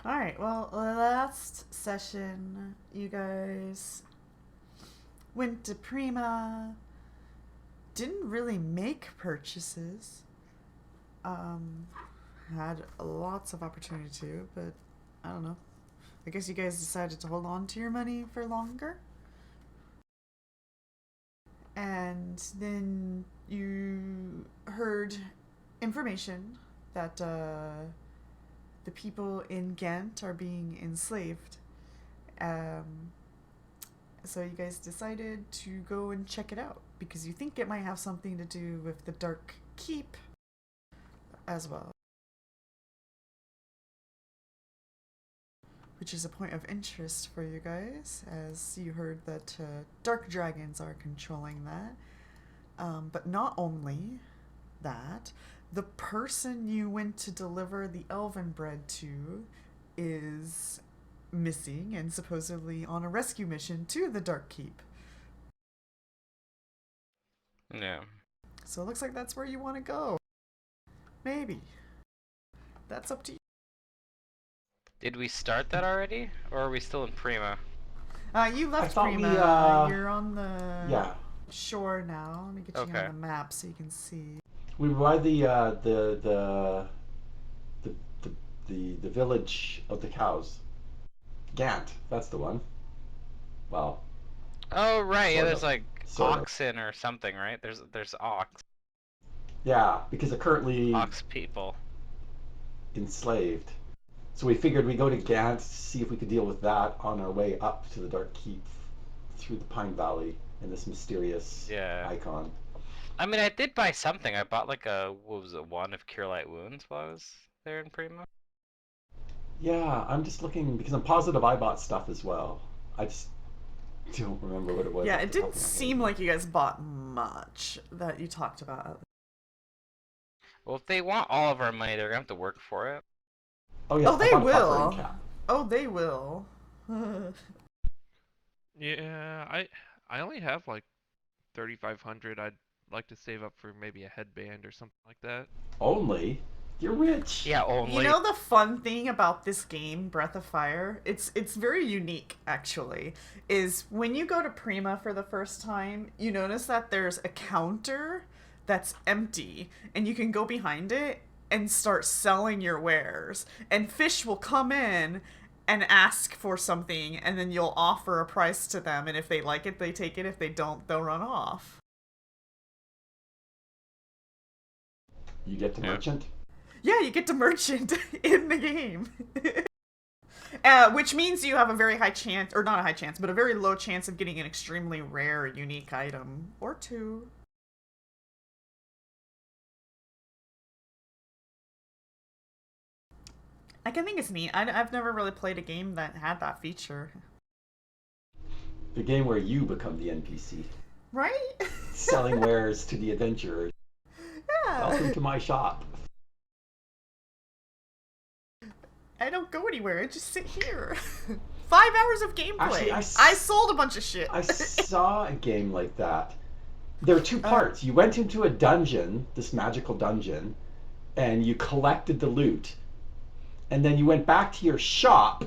Alright, well, last session, you guys went to Prima, didn't really make purchases. Um, had lots of opportunity to, but I don't know. I guess you guys decided to hold on to your money for longer. And then you heard information that the people in Ghent are being enslaved. Um, so you guys decided to go and check it out because you think it might have something to do with the Dark Keep as well, which is a point of interest for you guys, as you heard that dark dragons are controlling that. But not only that, the person you went to deliver the elven bread to is missing and supposedly on a rescue mission to the Dark Keep. Yeah. So it looks like that's where you want to go. Maybe. That's up to you. Did we start that already? Or are we still in Prima? You I left thought we, Prima. You're on the yeah, shore now. Let me get you on Okay. the map so you can see. we were by the, the, the village of the cows. Gant, that's the one. Well, Oh, right. Yeah, sort there's of. like Sort of. oxen or something, right? There's Yeah, because they're currently ox people. enslaved. So we figured we'd go to Gant to see if we could deal with that on our way up to the Dark Keep through the Pine Valley in this mysterious Yeah. icon. I mean, I did buy something. I bought like a, what was it, one of Cure Light Wounds while I was there in Prima. Yeah, I'm just looking because I'm positive I bought stuff as well. I just don't remember what it was Yeah, off it the top didn't of my seem head. like you guys bought much that you talked about. Well, if they want all of our money, they're gonna have to work for it. Oh Oh, yes, I they bought a buffering will. cap. Oh, they will. Yeah, I only have like 3,500. I'd like to save up for maybe a headband or something like that. Only? You're rich. Yeah, You only. know the fun thing about this game, Breath of Fire? It's very unique actually. Is when you go to Prima for the first time, you notice that there's a counter that's empty and you can go behind it and start selling your wares. And fish will come in and ask for something and then you'll offer a price to them and if they like it, they take it. If they don't, they'll run off. You get the Yeah. merchant. Yeah, you get to merchant in the game. Which means you have a very high chance, or not a high chance, but a very low chance of getting an extremely rare, unique item. Or two. I can think it's neat. I've never really played a game that had that feature. The game where you become the NPC, Right? selling wares to the adventurers. Yeah. Welcome to my shop. I don't go anywhere. I just sit here. 5 hours of gameplay. Actually, I sold a bunch of shit. I saw a game like that. There are two Uh, parts. You went into a dungeon, this magical dungeon, and you collected the loot. And then you went back to your shop.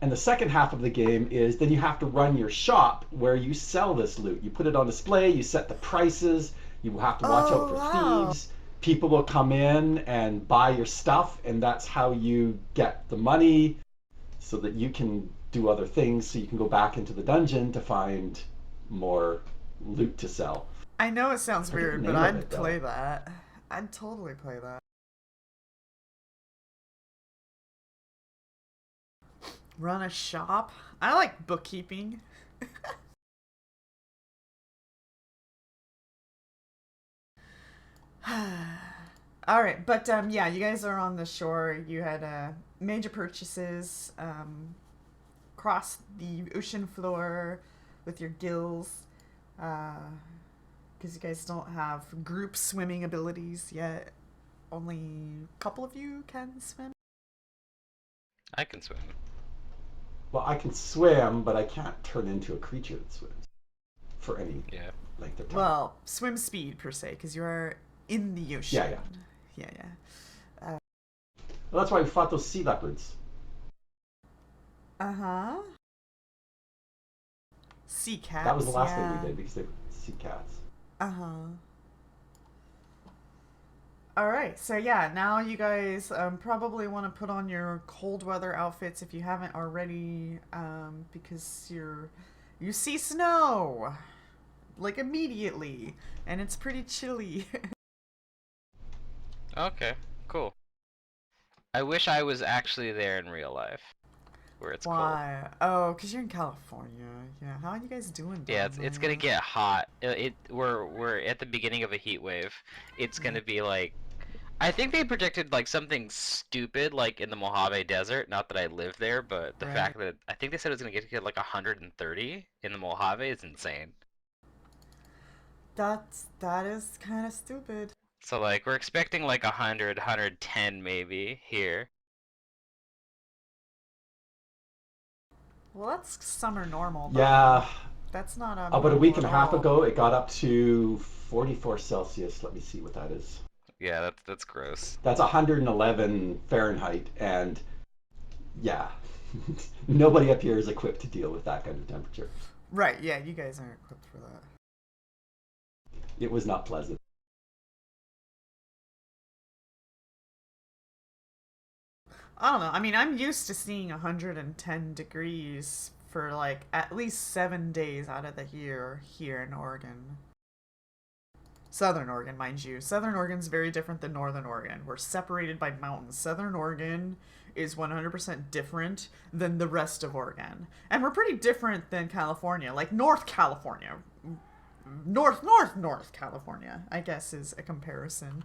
And the second half of the game is then you have to run your shop where you sell this loot. You put it on display, you set the prices, you have to watch out oh, for wow. thieves. People will come in and buy your stuff, and that's how you get the money so that you can do other things so you can go back into the dungeon to find more loot to sell. I know it I sounds forget the weird, but name of I'd it play though. that. I'd totally play that. Run a shop? I like bookkeeping. All right, but yeah, you guys are on the shore. You had major purchases, cross the ocean floor with your gills, because you guys don't have group swimming abilities yet. Only a couple of you can swim. I can swim. Well, I can swim, but I can't turn into a creature that swims for any Yeah. length of time. Well, swim speed per se, because you are in the ocean. Yeah, yeah. Yeah, yeah. Well, that's why we fought those sea leopards. Uh-huh. Sea cats. That was the last yeah. thing we did because they were sea cats. Uh-huh. All right, so yeah, now you guys probably want to put on your cold weather outfits if you haven't already, because you see snow like immediately, and it's pretty chilly. Okay, cool. I wish I was actually there in real life, where it's cold. Why? Oh, because you're in California. Yeah, how are you guys doing down Yeah, it's gonna there? get hot. We're at the beginning of a heat wave. It's gonna be like, I think they predicted like something stupid like in the Mojave Desert. Not that I live there, but the Right. fact that I think they said it was gonna get to like 130 in the Mojave is insane. That is kind of stupid. So like we're expecting like 100, 110 maybe here. Well, that's summer normal. Though. Yeah, That's not about a week and a half all. ago, it got up to 44 Celsius. Let me see what that is. Yeah, that's gross. That's 111 Fahrenheit, and yeah, nobody up here is equipped to deal with that kind of temperature. Right, yeah, you guys aren't equipped for that. It was not pleasant. I don't know. I mean, I'm used to seeing 110 degrees for like at least 7 days out of the year here in Oregon. Southern Oregon, mind you. Southern Oregon's very different than Northern Oregon. We're separated by mountains. Southern Oregon is 100% different than the rest of Oregon. And we're pretty different than California. Like North California. North California, I guess, is a comparison.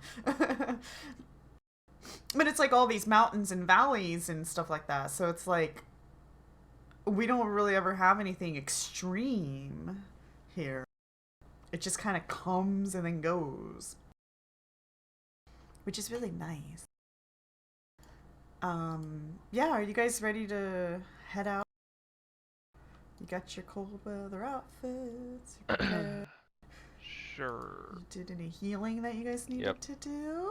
But it's like all these mountains and valleys and stuff like that. So it's like we don't really ever have anything extreme here. It just kind of comes and then goes, which is really nice. Yeah, are you guys ready to head out? You got your cold weather outfits. You prepared? Sure. You did any healing that you guys needed Yep. to do?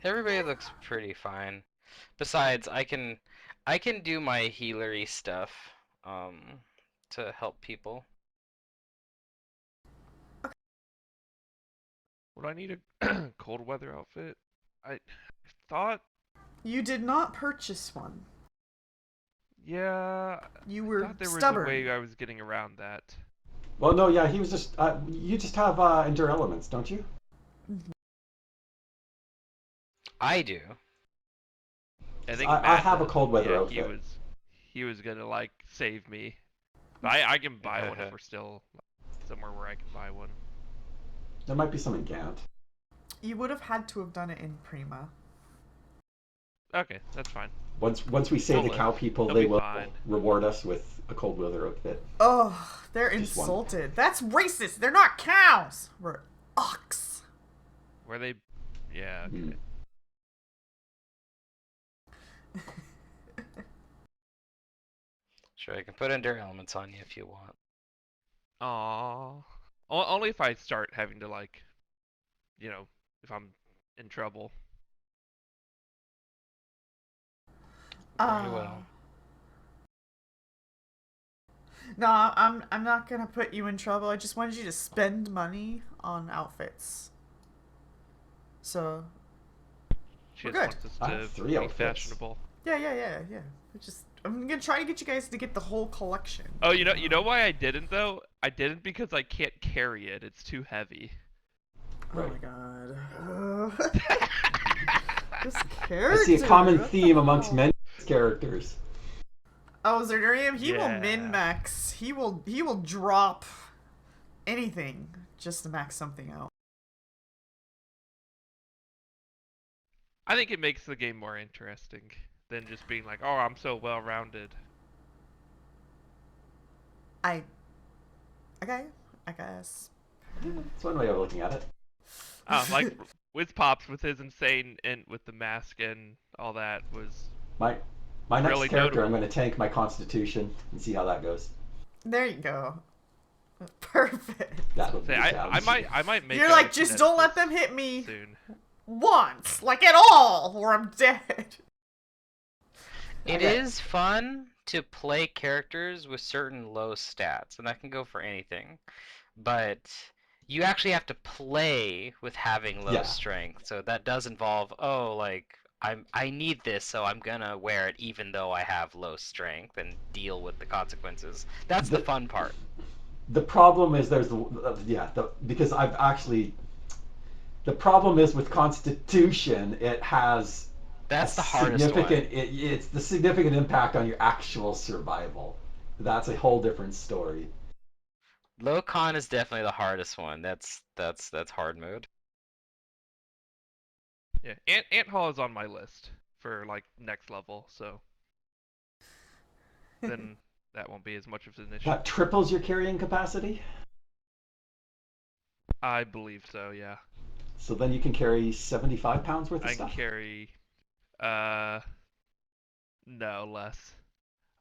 Everybody looks pretty fine. Besides, I can do my healery stuff to help people. Would I need a cold weather outfit? I thought, You did not purchase one. yeah, You I were thought there was stubborn. a way I was getting around that. Well, no, yeah, he was just. You just have endure elements, don't you? I do. I think I Matt have a does. cold weather Yeah, outfit. he was gonna like save me. But I can buy one if we're still somewhere where I can buy one. There might be some in Gant. You would have had to have done it in Prima. Okay, that's fine. Once we say They'll the live. cow people, They'll they be will fine. reward us with a cold weather outfit. Oh, they're Just one. insulted. That's racist. They're not cows. We're ox. Where they, yeah. Okay. Mm. Sure, I can put endure elements on you if you want. Aww. Only if I start having to like, if I'm in trouble. Very well. No, I'm not gonna put you in trouble. I just wanted you to spend money on outfits. So She We're just good. wants us I to have 3 be outfits. fashionable. yeah. I'm gonna try to get you guys to get the whole collection. Oh, you know why I didn't though? I didn't because I can't carry it. It's too heavy. Oh Right. my god. This I character. see a common what the theme amongst hell? many characters. Oh, Zerdurium, he will Yeah. min-max. He will drop anything just to max something out. I think it makes the game more interesting than just being like, oh, I'm so well-rounded. Okay, I guess. It's one way of looking at it. Like with Pops with his insane and with the mask and all that was My next really character, I'm notable. going to tank my constitution and see how that goes. There you go. Perfect. That'll be Say, a I challenge. might make. You're a like, just don't let them Kineticus hit me. soon. once, like at all, or I'm dead. It Okay. is fun to play characters with certain low stats, and that can go for anything. But you actually have to play with having low Yeah. strength, so that does involve, oh, like I need this, so I'm gonna wear it even though I have low strength and deal with the consequences. That's the The fun part. the problem is because I've actually the problem is with Constitution, it has a That's the hardest significant one. it's the significant impact on your actual survival. That's a whole different story. Low con is definitely the hardest one. That's hard mode. Yeah, Ant Hall is on my list for like next level, so then that won't be as much of an issue. That triples your carrying capacity, I believe so, yeah. so then you can carry 75 pounds worth of I can stuff. carry uh no less.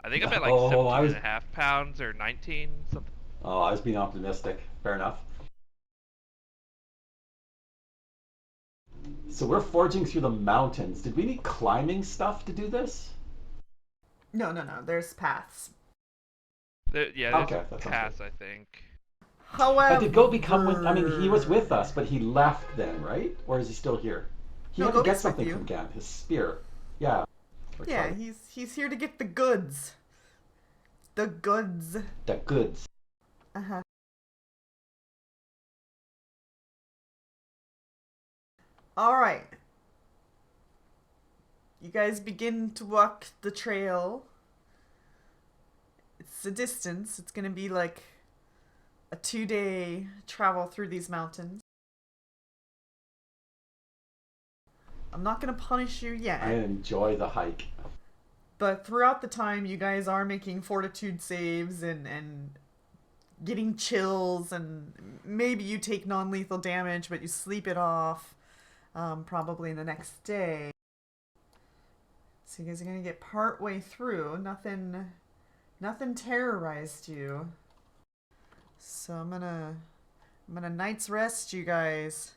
I think I'm at like Oh, 17 and a half pounds or 19 something. I was being optimistic. Fair enough. So we're forging through the mountains. Did we need climbing stuff to do this? No, no, no. There's paths. Yeah, there's Okay, that sounds good. paths, I think. Did Goat come with? I mean, he was with However, us, but he left then, right? Or is he still here? He no, had to get Gobi's with something you. from Gant, his spear. Yeah. Or Yeah, trident. he's here to get the goods. The goods. The goods. Uh huh. All right. You guys begin to walk the trail. It's a distance. It's gonna be like a 2-day travel through these mountains. I'm not gonna punish you I yet, enjoy the hike. but throughout the time, you guys are making fortitude saves and getting chills, and maybe you take non lethal damage, but you sleep it off probably the next day. So you guys are gonna get part way through. Nothing terrorized you. So I'm gonna night's rest you guys,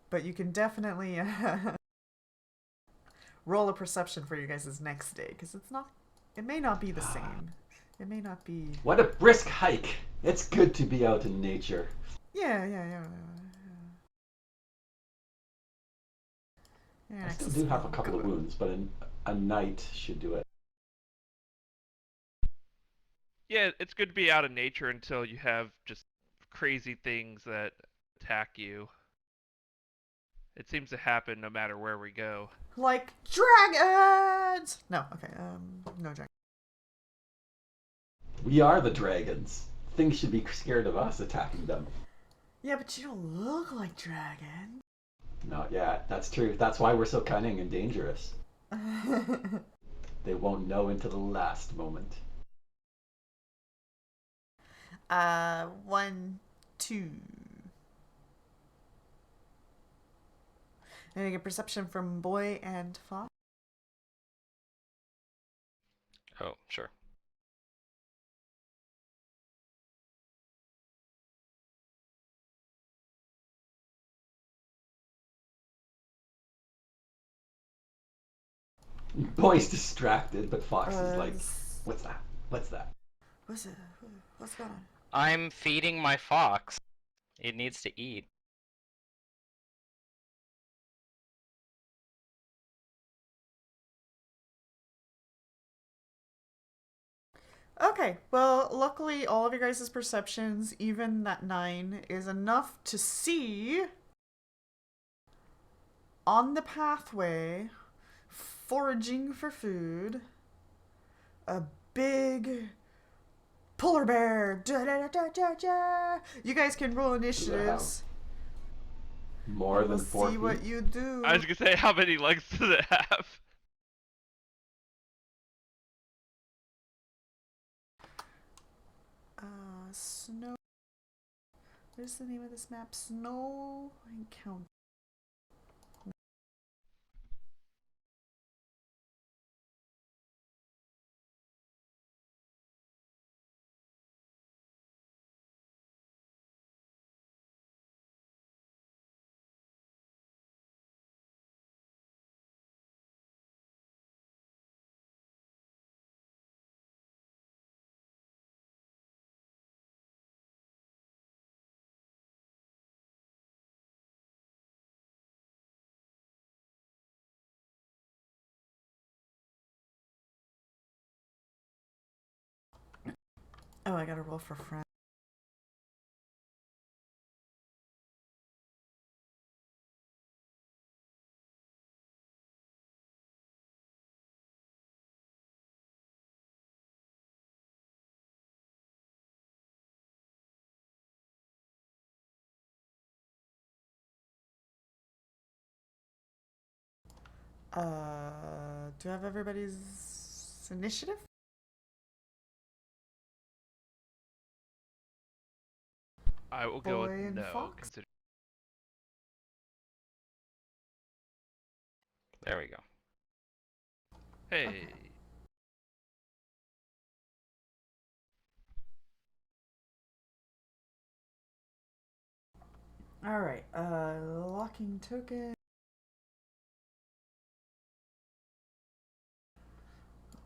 but you can definitely roll a perception for you guys' next day, because it may not be the same. It may not be. What a brisk hike. It's good to be out in nature. Yeah, yeah, yeah. Yeah, I next still is do have a couple of good. wounds, but a night should do it. Yeah, it's good to be out of nature until you have just crazy things that attack you. It seems to happen no matter where we go. Like dragons. No, okay. No dragon. We are the dragons. Things should be scared of us attacking them. Yeah, but you don't look like dragon. Not yet. That's true. That's why we're so cunning and dangerous. They won't know until the last moment. 1, 2. And I get perception from boy and fox. Oh, sure. Boy's distracted, but Fox is like, S- "What's that? What's that?" what's it? What's going on? I'm feeding my fox. It needs to eat. Okay, well, luckily all of your guys' perceptions, even that 9, is enough to see on the pathway, foraging for food, a big polar bear. Da, da, da, da, da. You guys can roll initiatives, More and we'll than 4 see feet. what you do. I was gonna say, how many legs does it have? Snow. What is the name of this map? Snow Encounter. Oh, I gotta roll for friend. Do I have everybody's initiative? I will go with Boy and no. Fox? Consider. There we go. Hey. Okay. Alright, locking token.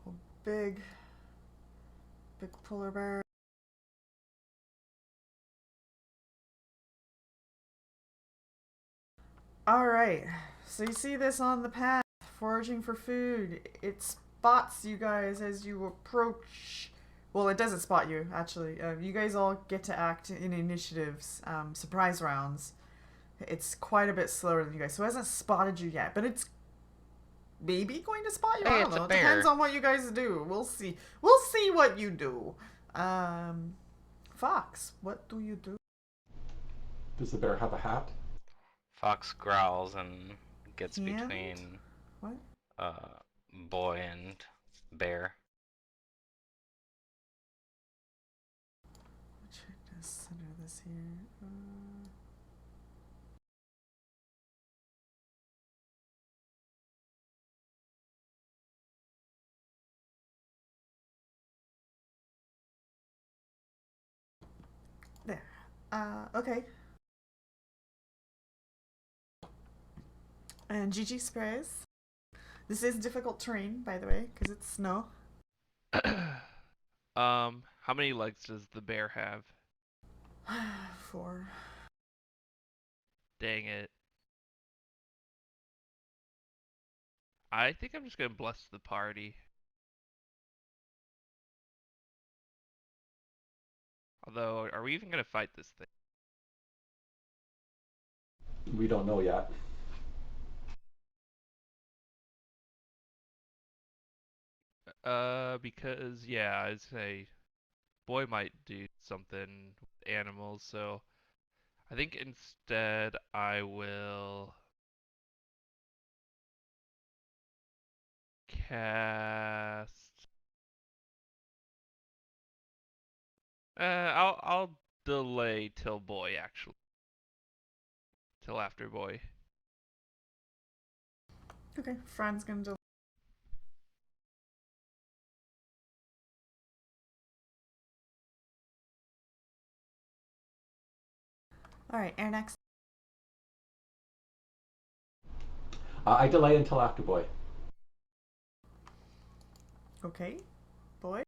Oh, big polar bear. Alright, so you see this on the path, foraging for food. It spots you guys as you approach. Well, it doesn't spot you, actually. You guys all get to act in initiatives, surprise rounds. It's quite a bit slower than you guys, so it hasn't spotted you yet, but it's maybe going to spot you. Hey, I don't it's a know. It depends bear. on what you guys do. We'll see. We'll see what you do. Fox, what do you do? Does the bear have a hat? Fox growls and gets Hand? between What? boy and bear. Check to center this here. There. Okay. And GG sprays. This is difficult terrain, by the way, because it's snow. How many legs does the bear have? 4. Dang it. I think I'm just gonna bless the party. Although, are we even gonna fight this thing? We don't know yet. Because yeah, I'd say boy might do something with animals, so I think instead I will cast. I'll delay till boy actually, till after boy. Okay, friend's gonna do. Alright, air next. I delay until after boy. Okay, boy.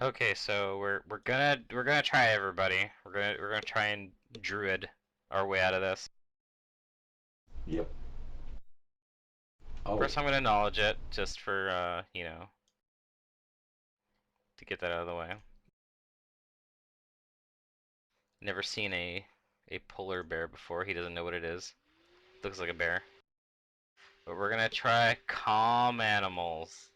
Okay, so we're gonna try everybody. We're gonna try and druid our way out of this. Yep. Oh, First, I'm gonna acknowledge it just for you know, to get that out of the way. Never seen a polar bear before. He doesn't know what it is. Looks like a bear. But we're gonna try calm animals.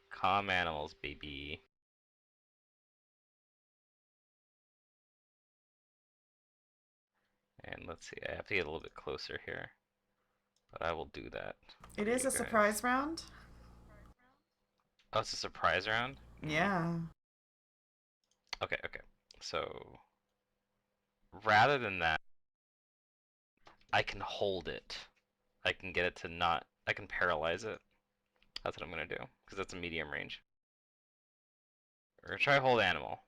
Calm animals, baby. And let's see, I have to get a little bit closer here. But I will do that It for is you a guys. surprise round. Oh, it's a surprise round? Yeah. Okay, okay. So, rather than that, I can hold it. I can get it to not, I can paralyze it. That's what I'm gonna do, because that's a medium range. We're gonna try hold animal.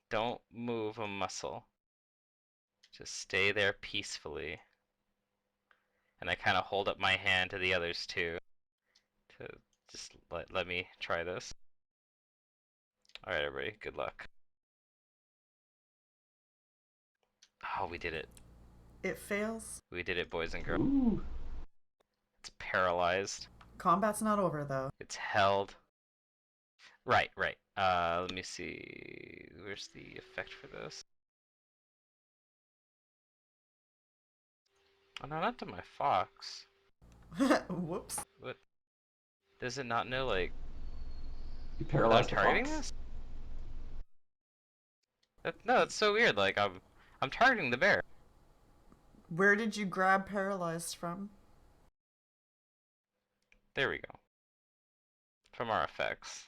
Don't move a muscle. Just stay there peacefully. And I kind of hold up my hand to the others too, to just let me try this. Alright, everybody, good luck. Oh, we did it. It fails. We did it, boys and girls. Ooh. It's paralyzed. Combat's not over though. It's held. Right, right. Let me see. Where's the effect for this? Oh no, not to my fox. Whoops. What? Does it not know, like, You that I'm paralyzed the targeting fox? this? No, it's so weird. Like, I'm targeting the bear. Where did you grab paralyzed from? There we go. From our effects.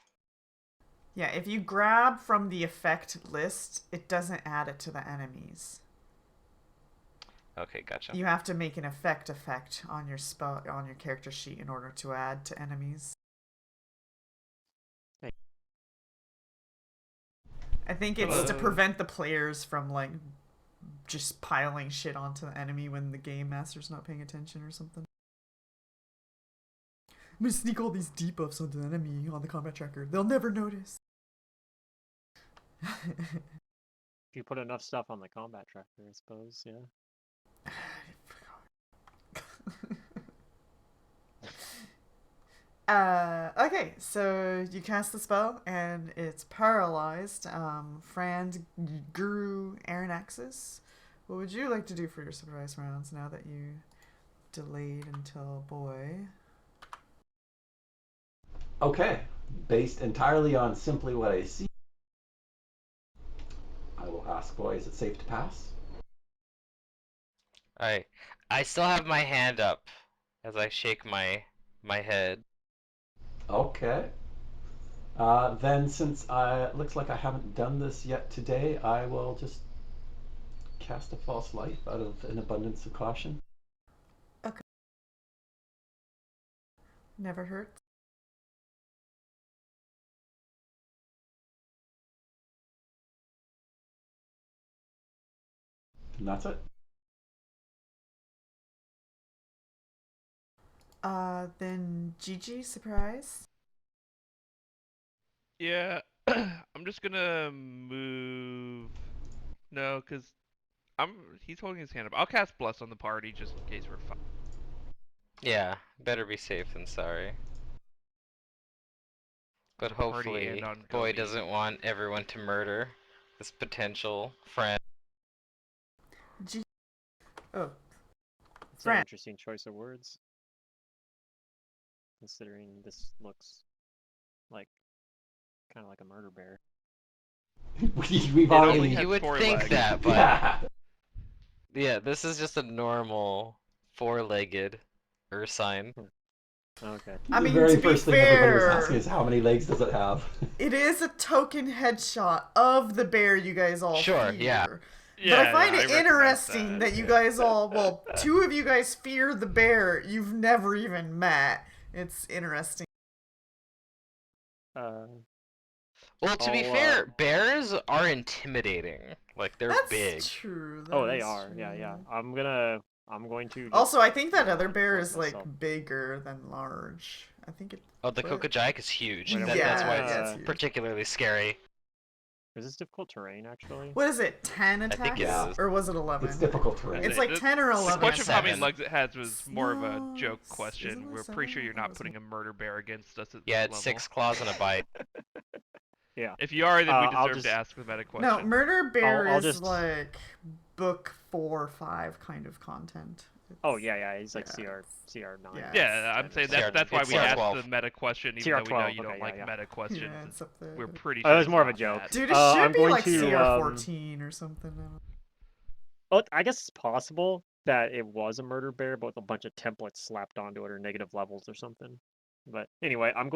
Yeah, if you grab from the effect list, it doesn't add it to the enemies. Okay, gotcha. You have to make an effect on your spell on your character sheet in order to add to enemies. Hey. I think it's to Hello. prevent the players from like just piling shit onto the enemy when the game master's not paying attention or something. I'm gonna sneak all these debuffs onto the enemy on the combat tracker. They'll never notice. If you put enough stuff on the combat tracker, I suppose, yeah. Okay, so you cast the spell and it's paralyzed. Frand, Guru, Aranaxis, what would you like to do for your surprise rounds now that you delayed until boy? Okay. Based entirely on simply what I see, I will ask boy, is it safe to pass? I still have my hand up as I shake my head. Okay. Then since it looks like I haven't done this yet today, I will just cast a false life out of an abundance of caution. Okay. Never hurts. And that's it. Then Gigi, surprise. Yeah, I'm just gonna move. No, because he's holding his hand up. I'll cast Bless on the party just in case we're fine. Yeah, better be safe than sorry. But Party and hopefully, on boy Gobi. doesn't want everyone to murder this potential friend. G. Oh, It's an Fran. interesting choice of words. Considering this looks like kind of like a murder bear. We've It only already. had You would 4 think legs. that, but Yeah. yeah, this is just a normal four-legged ursine. Okay. I The mean, very to be first thing everybody was fair, asking is how many legs does it have? it is a token headshot of the bear you guys all Sure, fear. yeah. Yeah, But I find I it recognize interesting that you guys all, well, 2 of you guys fear the bear you've never even met. It's interesting. Well, to be I'll, fair, bears are intimidating. Like, they're That's big. true. Oh, that they is are. Yeah, yeah. true. I'm going to. Just Also, I think that other rely on bear bless is like myself. bigger than large. I think it. Oh, the what? Kokajike is huge. Wait, That's why Yeah, it's it's huge. particularly scary. Is this difficult terrain actually? What is it? 10 attacks? I think it Yeah. is. Or was it 11? It's difficult terrain. It's like 10 or The 11 question of how many Seven. legs it has was more of a No, joke is it question. not We're pretty sure 7? you're I thought it not was putting a murder bear against us at Yeah, this it's level. 6 claws and a bite. Yeah. If you are, then we I'll deserve just- to ask the meta question. No, Murder Bear I'll is just- like book 4 or 5 kind of content. Oh yeah, yeah. He's like Yeah. CR9. Yeah. Yeah, I'm saying that's why it's we CR12. asked the meta question, even though we know CR12, you don't okay, like yeah. meta questions. Yeah, it's up there. We're pretty Oh, sure it was it's more of a not joke. that. Dude, it should I'm be going like to, CR14 or something. Well, I guess it's possible that it was a murder bear, but with a bunch of templates slapped onto it or negative levels or something. But anyway, I'm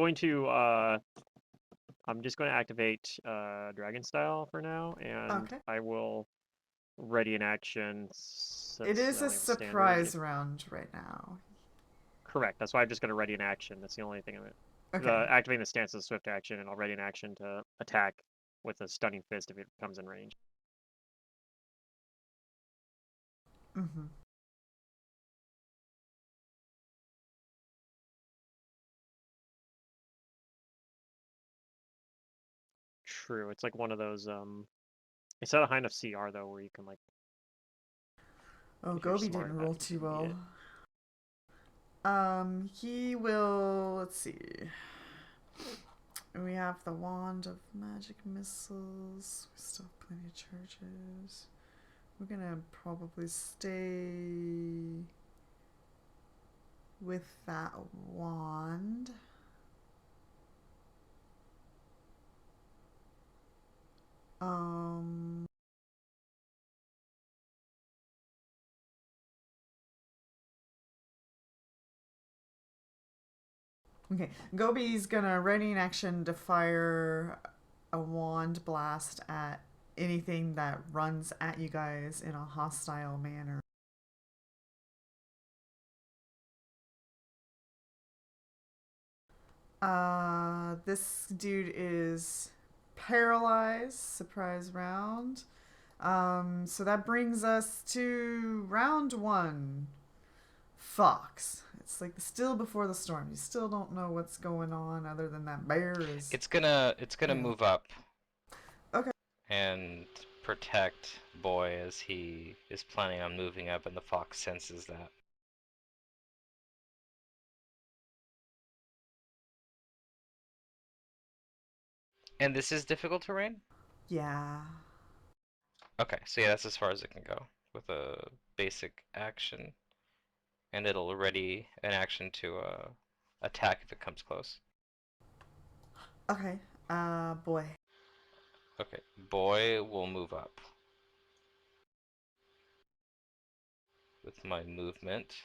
just going to activate Dragon Style for now, and Okay. I will ready in action. It is a only have standard. surprise round right now. Correct. That's why I'm just going to ready in action. That's the only thing of it. Okay. Activating the stance is a swift action, and I'll ready in action to attack with a stunning fist if it comes in range. Mm-hmm. True. It's like one of those. It's not a high enough CR though, where you can like Oh, If you're Gobi smart didn't enough, roll you too can beat well. it. He will. Let's see. We have the wand of magic missiles. We still have plenty of charges. We're gonna probably stay with that wand. Um. Okay, Gobi's gonna ready in action to fire a wand blast at anything that runs at you guys in a hostile manner. This dude is paralyzed. Surprise round. So that brings us to round 1. Fox. It's like still before the storm. You still don't know what's going on other than that bear is. It's gonna Yeah. move up. Okay. And protect Boy as he is planning on moving up, and the fox senses that. And this is difficult terrain? Yeah. Okay, so yeah, that's as far as it can go with a basic action. And it'll ready an action to attack if it comes close. Okay. Boy. Okay, Boy will move up. With my movement.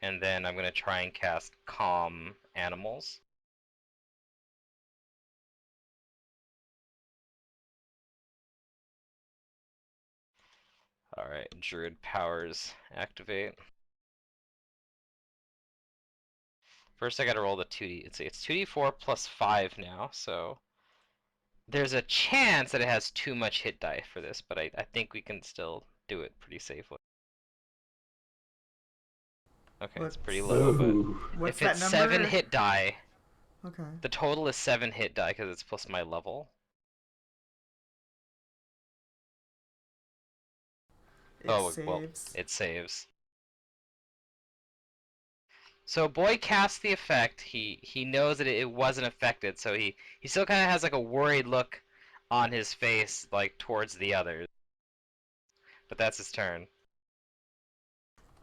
And then I'm going to try and cast Calm Animals. Alright, Druid powers activate. First I gotta roll the 2d. It's 2d4 plus 5 now, so there's a chance that it has too much hit die for this, but I think we can still do it pretty safely. Okay, it's pretty low, but What's if that it's number? 7 hit die, Okay. the total is 7 hit die because it's plus my level. It Oh, saves. well, it saves. So Boy casts the effect. He knows that it wasn't affected, so he still kind of has like a worried look on his face, like towards the others. But that's his turn.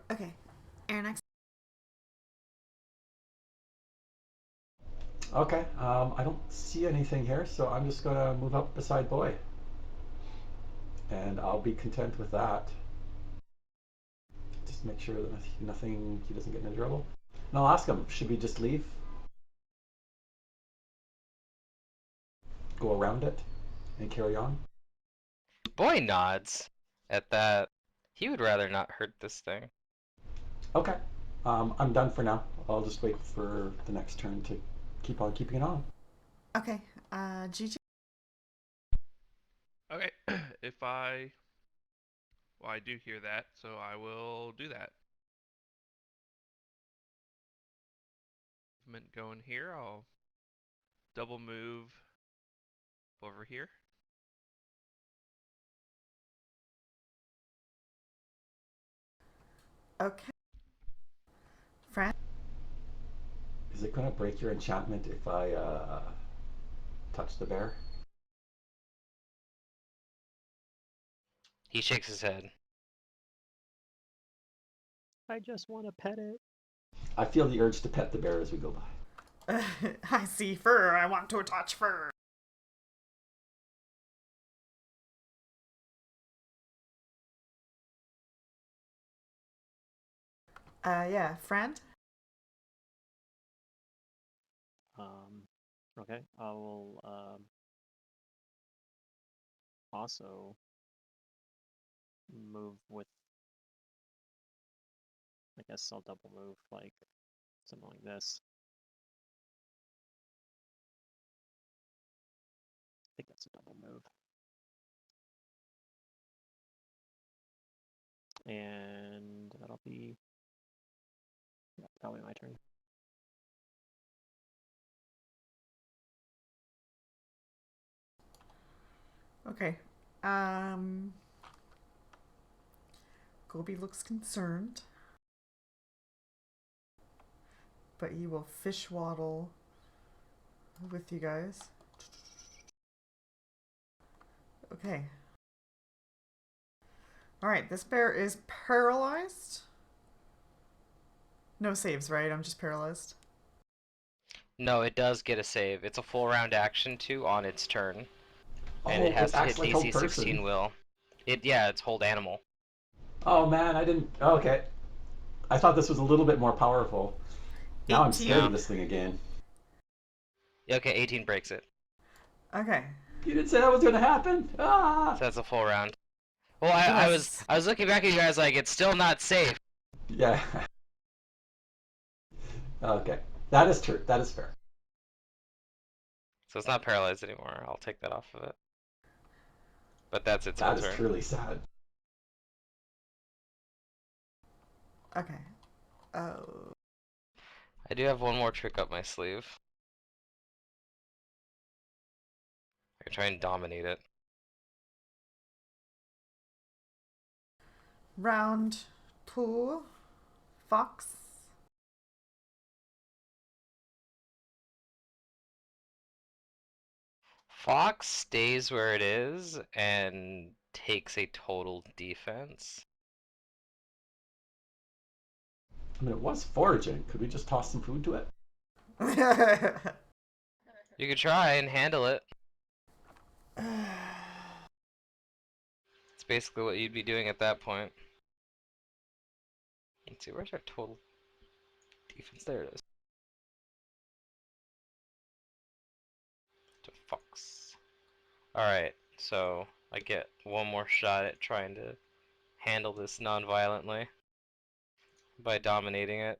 Okay. Aaron, Okay, I don't see anything here, so I'm just gonna move up beside Boy. And I'll be content with that. Just make sure that nothing, he doesn't get into trouble. And I'll ask him, should we just leave? Go around it and carry on? Boy nods at that. He would rather not hurt this thing. Okay, I'm done for now. I'll just wait for the next turn to keep on keeping it on. Okay. Gigi. Okay, if I... Well, I do hear that, so I will do that. Movement going here, I'll double move over here. Okay. Fran. Is it gonna break your enchantment if I touch the bear? He shakes his head. I just want to pet it. I feel the urge to pet the bear as we go by. I see fur. I want to touch fur. Yeah, friend. Okay, I will also move with. I guess I'll double move like something like this. I think that's a double move. And that'll be, yeah, probably my turn. Okay. Gobi looks concerned. But he will fish waddle with you guys. Okay. Alright, this bear is paralyzed. No saves, right? I'm just paralyzed. No, it does get a save. It's a full round action too on its turn. And Oh, it has it to acts hit like DC hold 16 person. will. Yeah, it's hold animal. Oh man, I didn't. Okay, I thought this was a little bit more powerful. Now I'm scared 18. of this thing again. Okay, 18 breaks it. Okay. You didn't say that was gonna happen. Ah. So that's a full round. Well, I was looking back at you guys like it's still not safe. Yeah. Okay, that is true. That is fair. So it's not paralyzed anymore. I'll take that off of it. But that's its whole That is turn. truly sad. Okay. Oh. I do have one more trick up my sleeve. I can try and dominate it. Round pool. Fox. Fox stays where it is and takes a total defense. I mean, it was foraging. Could we just toss some food to it? You could try and handle it. It's basically what you'd be doing at that point. Let's see, where's our total defense? There it is. To Fox. Alright, so I get one more shot at trying to handle this non-violently by dominating it.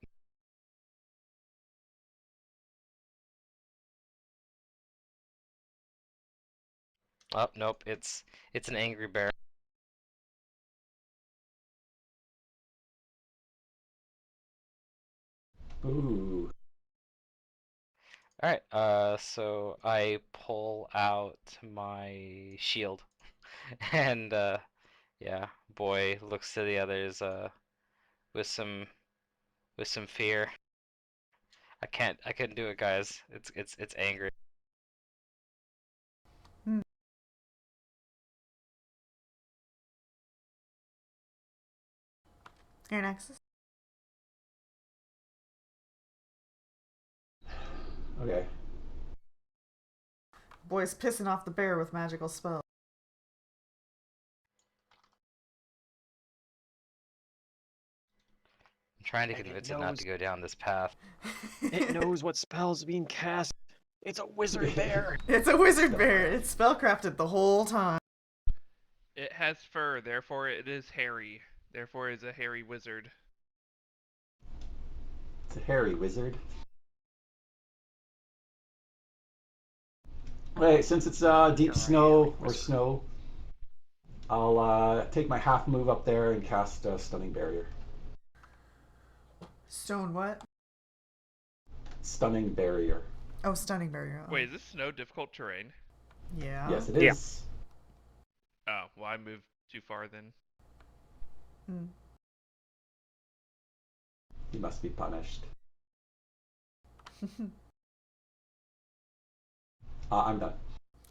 Oh, nope, it's an angry bear. Ooh. Alright, so I pull out my shield and yeah, boy looks to the others with some fear. I couldn't do it, guys. It's angry. Your nexus. Okay. Boy's pissing off the bear with magical spell. I'm trying to And convince it not to go down this path. It knows what spells being cast. It's a wizard bear. It's a wizard bear. It's spellcrafted the whole time. It has fur, therefore it is hairy. Therefore it is a hairy wizard. It's a hairy wizard. Wait, since it's deep snow or snow, I'll take my half move up there and cast a stunning barrier. Stone what? Stunning barrier. Oh, stunning barrier. Oh. Wait, is this snow difficult terrain? Yeah. Yes, it is. Oh, well I moved too far then. Hmm. He must be punished. I'm done.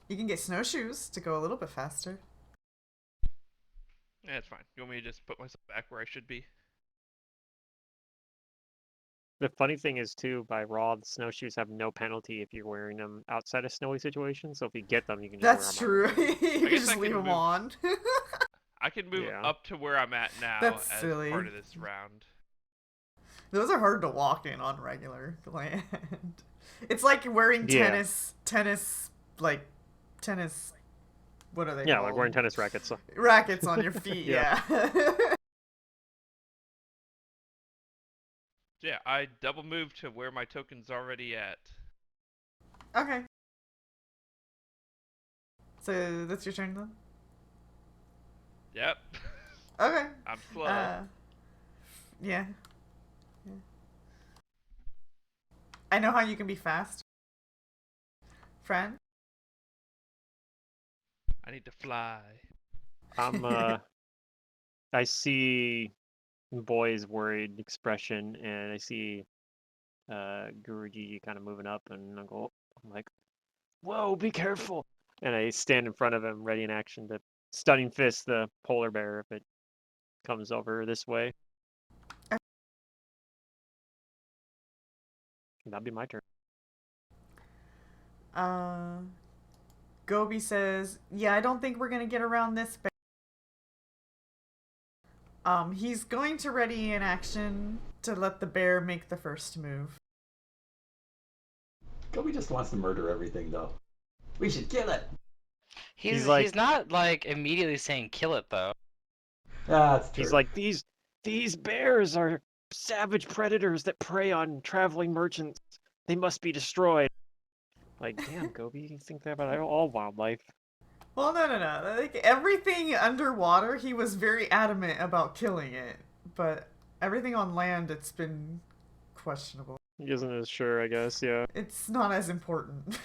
You can get snowshoes to go a little bit faster. Yeah, it's fine. You want me to just put myself back where I should be? The funny thing is, too, by Raw, the snowshoes have no penalty if you're wearing them outside a snowy situation. So if you get them, you can just That's wear them. true. You guess just I leave can them move. on. I can move Yeah. up to where I'm at now That's as silly. part of this round. Those are hard to walk in on regular land. It's like wearing Yeah. tennis, what are they Yeah, called? like wearing tennis rackets. So. Rackets on your feet, Yeah. yeah. Yeah, I double moved to where my token's already at. Okay. So that's your turn then? Yep. Okay. I'm slow. Yeah. I know how you can be fast. Friend? I need to fly. I see boy's worried expression, and I see Guruji kind of moving up, and I'm like, whoa, be careful! And I stand in front of him, ready in action to stunning fist the polar bear if it comes over this way. That'd be my turn. Gobi says, "Yeah, I don't think we're gonna get around this bear." He's going to ready in action to let the bear make the first move. Gobi just wants to murder everything, though. We should kill it. He's like- he's not like immediately saying kill it though. Ah, that's true. He's like, these bears are savage predators that prey on traveling merchants. They must be destroyed. Like, damn, Gobi, you think that about all wildlife? Well, no. Like everything underwater, he was very adamant about killing it, but everything on land, it's been questionable. He isn't as sure, I guess. Yeah. It's not as important.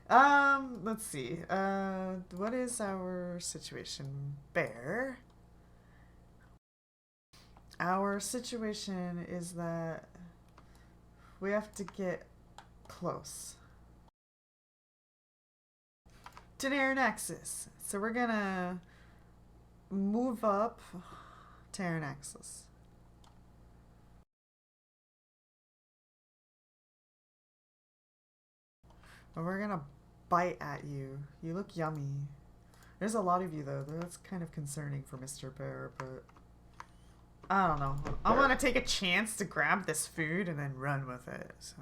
Let's see. What is our situation? Bear. Our situation is that we have to get close to Naranaxis. So we're gonna move up to Naranaxis. And we're gonna bite at you. You look yummy. There's a lot of you though. That's kind of concerning for Mr. Bear, but I don't know. I want to take a chance to grab this food and then run with it. So,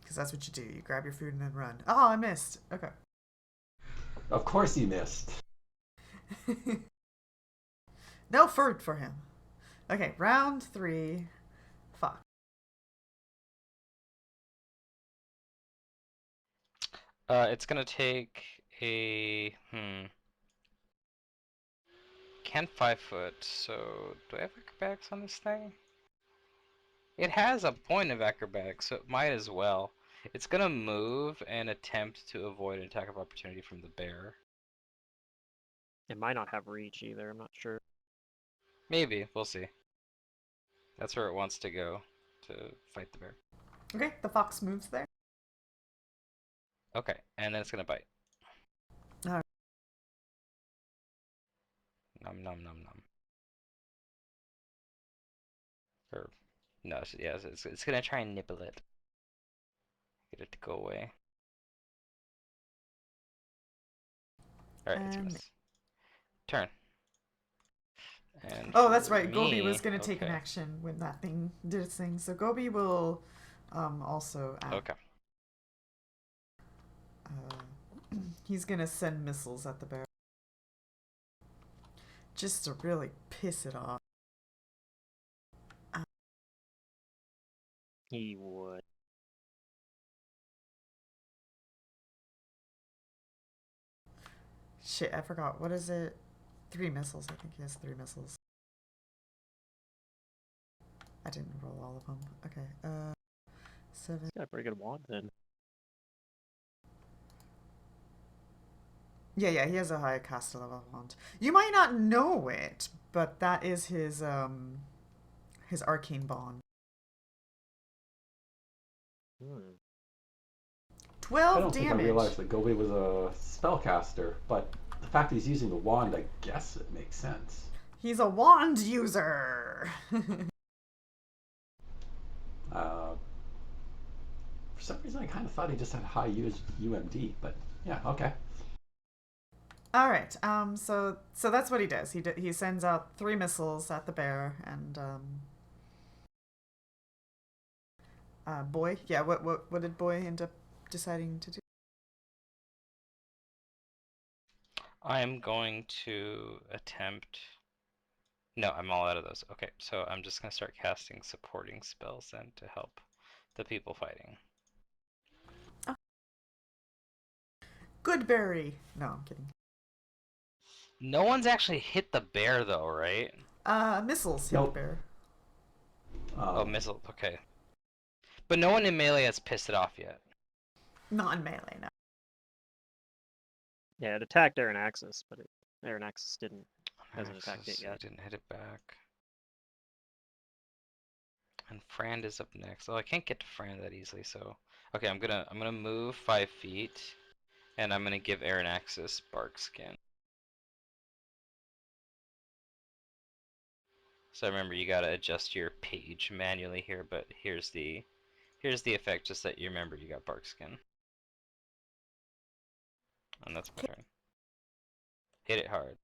because that's what you do. You grab your food and then run. Oh, I missed. Okay. Of course he missed. No food for him. Okay, round 3. Fuck. It's gonna take a Can't 5 foot, so do I have acrobatics on this thing? It has a point of acrobatics, so it might as well. It's gonna move and attempt to avoid an attack of opportunity from the bear. It might not have reach either. I'm not sure. Maybe, we'll see. That's where it wants to go to fight the bear. Okay, the fox moves there. Okay, and then it's gonna bite. Alright. Nom nom nom nom. Or no, yeah, it's gonna try and nibble it. Get it to go away. Alright, it's missed. Turn. And Oh, that's for right. Gobi was me- going to take an okay. action when that thing did its thing. So Gobi will also act. Okay. He's going to send missiles at the bear. Just to really piss it off. He would. Shit, I forgot. What is it? 3 missiles. I think he has 3 missiles. I didn't roll all of them. Okay. 7. He's got a pretty good wand then. Yeah, he has a high caster level wand. You might not know it, but that is his arcane bond. 12 I don't damage. think I realized that Gobi was a spellcaster, but the fact that he's using the wand, I guess it makes sense. He's a wand user. For some reason, I kind of thought he just had high UMD, but yeah, okay. All right. So that's what he does. He sends out 3 missiles at the bear and boy. Yeah. What did boy end up deciding to do? I'm going to attempt. No, I'm all out of those. Okay, so I'm just gonna start casting supporting spells then to help the people fighting. Goodberry. No, I'm kidding. No one's actually hit the bear though, right? Missiles hit Nope. the bear. Oh, missile. Okay. But no one in melee has pissed it off yet. Not in melee, no. Yeah, it attacked Aranaxis, but Aranaxis didn't. Hasn't attacked it So yet. I didn't hit it back. And Frand is up next. Oh, I can't get to Frand that easily, so okay, I'm gonna move 5 feet, and I'm gonna give Aranaxis bark skin. So remember, you gotta adjust your page manually here, but here's the effect, just that you remember you got bark skin. And that's my turn. Hit it hard.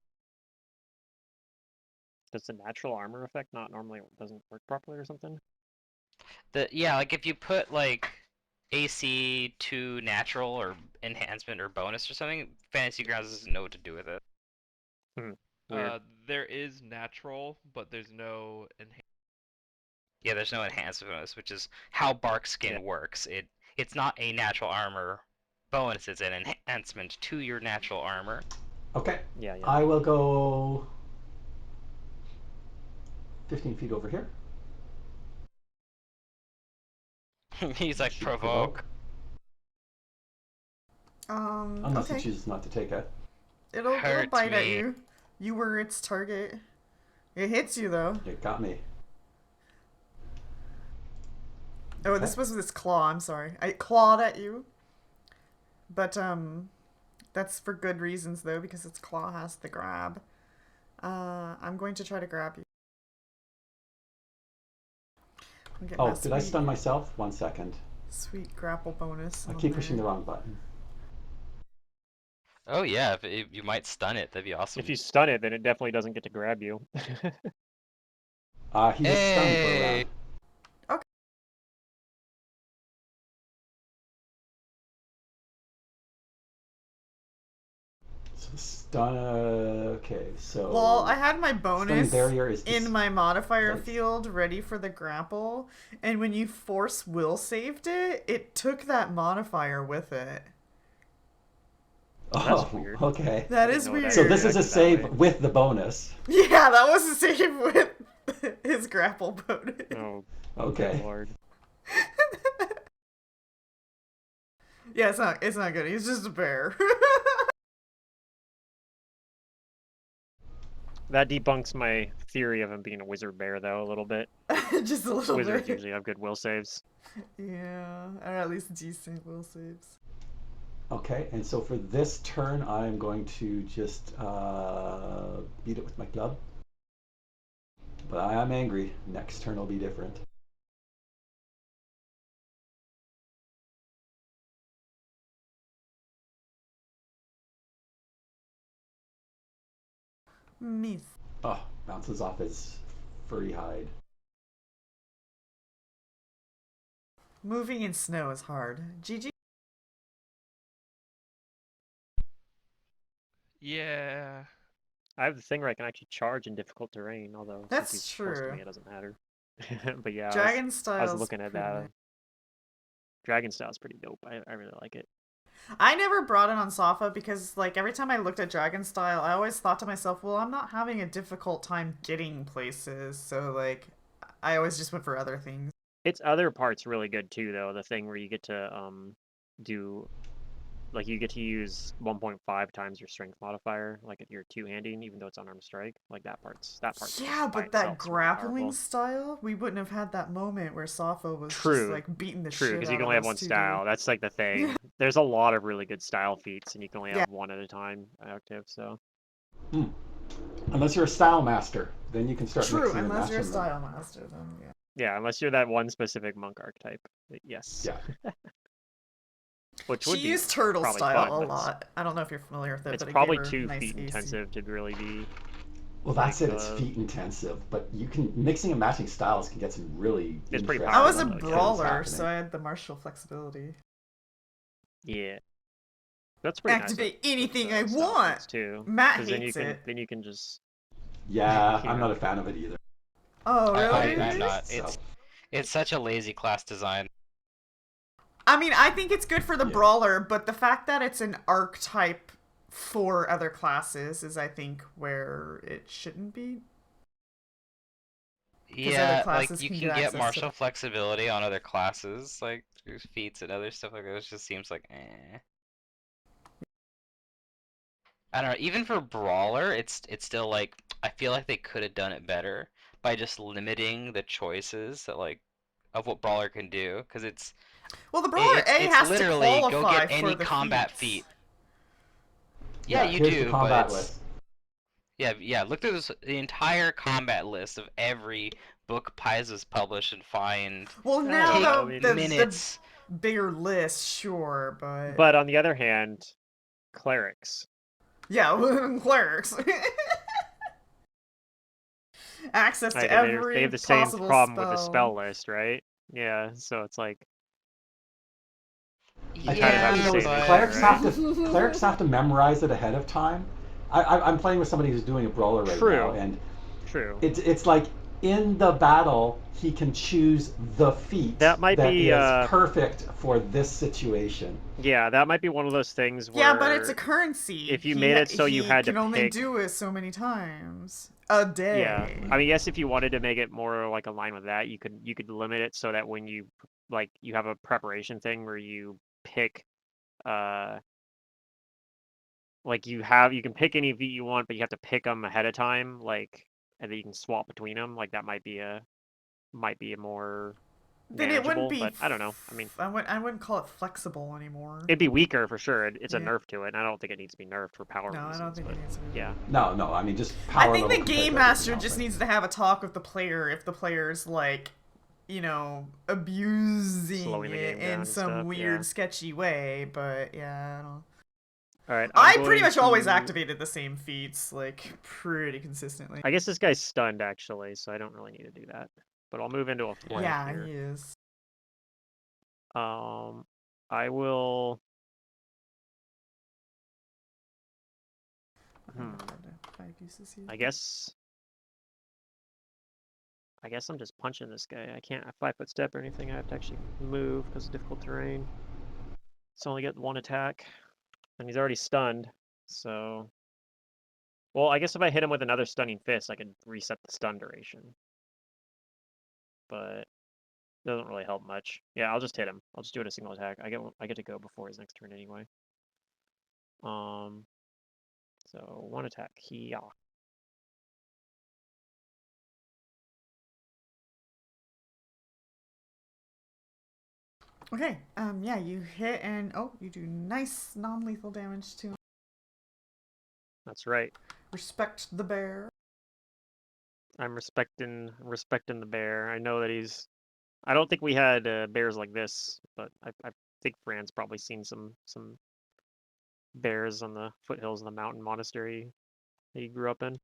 Does the natural armor effect not normally doesn't work properly or something? Yeah, like if you put like AC to natural or enhancement or bonus or something, Fantasy Grounds doesn't know what to do with it. Weird. There is natural, but there's no Yeah, there's no enhancement bonus, which is how bark skin Yeah. works. It's not a natural armor bonus, it's an enhancement to your natural armor. Okay. Yeah, yeah. I will go 15 feet over here. He's like, Shoot, provoke. Unless Okay. he chooses not to take it. It'll Hurts bite at me. you. You were its target. It hits you though. It got me. Oh, Okay. this was this claw. I'm sorry. I clawed at you. But that's for good reasons though, because its claw has the grab. I'm going to try to grab you. Oh, did I stun myself? 1 second. Sweet grapple bonus. I on keep pushing there. the wrong button. Oh yeah, if you might stun it, that'd be awesome. If you stun it, then it definitely doesn't get to grab you. He gets stunned for a Hey! round. Okay. So the stun. Okay, so. Well, I had my stunning bonus barrier is in my modifier Right. field ready for the grapple, and when you force will saved it, it took that modifier with it. Oh, That's weird. okay. That didn't is know that weird. So this is a reacted that save way. with the bonus. Yeah, that was a save with his grapple bonus. Oh, Okay. good lord. Yeah, it's not good. He's just a bear. That debunks my theory of him being a wizard bear, though, a little bit. Just a little Wizards bit. usually have good will saves. Yeah, or at least decent will saves. Okay, and so for this turn, I'm going to just beat it with my club. But I am angry. Next turn will be different. Miss. Oh, bounces off his furry hide. Moving in snow is hard. GG. Yeah. I have the thing where I can actually charge in difficult terrain, although That's since he's close to true. me, it doesn't matter. But yeah, Dragon I was Style's looking at pretty that. nice. Dragon Style's pretty dope. I really like it. I never brought it on Safa because, like, every time I looked at Dragon Style, I always thought to myself, well, I'm not having a difficult time getting places, so, like, I always just went for other things. Its other part's really good too, though. The thing where you get to do, like, you get to use 1.5 times your strength modifier, like if you're two-handing, even though it's unarmed strike. Like that part's Yeah, by but that itself is really grappling powerful. style, we wouldn't have had that moment where Safa was just, True. like, beating the True, shit because out you can of only have us one 2D. style. That's like the thing. There's a lot of really good style feats, and you can only Yeah. have one at a time active. So Unless you're a style master, then you can start True, mixing and unless you're a matching them. style master, then yeah. yeah, unless you're that one specific monk archetype. Yes. Yeah. Which She would be used turtle probably style fun, a but lot. I don't know if you're familiar with it, it's but it probably gave her too nice feet AC. intensive to really be. Well, that's Like, it. It's feet intensive, but you can mixing and matching styles can get some really. It's pretty interesting I was a powerful, though, yeah. brawler, happening. so I had the martial flexibility. Yeah. That's pretty Activate nice anything I style want. feats, too. Matt 'Cause then you hates can it. then you can just Yeah, You I'm know. not a fan of it either. Oh, really? I'm not. So, It's such a lazy class design. I mean, I think it's good for the Yeah. brawler, but the fact that it's an archetype for other classes is, I think, where it shouldn't be. Yeah, other classes like you can can get get access to martial that. flexibility on other classes, like there's feats and other stuff like that. It just seems like, eh. I don't know. Even for brawler, it's still like I feel like they could have done it better by just limiting the choices that like of what brawler can do, because Well, the brawler A it's has to literally go get qualify for any the combat feats. feat. Yeah, Yeah, you here's the do, but combat it's list. yeah. Look through the entire combat list of every book Pies has published and find Well, I don't now know. I the mean, minutes. bigger list, sure, but but on the other hand, clerics. yeah, clerics. Access to Like they every have the same possible problem with the spell spell. list, right? Yeah, so it's like you kind of I, have you to Yeah, know, say it's, it in but there, clerics right? have to clerics have to memorize it ahead of time. I'm playing with somebody who's doing a brawler right now, True, and true. it's like in the battle he can choose the feat That might that be is perfect for this situation. yeah, that might be one of those things Yeah, but it's a where currency. if you made it so you He had to can only pick, do it so many times a yeah. day. I mean, yes, if you wanted to make it more like aligned with that, you could limit it so that when you like you have a preparation thing where you pick uh like you can pick any feat you want, but you have to pick them ahead of time, like, and then you can swap between them. Like that might be a more Then it wouldn't manageable, be. but I don't know. I mean, I wouldn't call it flexible anymore. it'd be weaker for sure. It's a Yeah. nerf to it, and I don't think it needs to be nerfed for power No, I don't reasons. think But it needs to be. yeah, No, I mean just I power think level the compared game to everything master else. just I needs think. to have a talk with the player if the player's like, abusing slowing the it game down in and some stuff. weird, Yeah. sketchy way. But yeah, I don't. All right, I'm I pretty going much always to. activated the same feats, like pretty consistently. I guess this guy's stunned actually, so I don't really need to do that. But I'll move into a flank Yeah, here. he is. I will. Five uses here. I guess. I guess I'm just punching this guy. I can't 5-foot step or anything. I have to actually move because of difficult terrain. So I only get one attack, and he's already stunned. So, well, I guess if I hit him with another stunning fist, I could reset the stun duration. But it doesn't really help much. Yeah, I'll just hit him. I'll just do it a single attack. I get to go before his next turn anyway. So one attack. Yeah. Okay, yeah, you hit and you do nice non-lethal damage to him. That's right. Respect the bear. I'm respecting the bear. I know that he's. I don't think we had bears like this, but I think Fran's probably seen some bears on the foothills of the mountain monastery that he grew up in.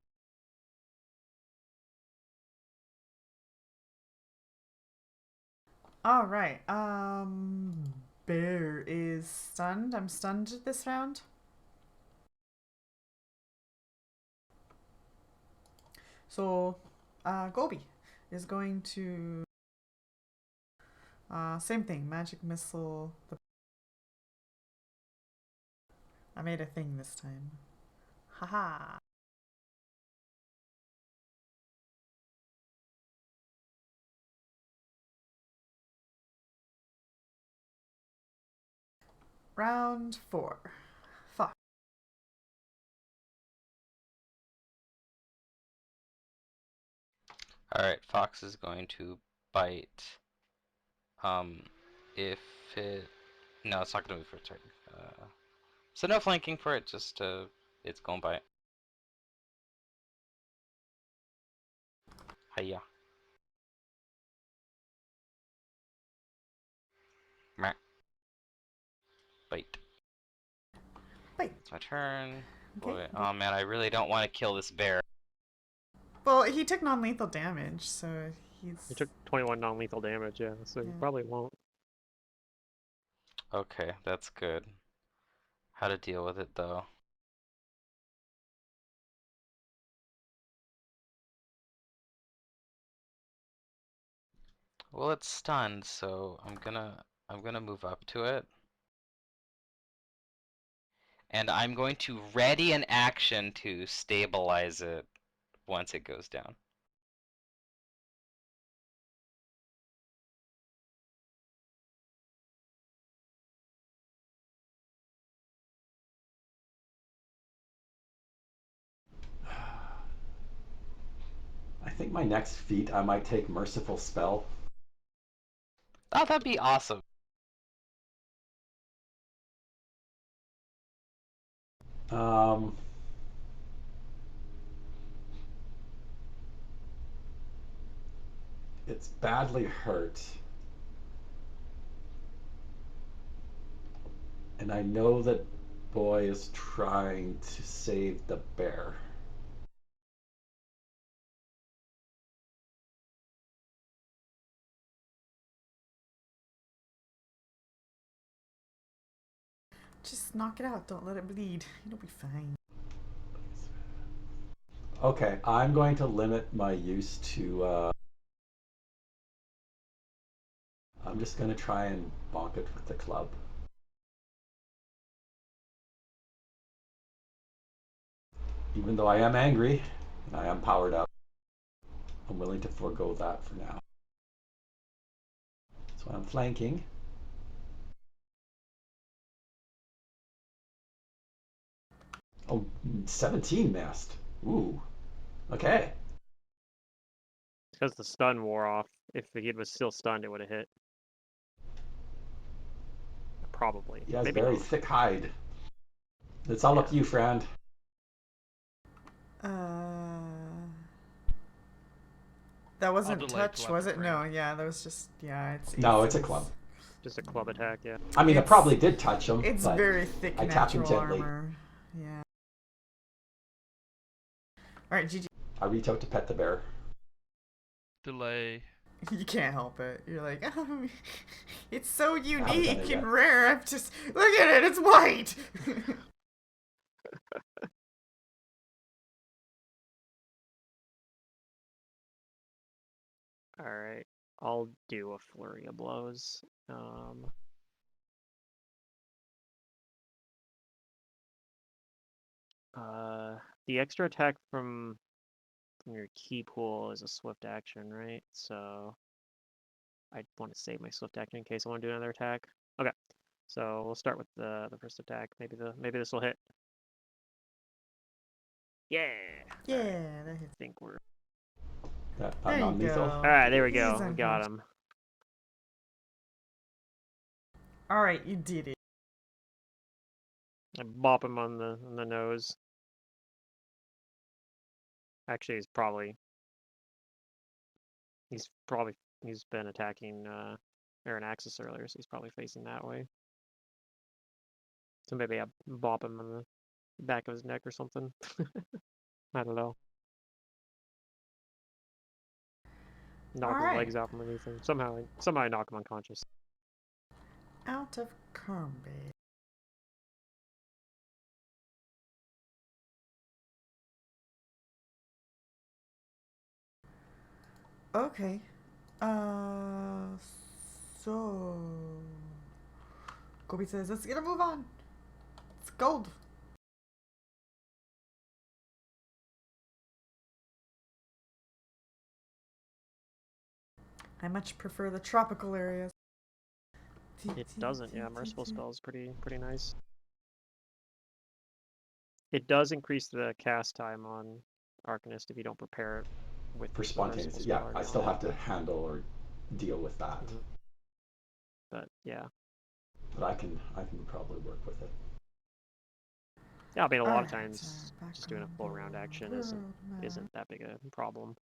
All right. Bear is stunned. I'm stunned this round. So, Gobi is going to same thing. Magic missile. I made a thing this time. Haha. Round 4. Fuck. Alright, Fox is going to bite. If it... No, it's not going to move for its turn. So no flanking for it, just it's going to bite. Hiya. Meh. Bite. Bite. It's my turn. Okay. Boy, oh man, I really don't want to kill this bear. Well, he took non-lethal damage, so he's. He took 21 non-lethal damage, yeah, so he probably won't. Okay, that's good. How to deal with it though. Well, it's stunned, so I'm gonna move up to it. And I'm going to ready an action to stabilize it once it goes down. think my next feat, I might take Merciful Spell. Oh, that'd be awesome. It's badly hurt. And I know that boy is trying to save the bear. Just knock it out. Don't let it bleed. It'll be fine. Okay, I'm going to limit my use to, I'm just going to try and bonk it with the club. Even though I am angry, and I am powered up, I'm willing to forego that for now. So I'm flanking. Oh, 17 missed. Ooh. Okay. Because the stun wore off. If he was still stunned, it would have hit. Probably. He has Maybe very not. thick hide. It's all up to you, friend. That wasn't delay touch, till was after it? No, yeah, that was just, yeah, it's... No, it's a club. Just a club attack, yeah. I mean, it It's- probably did touch him, It's but very thick I tapped him natural gently. armor. Yeah. Alright, GG. I reach out to pet the bear. Delay. You can't help it. You're like, oh, it's so haven't done unique it and yet. rare. I'm just, look at it, it's white! Alright. I'll do a flurry of blows. The extra attack from your key pool is a swift action, right? So I want to save my swift action in case I want to do another attack. Okay, so we'll start with the first attack. Maybe this will hit. Yeah. Yeah, Alright, that I hits. think we're. That There you non-lethal. go. All right, there we He's go. We got unconscious. him. Alright, you did it. I bop him on the nose. Actually, he's been attacking Aaron Axis earlier, so he's probably facing that way. So maybe I bop him on the back of his neck or something. I don't know. Knock his Alright. legs out from underneath him. Somehow I knock him unconscious. Out of combat. Okay. So... Kobe says, let's get a move on. It's gold. I much prefer the tropical areas. It doesn't, yeah. Merciful spell is pretty nice. It does increase the cast time on Arcanist if you don't prepare it with For the spontaneous. Merciful Yeah, spell or I not. still have to handle or deal with that. Mhm. But yeah. But I can probably work with it. Yeah, I mean, a lot of Alright, times back just doing a on full the round action world isn't map. that big a problem.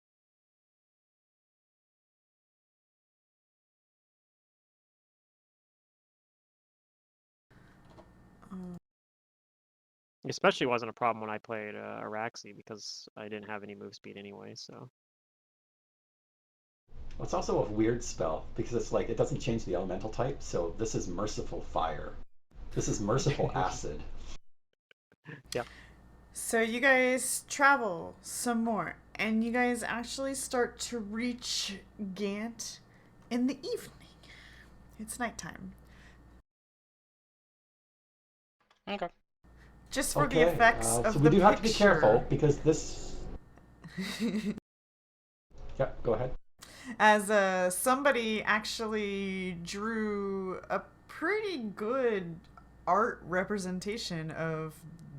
Especially wasn't a problem when I played Araxi because I didn't have any move speed anyway, so. Well, it's also a weird spell because it's like it doesn't change the elemental type. So this is Merciful Fire. This is Merciful Acid. Yep. So you guys travel some more, and you guys actually start to reach Gant in the evening. It's nighttime. Okay. Just for Okay, the effects so of we the do have to be careful picture. because this. Yeah, go ahead. As somebody actually drew a pretty good art representation of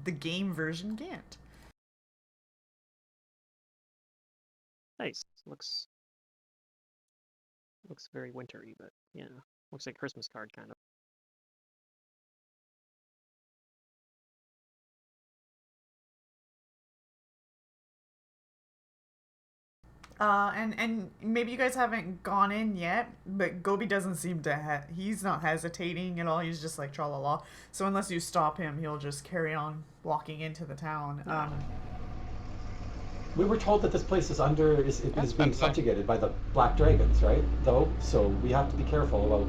the game version Gant. Nice. Looks very wintry, but yeah, looks like a Christmas card kind of. And maybe you guys haven't gone in yet, but Gobi doesn't seem to he's not hesitating at all. He's just like tra la la. So unless you stop him, he'll just carry on walking into the town. We were told that this place is That's being fine. subjugated by the black dragons, right? Though, so we have to be careful about.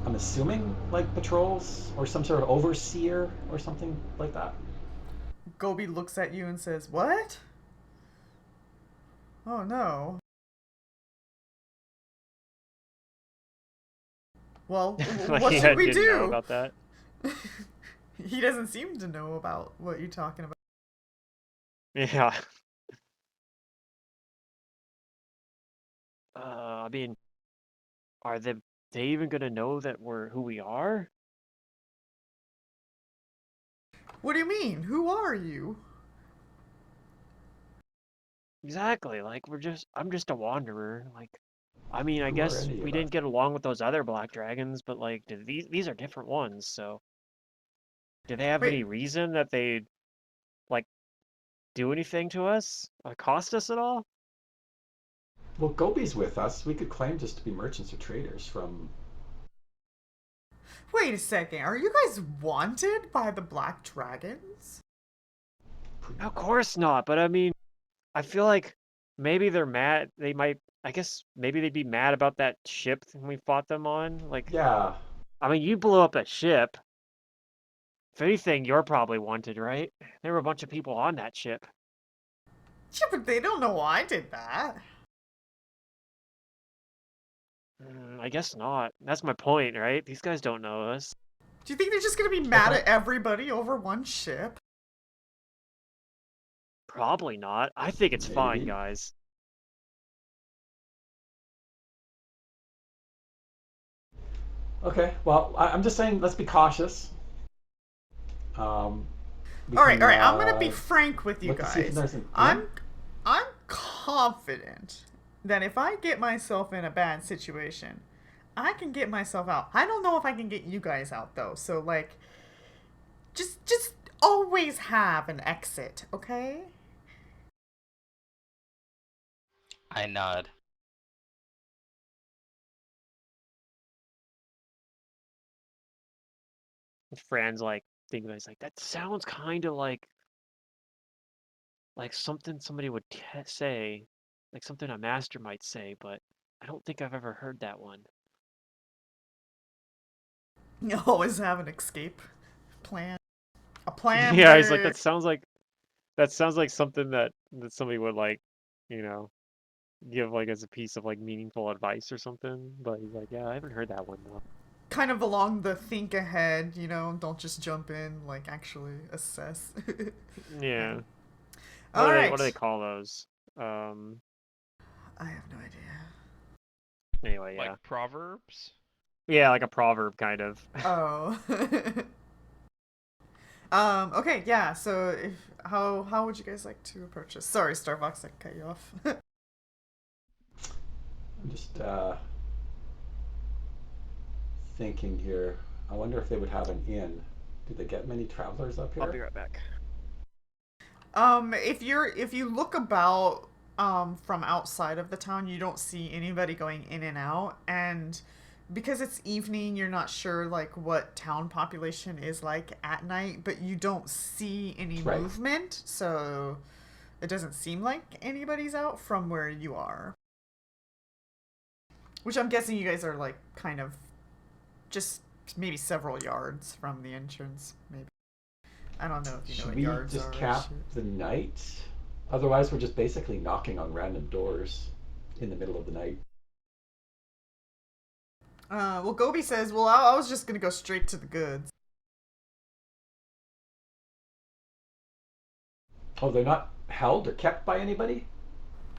I'm assuming like patrols or some sort of overseer or something like that. Gobi looks at you and says, "What? Oh no." Well, Like, what yeah, should we didn't know do? about that. He doesn't seem to know about what you're talking about. Yeah. I mean, are they even gonna know that we're who we are? What do you mean? Who are you? Exactly. Like I'm just a wanderer. Like, I mean, I Who are guess any we of us? didn't get along with those other black dragons, but like, these are different ones. So, do they have Wait, any reason that they like do anything to us? Cost us at all? Well, Gobi's with us. We could claim just to be merchants or traders from. wait a second. Are you guys wanted by the Black Dragons? Of course not. But I mean, I feel like maybe they're mad. They might. I guess maybe they'd be mad about that ship we fought them on. Like, Yeah. I mean, you blew up a ship. If anything, you're probably wanted, right? There were a bunch of people on that ship. Yeah, but they don't know I did that. I guess not. That's my point, right? These guys don't know us. Do you think they're just gonna be mad Okay. at everybody over one ship? Probably not. I think it's fine, Maybe. guys. Okay. Well, I'm just saying, let's be cautious. We All can right. I'm gonna be frank with you look to see if guys. there's an. Yeah? I'm confident that if I get myself in a bad situation, I can get myself out. I don't know if I can get you guys out though. So like, just always have an exit, okay? I nod. Fran's like thinking, he's like, that sounds kind of like something somebody would say, like something a master might say, but I don't think I've ever heard that one. You always have an escape plan. A plan. Yeah, he's like, where- that sounds like something that somebody would like, you know, give like as a piece of like meaningful advice or something. But he's like, yeah, I haven't heard that one though. kind of along the think ahead, don't just jump in, like actually assess. Yeah. All right. What do they call those? I have no idea. Anyway, yeah. Like proverbs? Yeah, like a proverb kind of. Oh. Okay, yeah, so how would you guys like to approach this? Sorry, Starbucks, I cut you off. I'm just thinking here. I wonder if they would have an inn. Do they get many travelers up here? I'll be right back. If you look about from outside of the town, you don't see anybody going in and out, and because it's evening, you're not sure like what town population is like at night, but you don't see any Right. movement, so it doesn't seem like anybody's out from where you are. Which I'm guessing you guys are like kind of just maybe several yards from the entrance, maybe. I don't know if you know Should what we yards just are. cap the night? Otherwise, we're just basically knocking on random doors in the middle of the night. Well, Gobi says, well, I was just gonna go straight to the goods. Oh, they're not held or kept by anybody?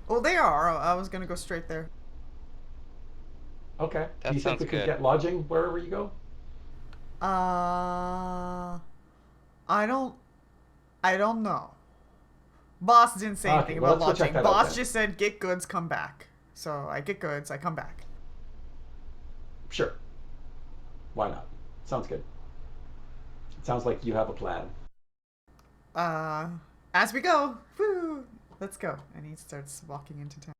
Well, they are. I was gonna go straight there. Okay. That Do you think sounds we could good. get lodging wherever you go? I don't know. Boss didn't say Okay, anything well, about let's go check lodging. that out Boss then. just said, get goods, come back. So I get goods, I come back. Sure. Why not? Sounds good. It sounds like you have a plan. As we go, woo, let's go. And he starts walking into town.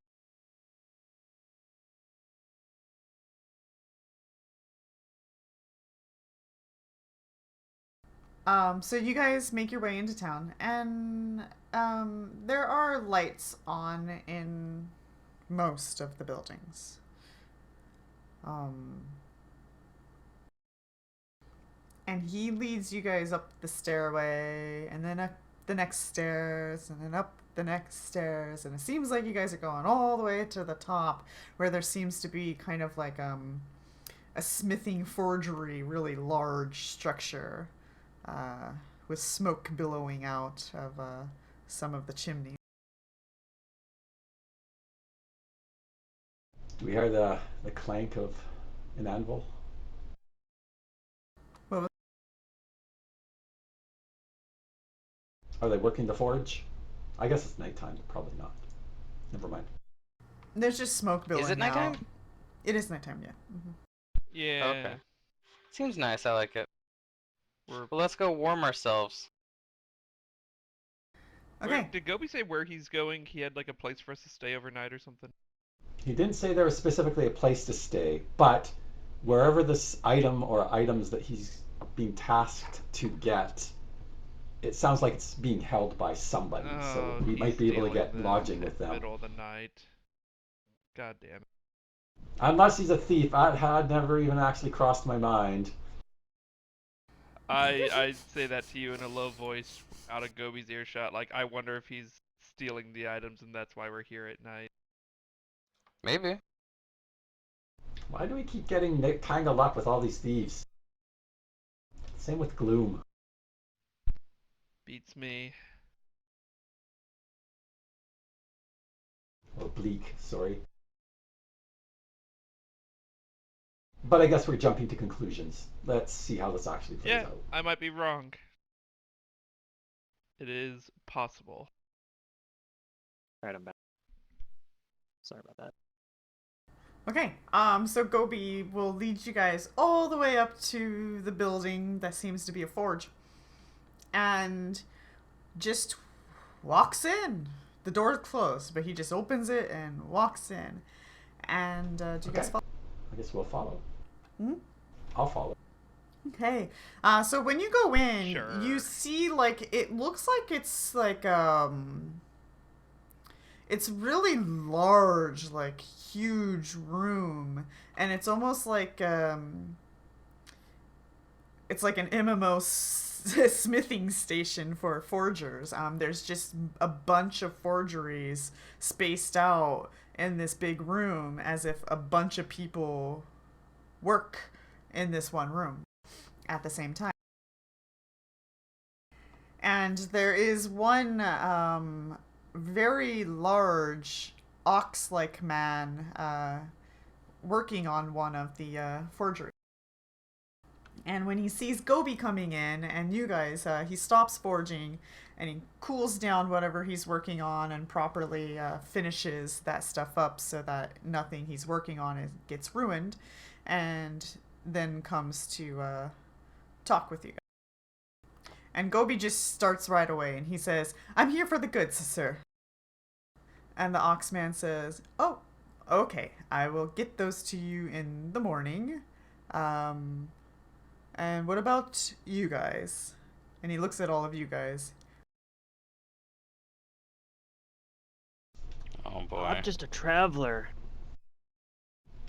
So you guys make your way into town, and there are lights on in most of the buildings. And he leads you guys up the stairway, and then up the next stairs, and then up the next stairs, and it seems like you guys are going all the way to the top, where there seems to be kind of like a smithing forgery, really large structure, with smoke billowing out of some of the chimneys. Do we hear the clank of an anvil? Well, Are they working the forge? I guess it's nighttime, but probably not. Never mind. there's just smoke billowing Is it nighttime? out. It is nighttime, yeah. Yeah. Okay. Seems nice. I like it. We're, Well, let's go warm ourselves. Okay. Did Gobi say where he's going? He had like a place for us to stay overnight or something? He didn't say there was specifically a place to stay, but wherever this item or items that he's being tasked to get, it sounds like it's being held by somebody. So we he's might be able to stealing get them lodging in with the them. middle of the night. God damn it. Unless he's a thief. That had never even actually crossed my mind. I say that to you in a low voice out of Gobi's earshot. Like, I wonder if he's stealing the items and that's why we're here at night. Maybe. Why do we keep getting tangled up with all these thieves? Same with Gloom. Beats me. Or Bleak, sorry. But I guess we're jumping to conclusions. Let's see how this actually plays Yeah, out. I might be wrong. It is possible. Alright, I'm back. Sorry about that. Okay, so Gobi will lead you guys all the way up to the building that seems to be a forge. And just walks in. The door's closed, but he just opens it and walks in. And do you guys Okay. follow? I guess we'll follow. Hmm? I'll follow. Okay. So when you go in, Sure. you see like it looks like it's really large, like huge room, and it's almost like it's like an MMO smithing station for forgers. There's just a bunch of forgeries spaced out in this big room as if a bunch of people work in this one room at the same time. And there is one very large ox-like man working on one of the forgeries. And when he sees Gobi coming in and you guys, he stops forging and he cools down whatever he's working on and properly finishes that stuff up so that nothing he's working on gets ruined, and then comes to talk with you guys. And Gobi just starts right away and he says, "I'm here for the goods, sir." And the Oxman says, "Oh, okay. I will get those to you in the morning. And what about you guys?" And he looks at all of you guys. Oh boy. I'm just a traveler.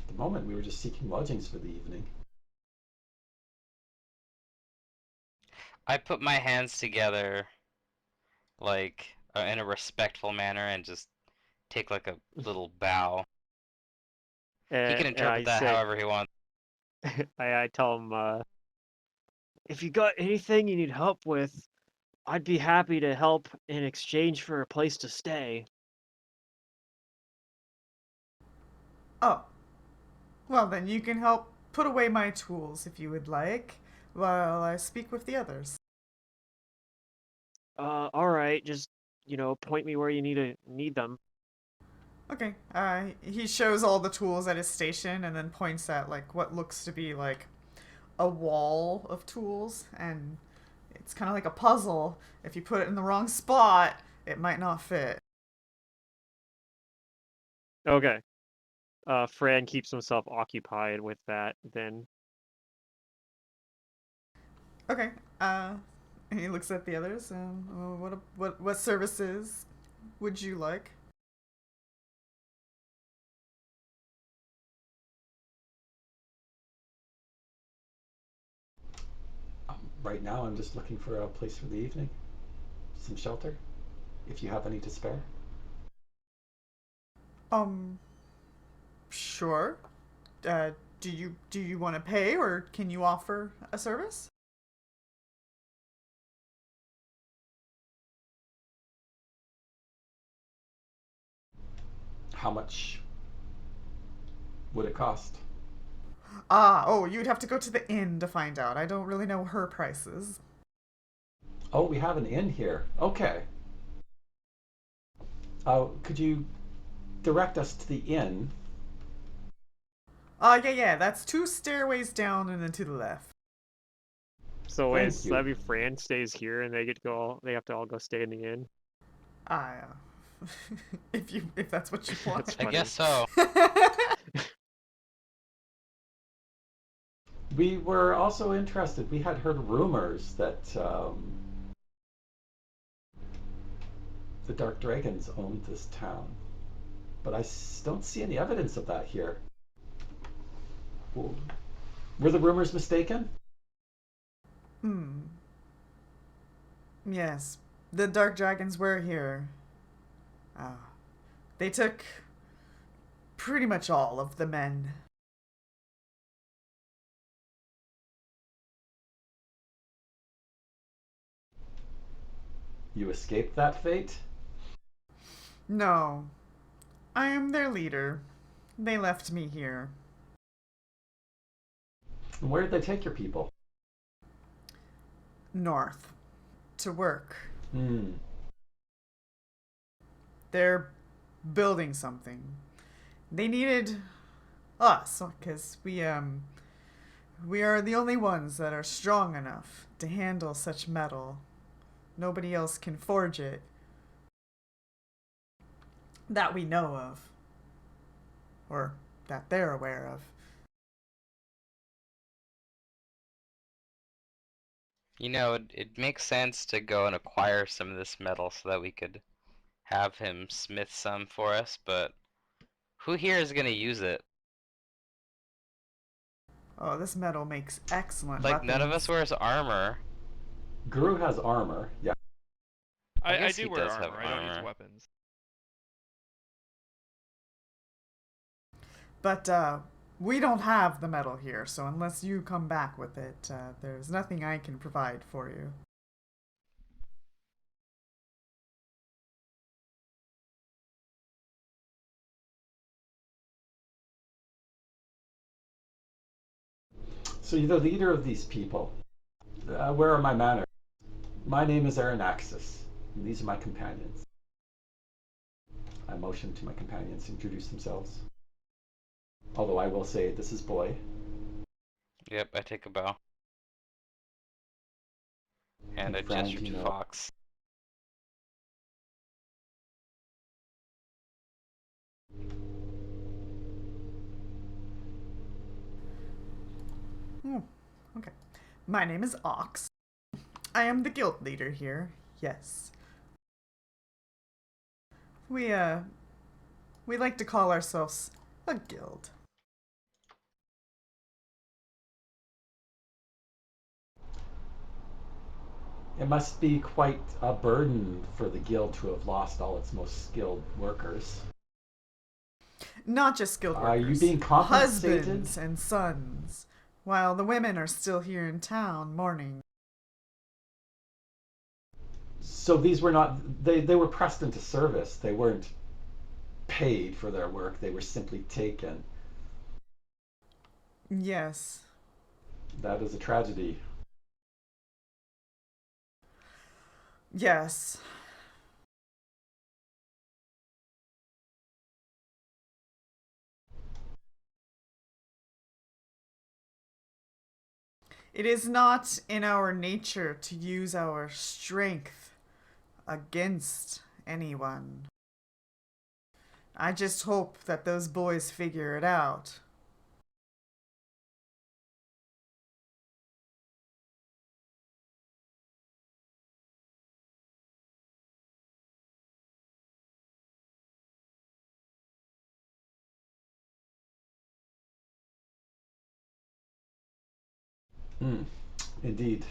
At the moment, we were just seeking lodgings for the evening. I put my hands together, like, in a respectful manner and just take like a little bow. He can And interpret that however he wants. I tell him, if you got anything you need help with, I'd be happy to help in exchange for a place to stay. Oh. Well, then you can help put away my tools if you would like, while I speak with the others. Alright, just point me where you need them. Okay. He shows all the tools at his station and then points at like what looks to be like a wall of tools, and it's kind of like a puzzle. If you put it in the wrong spot, it might not fit. Okay. Fran keeps himself occupied with that then. Okay. And he looks at the others. What services would you like? Right now, I'm just looking for a place for the evening, some shelter, if you have any to spare. Um, sure. Uh, do you want to pay, or can you offer a service? How much would it cost? You'd have to go to the inn to find out. I don't really know her prices. Oh, we have an inn here. Okay. Could you direct us to the inn? Yeah, that's 2 stairways down and then to the left. So Thank is you. Levy Fran stays here and they have to all go stay in the inn? Uh, if that's what you want. That's I funny. guess so. We were also interested. We had heard rumors that the Dark Dragons owned this town, but I don't see any evidence of that here. Were the rumors mistaken? Hmm. Yes, the Dark Dragons were here. They took pretty much all of the men. You escaped that fate? No, I am their leader. They left me here. And where did they take your people? North. To work. Hmm. They're building something. They needed us, because we are the only ones that are strong enough to handle such metal. Nobody else can forge it. That we know of. Or that they're aware of. It makes sense to go and acquire some of this metal so that we could have him smith some for us, but who here is gonna use it? Oh, this metal makes excellent Like, none of weapons. us wears armor. Guru has armor. Yeah. I I guess do he wear does have armor. I don't use armor. weapons. But we don't have the metal here, so unless you come back with it, there's nothing I can provide for you. So you're the leader of these people. Where are my manners? My name is Aranaxis, and these are my companions. I motion to my companions to introduce themselves. Although I will say, this is Boy. Yep, I take a bow. And I Fran, gesture do you to know? Fox. Hmm. Okay. My name is Ox. I am the guild leader here. Yes. We like to call ourselves a guild. It must be quite a burden for the guild to have lost all its most skilled workers. Not just skilled Are workers. you being compensated? Husbands and sons. While the women are still here in town mourning. So these were not, they were pressed into service. They weren't paid for their work. They were simply taken. Yes. That is a tragedy. Yes. It is not in our nature to use our strength against anyone. I just hope that those boys figure it out. Indeed.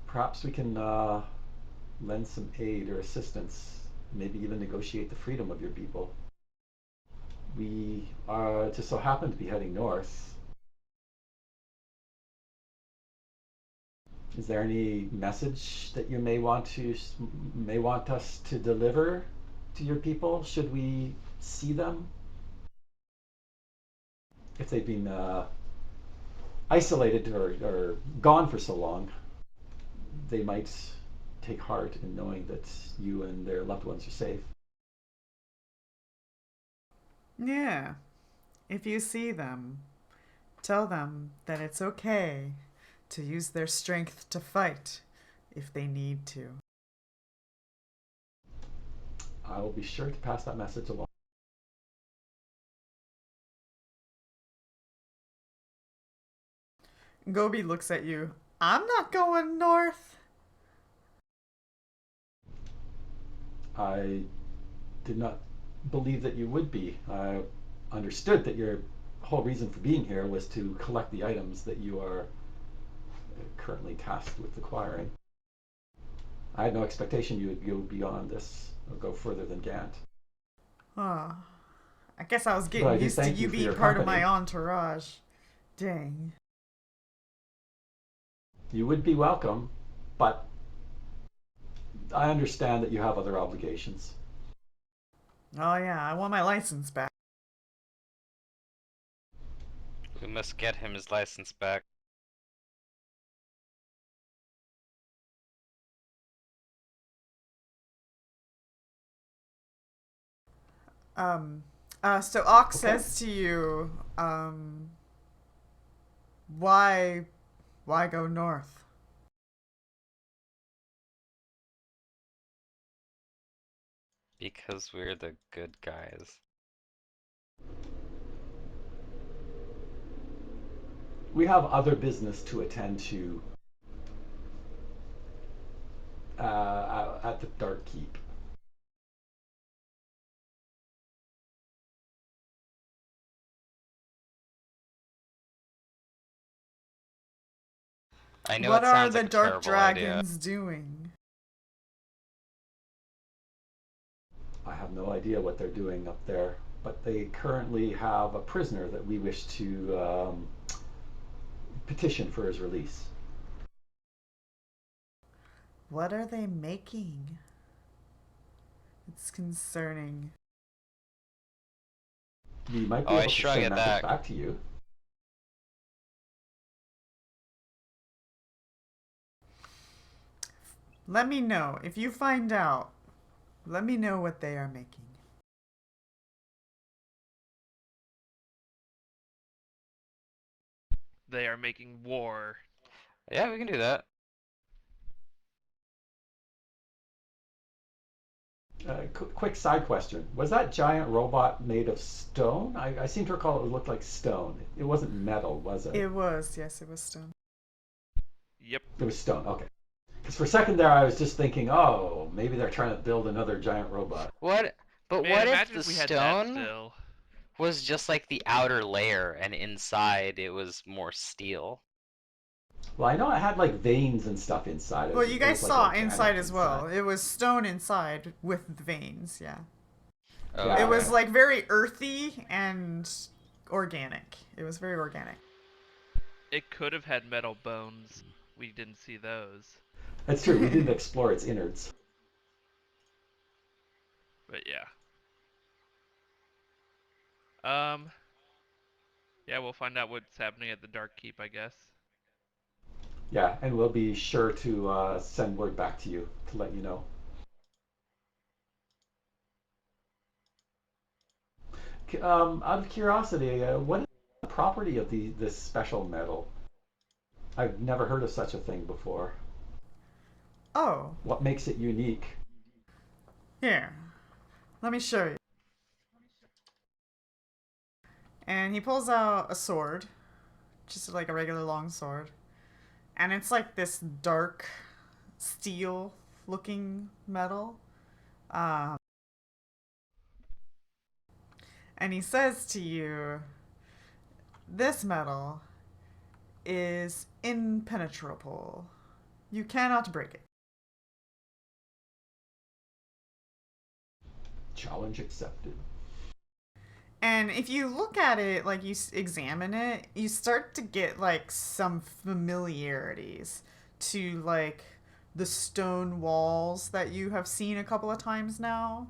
Perhaps we can lend some aid or assistance, maybe even negotiate the freedom of your people. We just so happen to be heading north. Is there any message that you may want us to deliver to your people? Should we see them? If they've been isolated or gone for so long, they might take heart in knowing that you and their loved ones are safe. Yeah, if you see them, tell them that it's okay to use their strength to fight if they need to. I will be sure to pass that message along. Gobi looks at you. I'm not going north. I did not believe that you would be. I understood that your whole reason for being here was to collect the items that you are currently tasked with acquiring. I had no expectation you would go beyond this or go further than Gant. Oh, I guess I was But I getting do used to thank you you for being your part of my company. entourage. Dang. You would be welcome, but I understand that you have other obligations. Oh yeah, I want my license back. We must get him his license back. So Ox Okay. says to you, why, why go north? Because we're the good guys. We have other business to attend to at the Dark Keep. I know What it are sounds the like a dark terrible idea. dragons doing? I have no idea what they're doing up there, but they currently have a prisoner that we wish to petition for his release. What are they making? It's concerning. We might Oh, be I able to shrug send a at message that. back to you. Let me know. If you find out, let me know what they are making. They are making war. Yeah, we can do that. Quick side question. Was that giant robot made of stone? I seem to recall it looked like stone. It wasn't metal, was it? It was, yes, it was stone. Yep. It was stone, okay. Because for a second there I was just thinking, oh, maybe they're trying to build another giant robot. What? But Man, what if imagine the if we had that stone still. was just like the outer layer and inside it was more steel? Well, I know it had like veins and stuff inside. Well, you It guys was like saw organic inside as well. inside. It was stone inside with veins, yeah. Oh, Yeah, It was okay. like very earthy and organic. It was very organic. It could have had metal bones. We didn't see those. That's true. We didn't explore its innards. But yeah. Um, yeah, we'll find out what's happening at the Dark Keep, I guess. Yeah, and we'll be sure to send word back to you to let you know. Out of curiosity, what is the property of this special metal? I've never heard of such a thing before. Oh, What makes it unique? here. Let me show you. And he pulls out a sword, just like a regular long sword. And it's like this dark steel looking metal. Um, and he says to you, this metal is impenetrable. You cannot break it. Challenge accepted. And if you look at it, like you examine it, you start to get like some familiarities to like the stone walls that you have seen a couple of times now.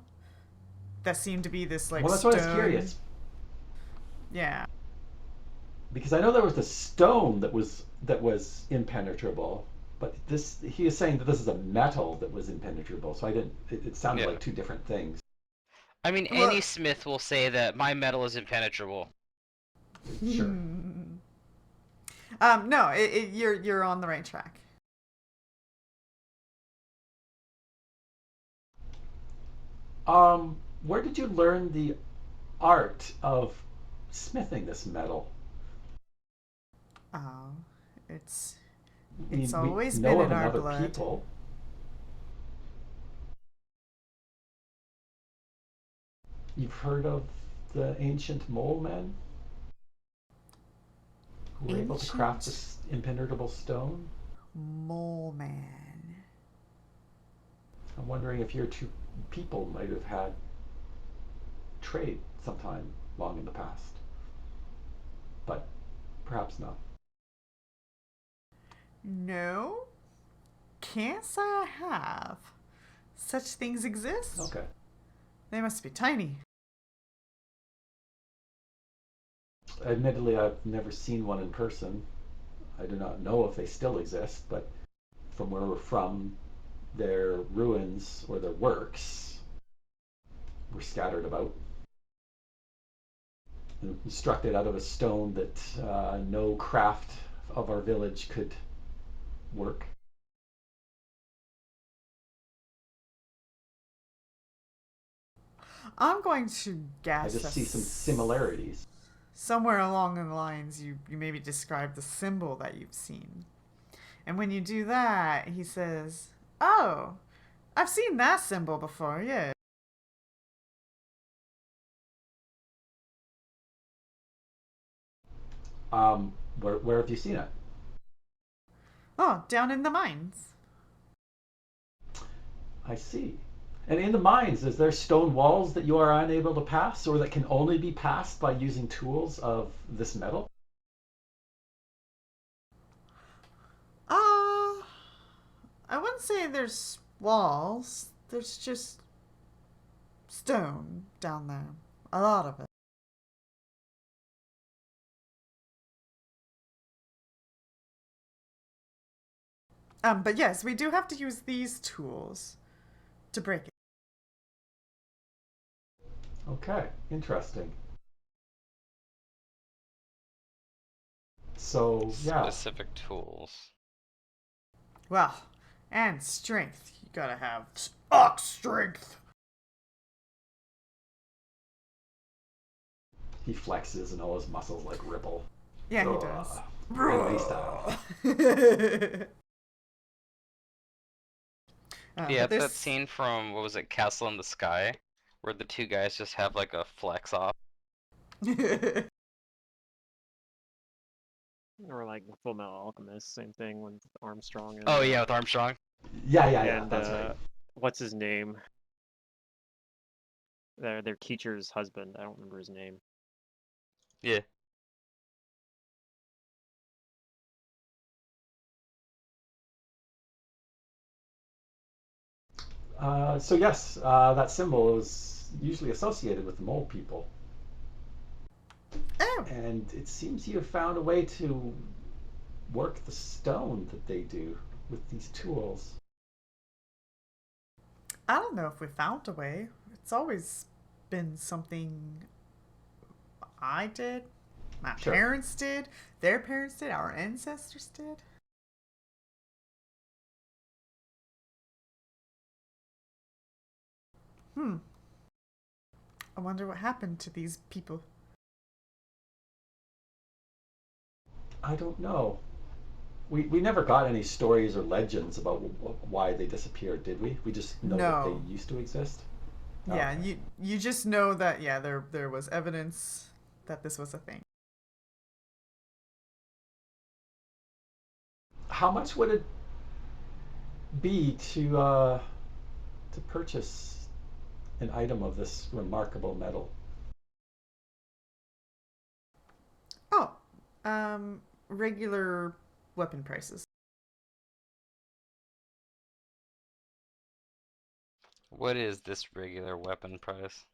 That seem to be this like Well, that's stone. why I was curious. Yeah. Because I know there was the stone that was impenetrable, but he is saying that this is a metal that was impenetrable. So I didn't. It sounded Yeah. like two different things. I mean, Well- any smith will say that my metal is impenetrable. Sure. No, you're on the right track. Where did you learn the art of smithing this metal? Oh, it's I mean, always we been know of in our another blood. people. You've heard of the ancient mole men who were able to craft this impenetrable stone? Mole man. I'm wondering if your two people might have had trade sometime long in the past. But perhaps not. No, can't say I have. Such things exist. Okay. They must be tiny. Admittedly, I've never seen one in person. I do not know if they still exist, but from where we're from, their ruins or their works were scattered about. And constructed out of a stone that no craft of our village could work. I'm going to guess. I just that see some similarities. Somewhere along the lines, you maybe describe the symbol that you've seen. And when you do that, he says, "Oh, I've seen that symbol before, yeah." Where have you seen it? Oh, down in the mines. I see. And in the mines, is there stone walls that you are unable to pass or that can only be passed by using tools of this metal? I wouldn't say there's walls. There's just stone down there. A lot of it. But yes, we do have to use these tools to break it. Okay, interesting. So, yeah. Specific tools. Well, and strength. You gotta have ox strength. He flexes and all his muscles like ripple. Yeah, he Ugh. does. Anime style. Yeah, but it's that scene from, what was it, Castle in the Sky? Where the two guys just have like a flex off. Or like Full Metal Alchemist, same thing with Armstrong. And, Oh yeah, with Armstrong. Yeah, and that's right. what's his name? Their teacher's husband. I don't remember his name. Yeah. So yes, that symbol is usually associated with the mole people. Oh, And it seems you have found a way to work the stone that they do with these tools. I don't know if we found a way. It's always been something I did. My Sure. parents did. Their parents did. Our ancestors did. I wonder what happened to these people. I don't know. We never got any stories or legends about why they disappeared, did we? We just know that they No. used to exist. Yeah, Okay. you just know that there was evidence that this was a thing. How much would it be to purchase an item of this remarkable metal? Oh, regular weapon prices. What is this regular weapon price?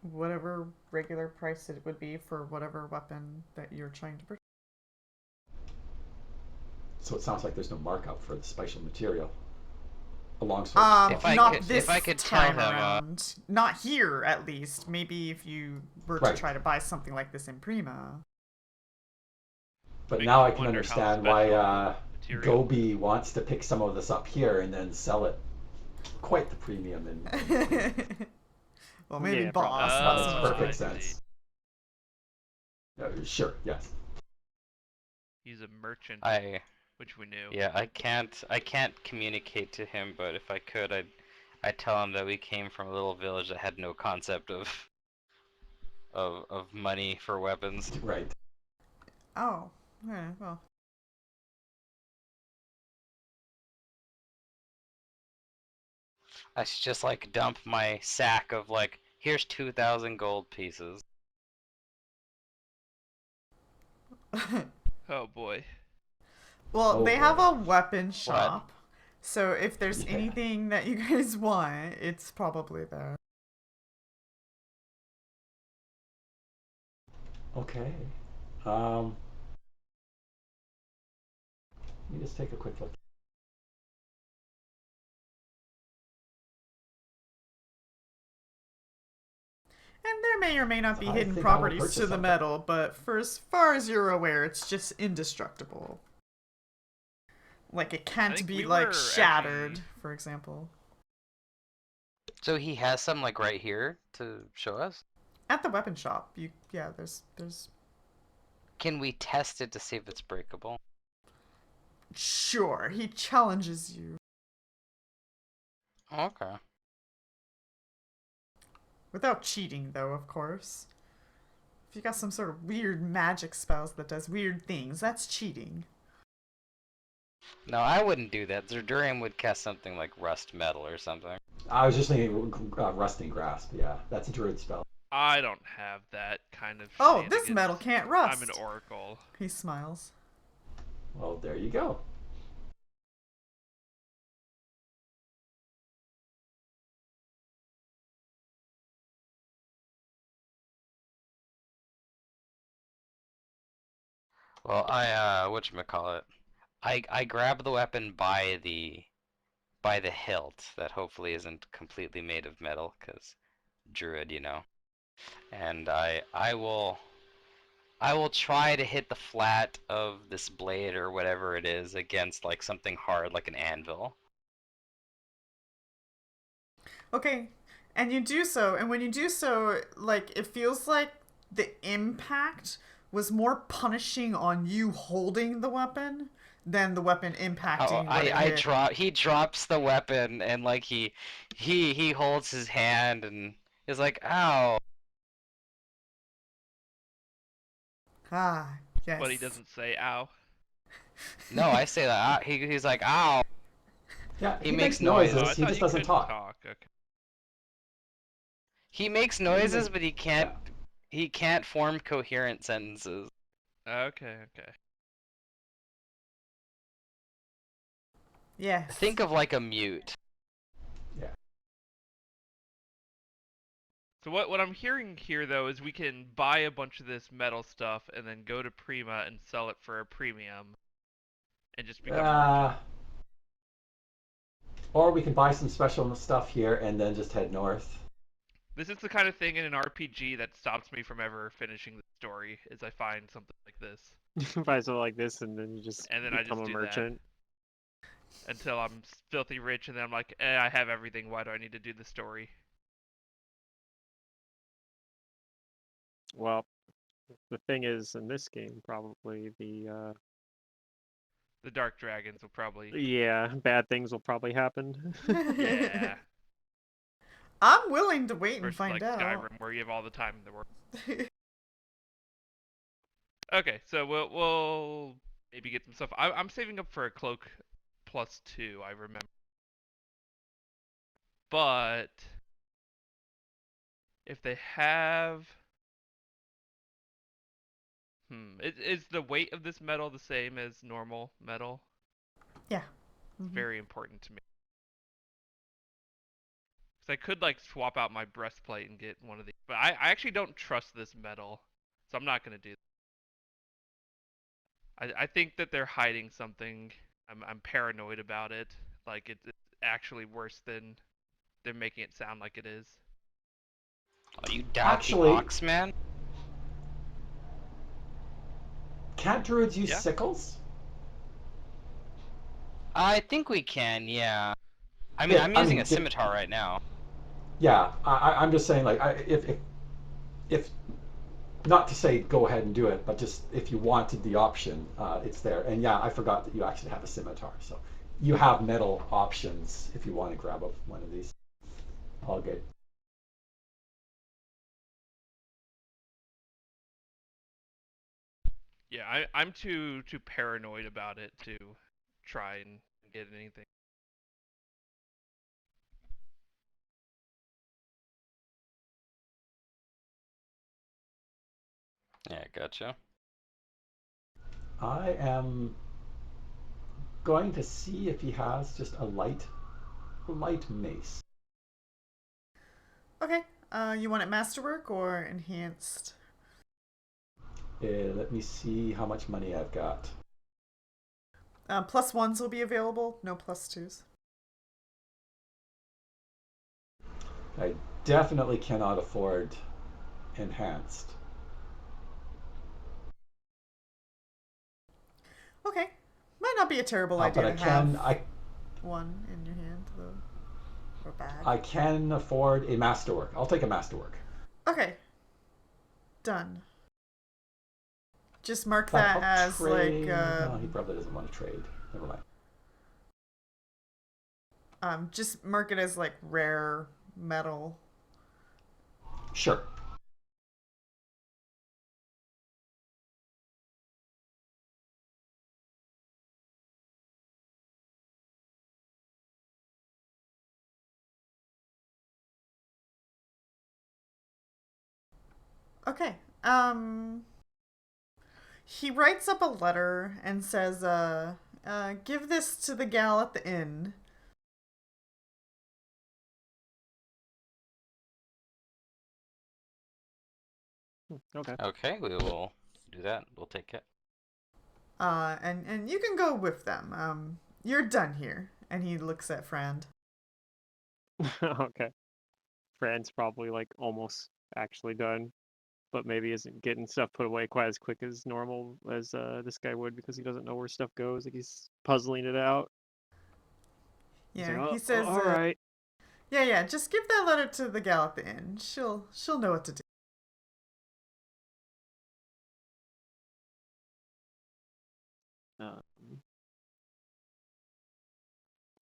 Whatever regular price it would be for whatever weapon that you're trying to purchase. So it sounds like there's no markup for the special material. A longsword If costs I Not could, $12. if this I could tell time him, around. Not here, at least. Maybe if you were to Right. try to buy something like this in Prima. But Makes now you I can wonder how understand special why the material. Gobi wants to pick some of this up here and then sell it quite the premium. Well, maybe Yeah, boss, probably. not That so makes much perfect Gobi. sense. Sure, yes. He's a merchant, I which we knew. yeah, I can't communicate to him, but if I could, I'd tell him that we came from a little village that had no concept of money for weapons. Right. Oh, yeah, well. I should just like dump my sack of like, here's 2,000 gold pieces. Oh boy. Well, Oh they have boy. a weapon shop. So if there's Yeah. anything that you guys want, it's probably there. Okay. Let me just take a quick look. And there may or may not be I hidden think I will properties purchase to the something. metal, but for as far as you're aware, it's just indestructible. Like it can't think be we like were shattered, actually- for example. So he has some like right here to show us? At the weapon shop, there's Can we test it to see if it's breakable? sure, he challenges you. Okay. Without cheating though, of course. If you got some sort of weird magic spells that does weird things, that's cheating. No, I wouldn't do that. Zerdurium would cast something like rust metal or something. I was just thinking rusting grasp. Yeah, that's a druid spell. I don't have that kind of Oh, this shenanigans. metal can't rust. I'm an oracle. He smiles. Well, there you go. Well, whatchamacallit? I grab the weapon by the hilt that hopefully isn't completely made of metal, 'cause druid, you know. And I will try to hit the flat of this blade or whatever it is against like something hard like an anvil. Okay, and you do so, and when you do so, like, it feels like the impact was more punishing on you holding the weapon than the weapon Oh, impacting what it hit. he drops the weapon and like he holds his hand and is like, ow. Ah, yes. But he doesn't say ow. No, I say that. He's like, ow. Yeah, He he makes makes noises. Oh, I noises. He thought just you doesn't couldn't talk. Okay. He makes noises, but he can't form coherent sentences. Okay, okay. Yes. Think of like a mute. Yeah. So what I'm hearing here though is we can buy a bunch of this metal stuff and then go to Prima and sell it for a premium and just become merchant. Or we can buy some special stuff here and then just head north. This is the kind of thing in an RPG that stops me from ever finishing the story, is I find something like this. Buy something like this, and then you just And then I become just a do merchant. that until I'm filthy rich, and then I'm like, I have everything, why do I need to do the story? Well, the thing is, in this game, probably The Dark Dragons will probably... yeah, bad things will probably happen. Yeah. I'm willing to wait and Versus find like out. Skyrim, where you have all the time in the world. Okay, so we'll maybe get some stuff. I'm saving up for a cloak +2, I remember. But if they have, is the weight of this metal the same as normal metal? Yeah. It's very important to me. Because I could like swap out my breastplate and get one of these, but I actually don't trust this metal, so I'm not gonna do that. I think that they're hiding something. I'm paranoid about it. Like it's actually worse than they're making it sound like it is. Oh, you doubt Actually- the ox, man? Can't druids use Yeah. sickles? I think we can, yeah. I mean, Yeah, I'm I using mean, a scimitar right now. Yeah, I'm just saying, like, if not to say go ahead and do it, but just if you wanted the option, it's there. And yeah, I forgot that you actually have a scimitar, so you have metal options if you want to grab up one of these. All good. Yeah, I'm too paranoid about it to try and get anything. Yeah, gotcha. I am going to see if he has just a light mace. Okay. You want it masterwork or enhanced? Let me see how much money I've got. +1s will be available, no +2s. I definitely cannot afford enhanced. Okay. Might not be a terrible idea But I to can have one in your hand, though. Or bag. I can afford a masterwork. I'll take a masterwork. Okay. Done. Just mark But that I'll as trade. like No, he probably doesn't want to trade. Never mind. just mark it as like rare metal. Sure. Okay. He writes up a letter and says, give this to the gal at the inn. Okay. Okay, we will do that. We'll take it. And you can go with them. You're done here. And he looks at Frand. Okay. Fran's probably like almost actually done, but maybe isn't getting stuff put away quite as quick as normal as this guy would because he doesn't know where stuff goes. Like he's puzzling it out. He's Yeah, like, he says, all right. yeah, just give that letter to the gal at the inn. She'll know what to do.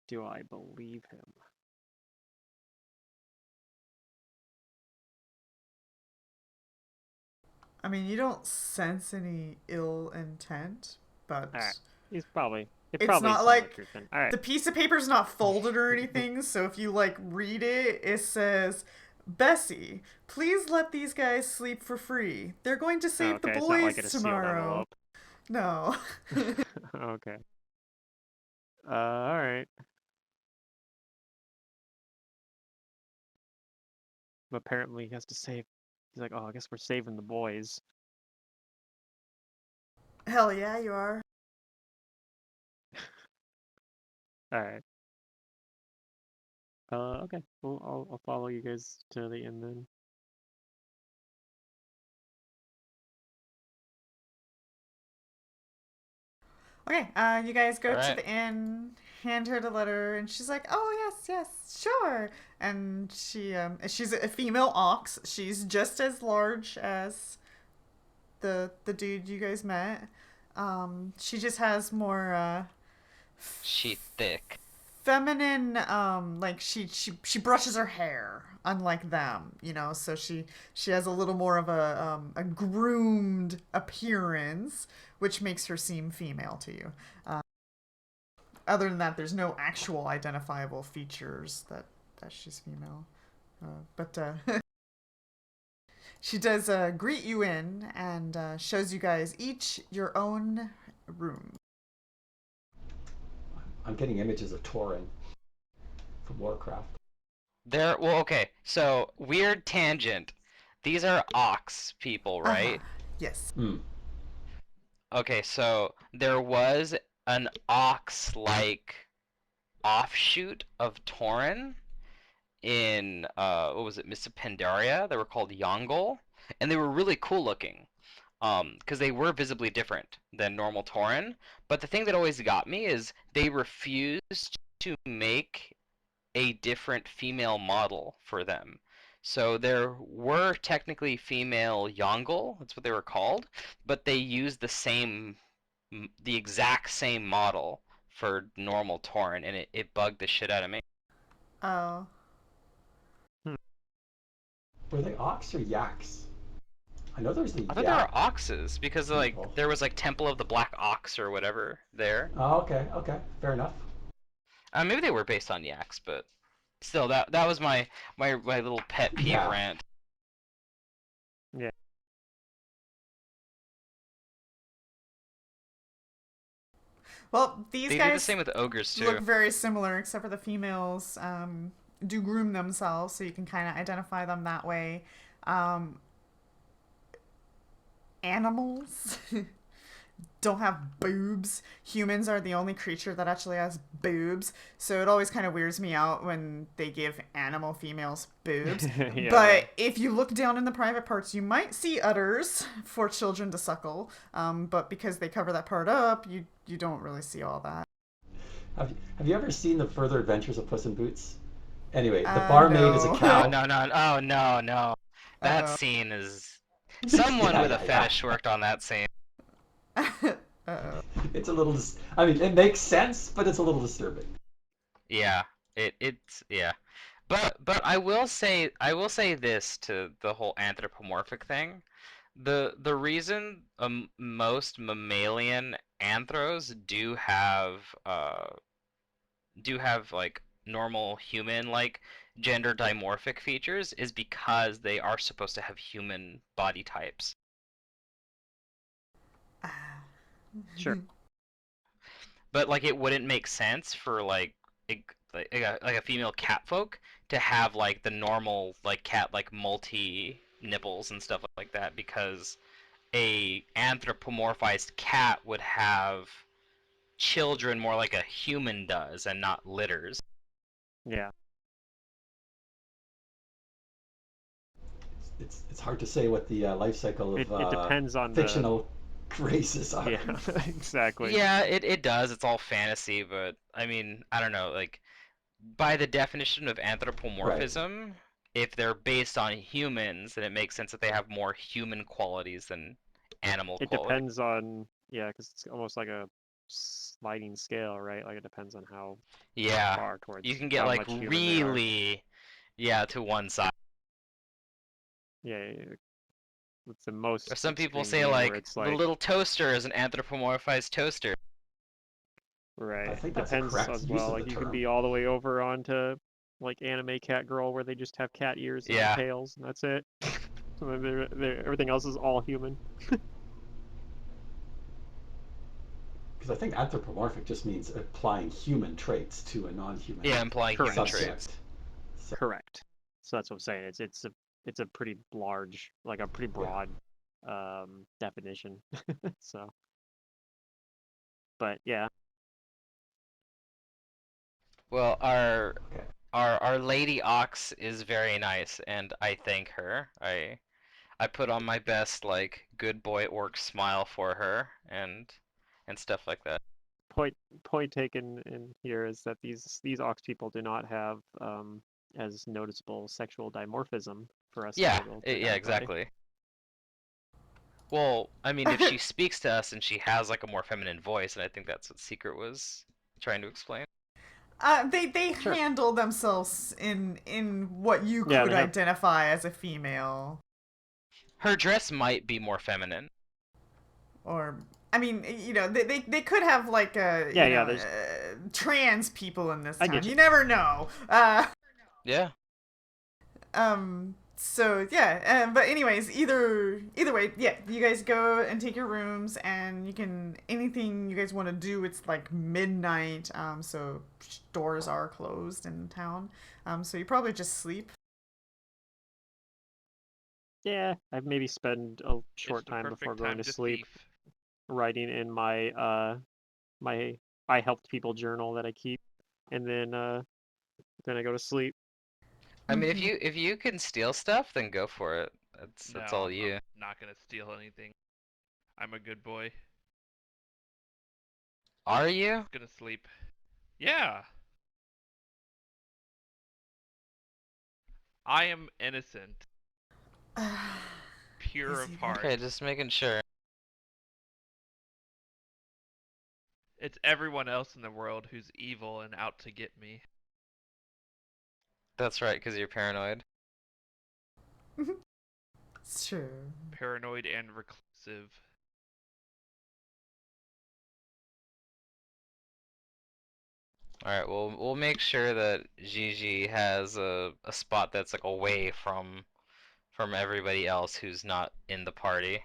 Do I believe him? I mean, you don't sense any ill intent, but All right. He's probably. it's probably not some like truth in. All right. the piece of paper's not folded or anything. So if you like read it, it says, "Bessie, please let these guys sleep for free. They're going to save the Okay, it's not like boys in a sealed tomorrow." envelope. No. Okay. All right. But apparently he has to save. He's like, oh, I guess we're saving the boys. Hell yeah, you are. All right. Okay. Well, I'll follow you guys to the inn then. Okay, you guys go to Alright. the inn, hand her the letter, and she's like, "Oh yes, yes, sure." And she's a female ox. She's just as large as the dude you guys met. She just has more She thick. feminine, like she brushes her hair, unlike them, you know. So she has a little more of a groomed appearance, which makes her seem female to you. Other than that, there's no actual identifiable features that she's female. But she does greet you in and shows you guys each your own room. I'm getting images of Torin from Warcraft. Well, okay, so weird tangent. These are ox people, right? Yes. Mm. Okay, so there was an ox-like offshoot of Tauren in what was it, Mists of Pandaria? They were called Yongol, and they were really cool looking. Because they were visibly different than normal Tauren. But the thing that always got me is they refused to make a different female model for them. So there were technically female Yongol, that's what they were called, but they used the exact same model for normal Tauren, and it bugged the shit out of me. Oh. Were they ox or yaks? I know there's the I thought they were yak oxes because like people. there was like Temple of the Black Ox or whatever there. Oh, okay, fair enough. Maybe they were based on yaks, but still, that was my little pet peeve Yeah. rant. Yeah. Well, these They do the guys same with ogres too. look very similar, except for the females do groom themselves, so you can kind of identify them that way. Um, Animals don't have boobs. Humans are the only creature that actually has boobs, so it always kind of weirds me out when they give animal females boobs. Yeah, But yeah. if you look down in the private parts, you might see udders for children to suckle. But because they cover that part up, you don't really see all that. Have you ever seen the Further Adventures of Puss in Boots? Anyway, the barmaid is a No. cow. Oh no! Oh no! That Uh-oh. scene is someone Yeah, with a yeah, yeah. fetish worked on that scene. Uh-oh. It's a little. I mean, it makes sense, but it's a little disturbing. Yeah, it's yeah. But I will say this to the whole anthropomorphic thing. The reason most mammalian anthros do have like normal human like gender dimorphic features is because they are supposed to have human body types. Sure. But like it wouldn't make sense for like a female catfolk to have like the normal like cat like multi nipples and stuff like that because a anthropomorphized cat would have children more like a human does and not litters. Yeah. It's hard to say what the life cycle It of depends on fictional races are. Yeah, exactly. Yeah, it does. It's all fantasy, but I mean, I don't know, like by the definition of Right. anthropomorphism, if they're based on humans, then it makes sense that they have more human qualities than animal It qualities. depends on, yeah, because it's almost like a sliding scale, right? Like it depends on how Yeah, far towards you can get how like much human they are. really, yeah, to one side. Yeah, it's the most Or some people extreme say game where like it's the like, little toaster is an anthropomorphized toaster. right, I think it that's a depends correct as use well. of Like the you can term. be all the way over onto like anime cat girl where they just have cat ears and Yeah. tails and that's it. So everything else is all human. Because I think anthropomorphic just means applying human traits to a non-human Yeah, implying human Correct. subject. traits. So, Correct. So that's what I'm saying. It's a pretty large, like a pretty yeah. broad definition. So, but yeah, Well, our Okay. Our Lady Ox is very nice, and I thank her. I put on my best like good boy orc smile for her and stuff like that. Point taken in here is that these ox people do not have as noticeable sexual dimorphism for us to be Yeah, able to yeah, identify. exactly. Well, I mean, if she speaks to us and she has like a more feminine voice, and I think that's what Secret was trying to explain. They Sure. handle themselves in what you Yeah, could they have. identify as a female, Her dress might be more feminine. or I mean, they could have like Yeah. There's. trans people in this I town. get You you. never know. Yeah. So yeah, but anyways, either way, yeah, you guys go and take your rooms, and you can anything you guys want to do. It's like midnight, so stores are closed in town. So you probably just sleep. Yeah, I maybe spend a It's short the time perfect before going time to sleep thief. writing in my I helped people journal that I keep, and then I go to sleep. I mean, if you can steal stuff, then go for it. That's No, all I'm you. not gonna steal anything. I'm a good boy. Are you? Just gonna sleep. Yeah, I am innocent, pure Is of he heart. Okay, just making sure. It's everyone else in the world who's evil and out to get me. That's right, because you're paranoid. It's true. Paranoid and reclusive. Alright, well, we'll make sure that Gigi has a spot that's like away from everybody else who's not in the party.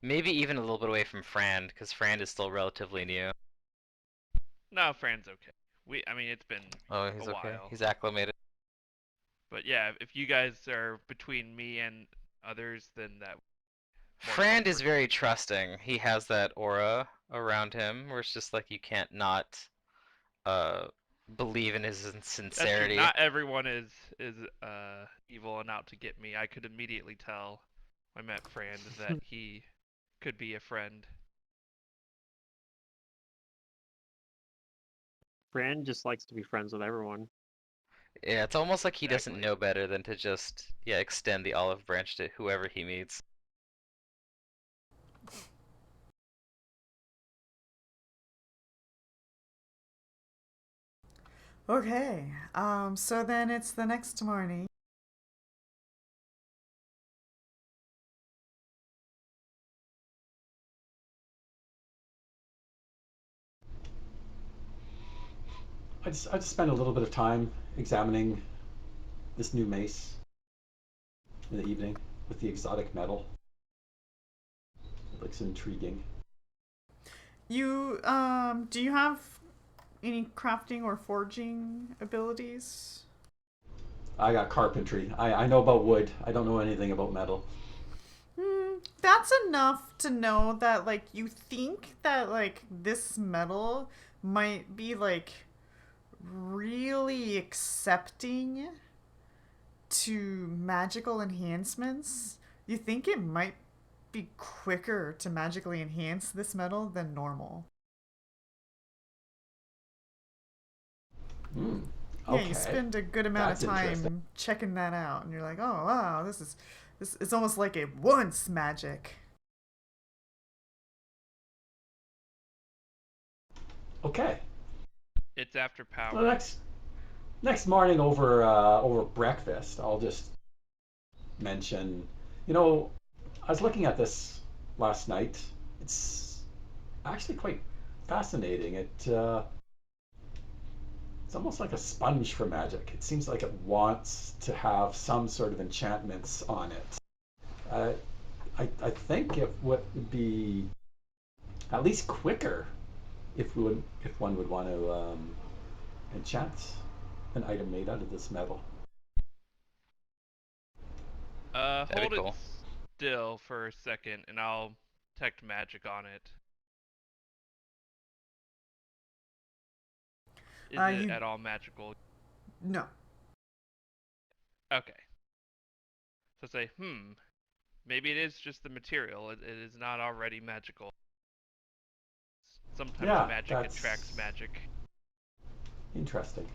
Maybe even a little bit away from Fran, because Fran is still relatively new. No, Fran's okay. I mean, it's been Oh, a he's okay. while. He's acclimated. But yeah, if you guys are between me and others, then that more Fran is comfort. very trusting. He has that aura around him where it's just like you can't not uh believe in his That's true. sincerity. Not everyone is evil and out to get me. I could immediately tell when I met Fran that he could be a friend. Fran just likes to be friends with everyone. Yeah, it's almost like he doesn't Exactly. know better than to just extend the olive branch to whoever he meets. Okay. So then it's the next morning. I just spent a little bit of time examining this new mace in the evening with the exotic metal. It looks intriguing. Do you have any crafting or forging abilities? I got carpentry. I know about wood. I don't know anything about metal. That's enough to know that like you think that like this metal might be like really accepting to magical enhancements. You think it might be quicker to magically enhance this metal than normal. Hmm. Yeah, you Okay. spend a good amount of That's interesting. time checking that out, and you're like, oh wow, this. It's almost like it wants magic. Okay. It's after Well, power. next morning over breakfast, I'll just mention, you know, I was looking at this last night. It's actually quite fascinating. It's almost like a sponge for magic. It seems like it wants to have some sort of enchantments on it. Uh, I think it would be at least quicker if one would want to enchant an item made out of this metal. That'd Hold be it cool. still for a second, and I'll detect magic on it. Is it You at all magical? No. Okay. So say, maybe it is just the material. It is not already magical. Sometimes Yeah, magic that's attracts magic. interesting.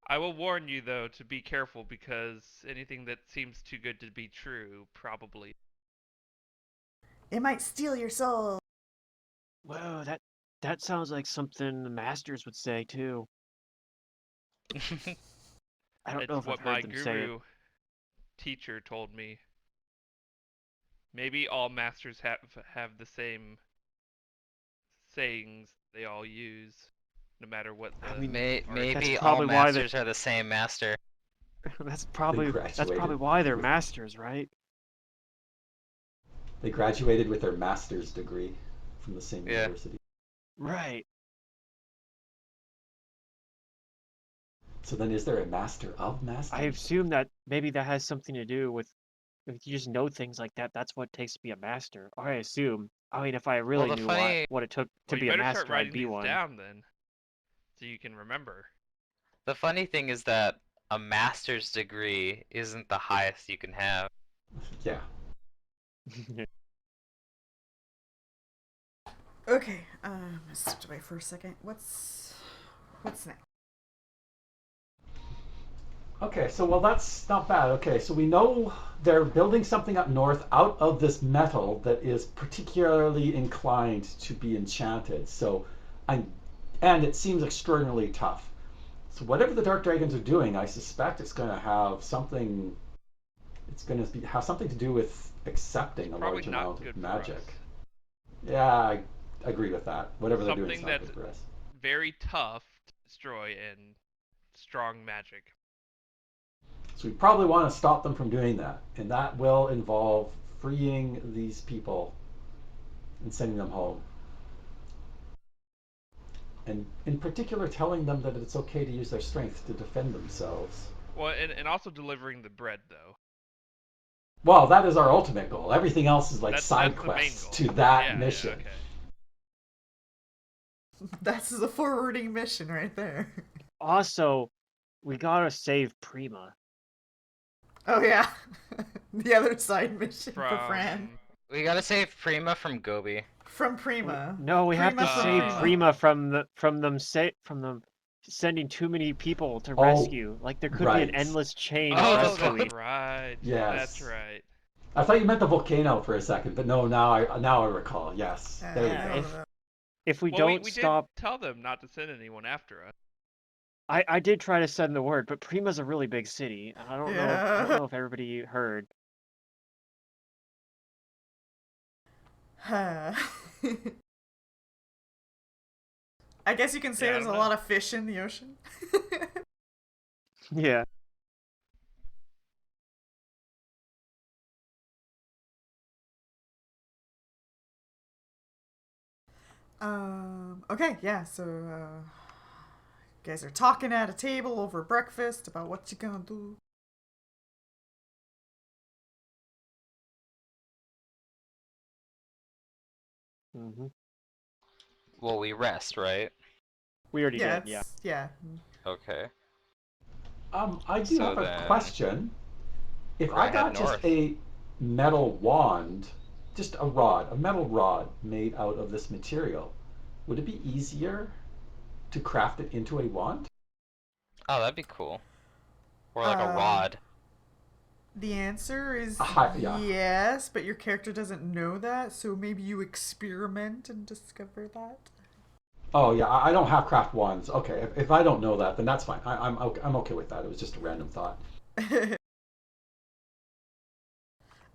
I will warn you though to be careful because anything that seems too good to be true probably. It might steal your soul. Whoa, that sounds like something the masters would say too. I don't know It's if I've what my heard them say it. guru teacher told me. Maybe all masters have the same sayings they all use, no matter what the. I mean, archetype. That's Maybe all probably why masters are the same master. that's They probably why they're with, masters, right? they graduated with their master's degree from the same Yeah. university. Right. So then, is there a master of masters? I assume that maybe that has something to do with if you just know things like that. That's what it takes to be a master. Or I assume. I mean, if I really the knew funny- what it took to Well, be you a better start master, I'd writing be these one. down then, so you can remember. The funny thing is that a master's degree isn't the highest you can have. Yeah. Okay, I stepped away for a second. What's next? Okay, so well, that's not bad. Okay, so we know they're building something up north out of this metal that is particularly inclined to be enchanted. So, and it seems extraordinarily tough. So whatever the dark dragons are doing, I suspect it's going to have something. It's going to have something to do with accepting a Probably large not amount good of for magic. us. Yeah, I agree with that. Whatever they're doing is Something not that's good for us. very tough to destroy and strong magic. So we probably want to stop them from doing that, and that will involve freeing these people and sending them home. And in particular, telling them that it's okay to use their strength to defend themselves. Well, and also delivering the bread though. Well, that is our ultimate goal. Everything else is like That's side the main quests goal. to that Yeah, mission. Yeah, okay. That's the forwarding mission right there. Also, we gotta save Prima. Oh yeah, the other side mission for Fran We gotta save Prima from Gobi. from Prima. No, we have to Prima from save Prima. Prima from them sending too many people to Oh, rescue. Like there could be an right. endless chain Oh, of Oh, rescuing. that's right. Yes. That's right. I thought you meant the volcano for a second, but no, now I recall. Yes, there we Yeah, go. if we Well, don't we stop, did tell them not to send anyone after us. I did try to send the word, but Prima's a really big city, and I don't know if everybody heard. I guess you can say Yeah, I there's a don't lot of fish in the ocean. Yeah. Okay, yeah, so you guys are talking at a table over breakfast about what you gonna do. Hmm. Well, we rest, right? We already Yeah, did. Yeah. yeah. Okay. I do So have a then, question. If we're I gonna got head just north. a metal wand, just a metal rod made out of this material, would it be easier to craft it into a wand? Oh, that'd be cool. Or like a rod. The answer is Yeah. yes, but your character doesn't know that, so maybe you experiment and discover that. Oh yeah, I don't have craft wands. Okay, if I don't know that, then that's fine. I'm okay with that. It was just a random thought.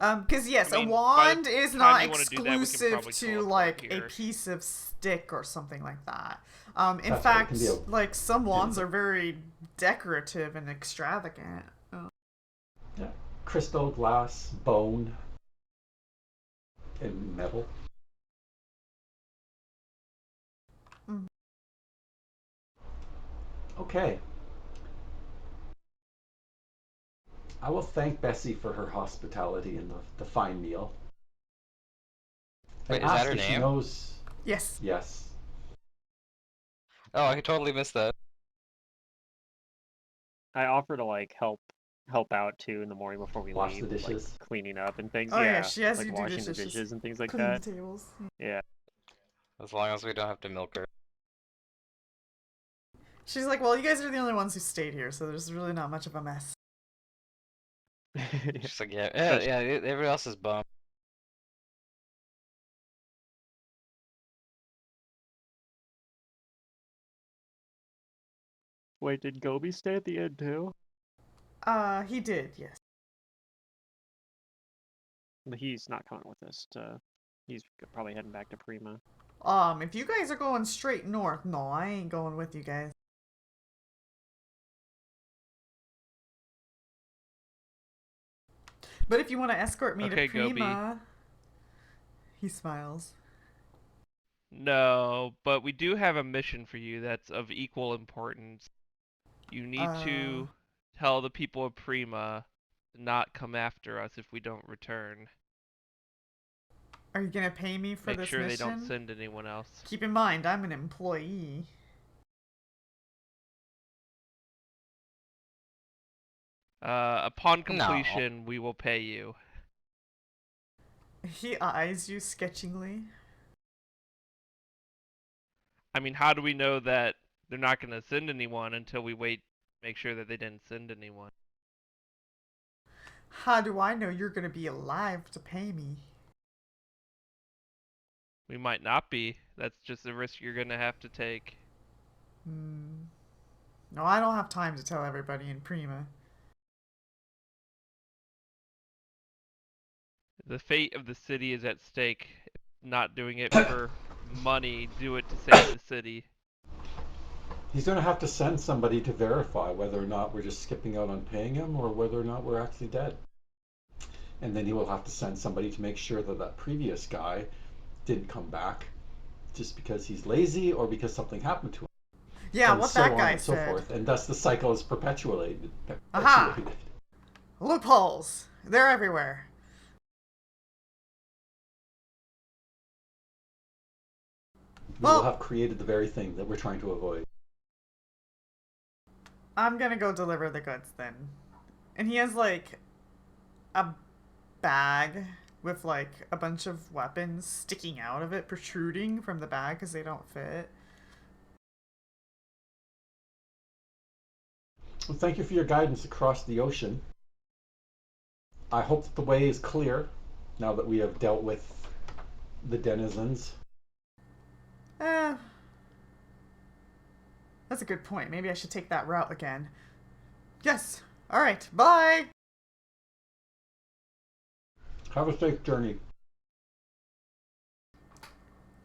Because yes, I mean, a by wand the is time not you wanna do that, we can exclusive probably to teleport like a here. piece of stick or something like that. In That's right, it fact, can be like some wands anything. are very decorative and extravagant. Yeah, crystal, glass, bone, and metal. Mm. Okay. I will thank Bessie for her hospitality and the fine meal. Wait, And is that ask her if she name? knows. Yes. Yes. Oh, I totally missed that. I offer to like help out too in the morning before we Wash the leave, like dishes. cleaning up and things. Oh yeah, Yeah, she has like you do washing the dishes, dishes and things like clean the that. tables. Yeah. As long as we don't have to milk her. She's like, well, you guys are the only ones who stayed here, so there's really not much of a mess. She's like, yeah, Especially- everybody else is bummed. Wait, did Gobi stay at the end too? He did, yes. He's not coming with us. He's probably heading back to Prima. If you guys are going straight north, no, I ain't going with you guys. But if you want to escort me Okay, to Gobi. Prima, he smiles. No, but we do have a mission for you that's of equal importance. You need to tell the people of Prima to not come after us if we don't return. Are you gonna pay me for Make this sure mission? they don't send anyone else. Keep in mind, I'm an employee. Upon completion, we will pay you. He eyes you sketchingly. I mean, how do we know that they're not going to send anyone until we wait, make sure that they didn't send anyone? How do I know you're gonna be alive to pay me? We might not be. That's just a risk you're going to have to take. No, I don't have time to tell everybody in Prima. The fate of the city is at stake. Not doing it for money, do it to save the city. He's going to have to send somebody to verify whether or not we're just skipping out on paying him or whether or not we're actually dead. And then he will have to send somebody to make sure that that previous guy didn't come back just because he's lazy or because something happened to him. Yeah, and what so that on guy and so said. forth. And thus the cycle is perpetuated. Aha! Loopholes! They're everywhere. We will have created the very thing that we're trying to avoid. I'm gonna go deliver the goods then. And he has like a bag with like a bunch of weapons sticking out of it, protruding from the bag because they don't fit. Well, thank you for your guidance across the ocean. I hope that the way is clear now that we have dealt with the denizens. Eh. That's a good point. Maybe I should take that route again. Yes! Alright, bye! Have a safe journey.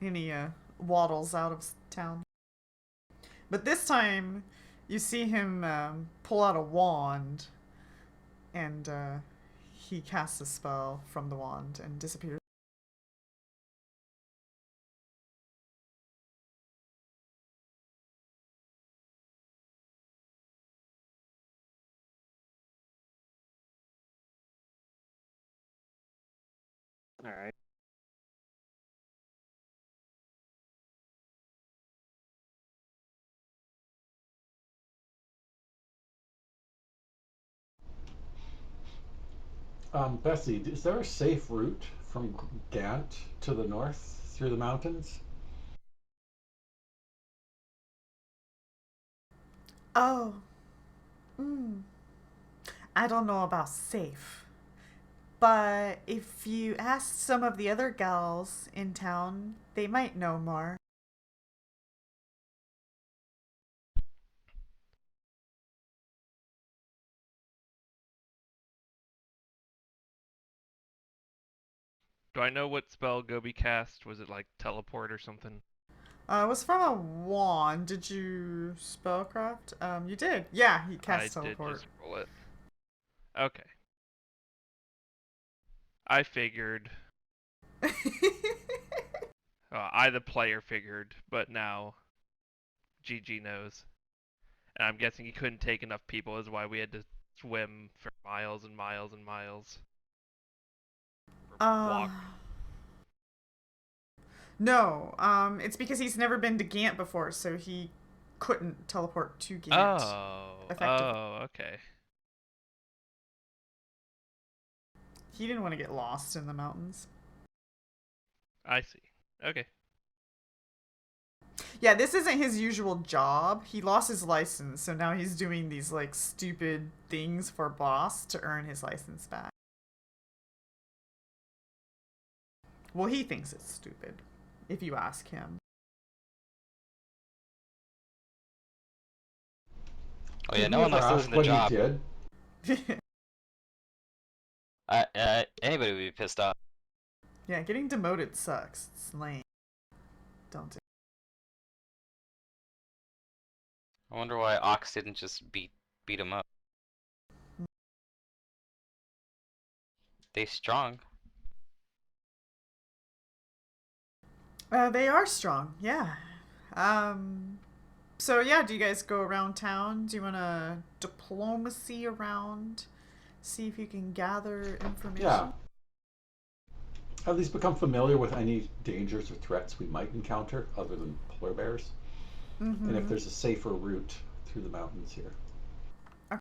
And he waddles out of town. But this time, you see him pull out a wand, and he casts a spell from the wand and disappears. All right. Bessie, is there a safe route from Gant to the north through the mountains? Oh. I don't know about safe. But if you ask some of the other gals in town, they might know more. Do I know what spell Gobi cast? Was it like teleport or something? It was from a wand. Did you spellcraft? You did. Yeah, he cast I teleport. did just roll it. Okay. I figured. I, the player, figured, but now GG knows. And I'm guessing he couldn't take enough people, is why we had to swim for miles and miles and miles. Walk. No, it's because he's never been to Gant before, so he couldn't teleport to Gant Oh, effectively. okay. He didn't want to get lost in the mountains. I see. Okay. Yeah, this isn't his usual job. He lost his license, so now he's doing these like stupid things for boss to earn his license back. Well, he thinks it's stupid, if you ask him. Oh yeah, Did no we one ever likes to ask listen to what he Job. did? Anybody would be pissed off. Yeah, getting demoted sucks. It's lame. Don't do it. I wonder why Ox didn't just beat him up. They strong. They are strong, yeah. So yeah, do you guys go around town? Do you want to diplomacy around? See if you can gather information? Yeah. At least become familiar with any dangers or threats we might encounter other than polar bears. Mm-hmm. And if there's a safer route through the mountains here. Okay.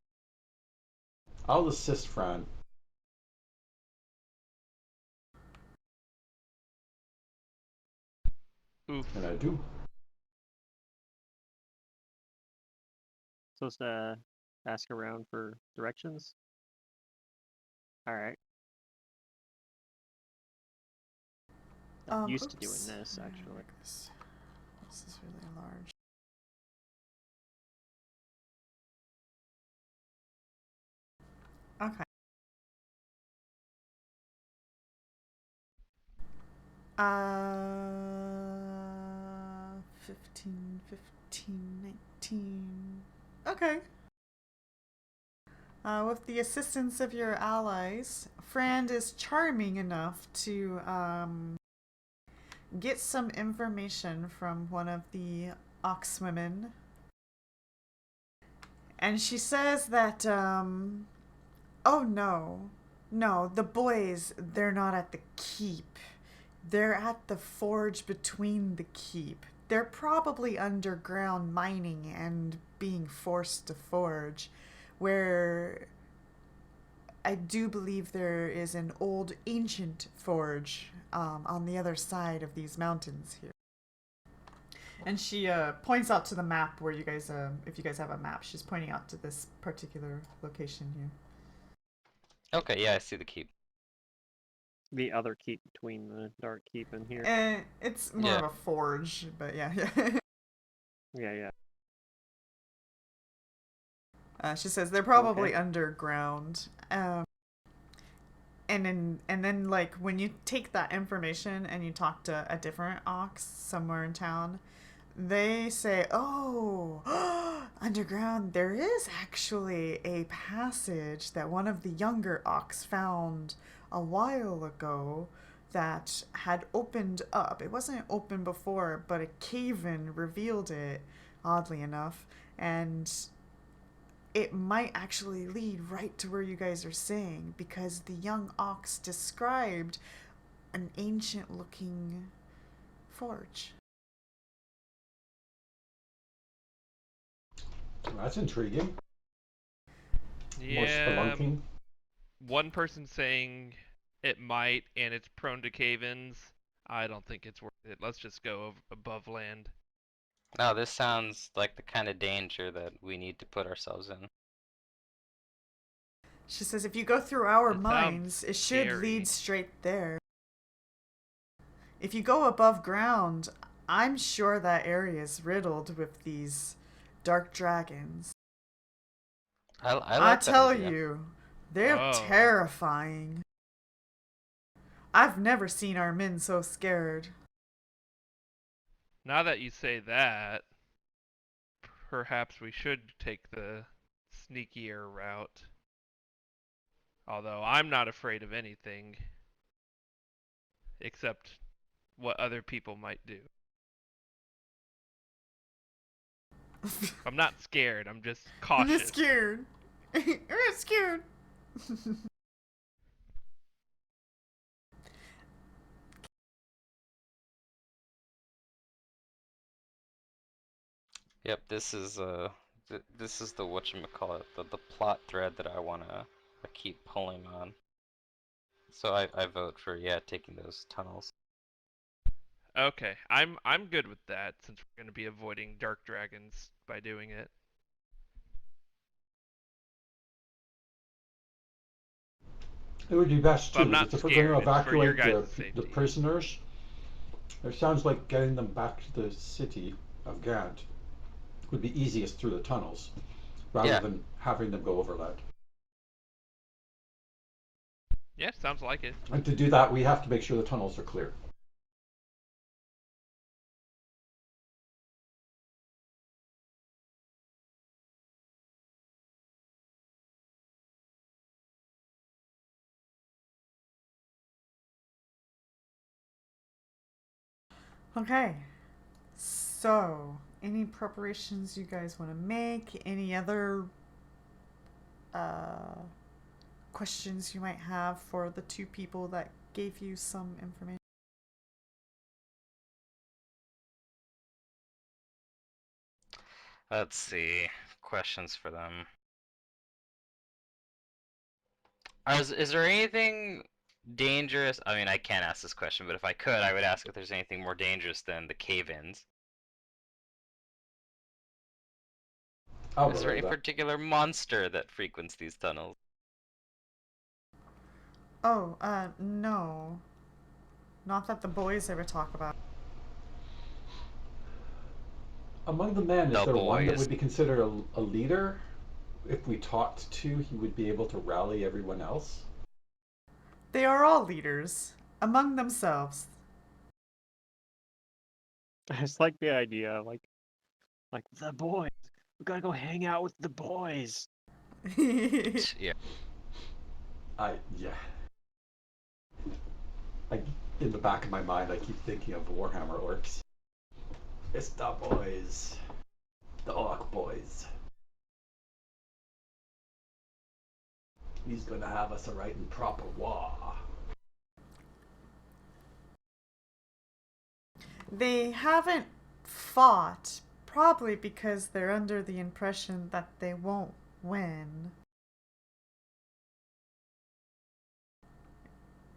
I'll assist Fran. Oof. And I do. Supposed to ask around for directions. All right. I'm used to doing this, actually. This is really large. Okay. 15, 19. Okay. With the assistance of your allies, Frand is charming enough to get some information from one of the ox women. And she says that, oh no, the boys, they're not at the keep. They're at the forge between the keep. They're probably underground mining and being forced to forge, where I do believe there is an old ancient forge on the other side of these mountains here. And she points out to the map where you guys, if you guys have a map, she's pointing out to this particular location here. Okay, yeah, I see the keep. The other keep between the dark keep and here. It's more of a forge, but yeah. Yeah. She says they're probably underground. And then like when you take that information and you talk to a different ox somewhere in town, they say, "Oh, underground there is actually a passage that one of the younger ox found a while ago that had opened up. It wasn't open before, but a cave-in revealed it, oddly enough, and it might actually lead right to where you guys are saying, because the young ox described an ancient looking forge." That's intriguing. More Yeah. spelunking. One person saying it might and it's prone to cave-ins. I don't think it's worth it. Let's just go above land. No, this sounds like the kind of danger that we need to put ourselves in. She says, if you go through our It mines, sounds it should scary. lead straight there. If you go above ground, I'm sure that area is riddled with these dark dragons. I like I that tell idea. you, they're Oh. terrifying. I've never seen our men so scared. Now that you say that, perhaps we should take the sneakier route. Although I'm not afraid of anything except what other people might do. I'm not scared, I'm just cautious. I'm just scared. I'm scared. Yep, this is the whatchamacallit, the plot thread that I wanna keep pulling on. So I vote for, yeah, taking those tunnels. Okay, I'm good with that since we're going to be avoiding dark dragons by doing it. It would be best But I'm too, not because if we're going to scared. It's for your evacuate guys' the safety. prisoners, it sounds like getting them back to the city of Gant would be easiest through the tunnels, rather Yeah. than having them go overland. Yeah, sounds like it. And to do that, we have to make sure the tunnels are clear. Okay. So, any preparations you guys want to make? Any other uh, questions you might have for the two people that gave you some information? Let's see. Questions for them. Is there anything dangerous? I mean, I can't ask this question, but if I could, I would ask if there's anything more dangerous than the cave-ins. Is there any that. particular monster that frequents these tunnels? Oh, no. Not that the boys ever talk about. Among the men, is The there one that boys. would be considered a leader? If we talked to, he would be able to rally everyone else? They are all leaders among themselves. I just like the idea, like the boys. We gotta go hang out with the boys. Yeah. Yeah. In the back of my mind, I keep thinking of Warhammer orcs. It's the boys. The orc boys. He's gonna have us a right and proper war. They haven't fought, probably because they're under the impression that they won't win.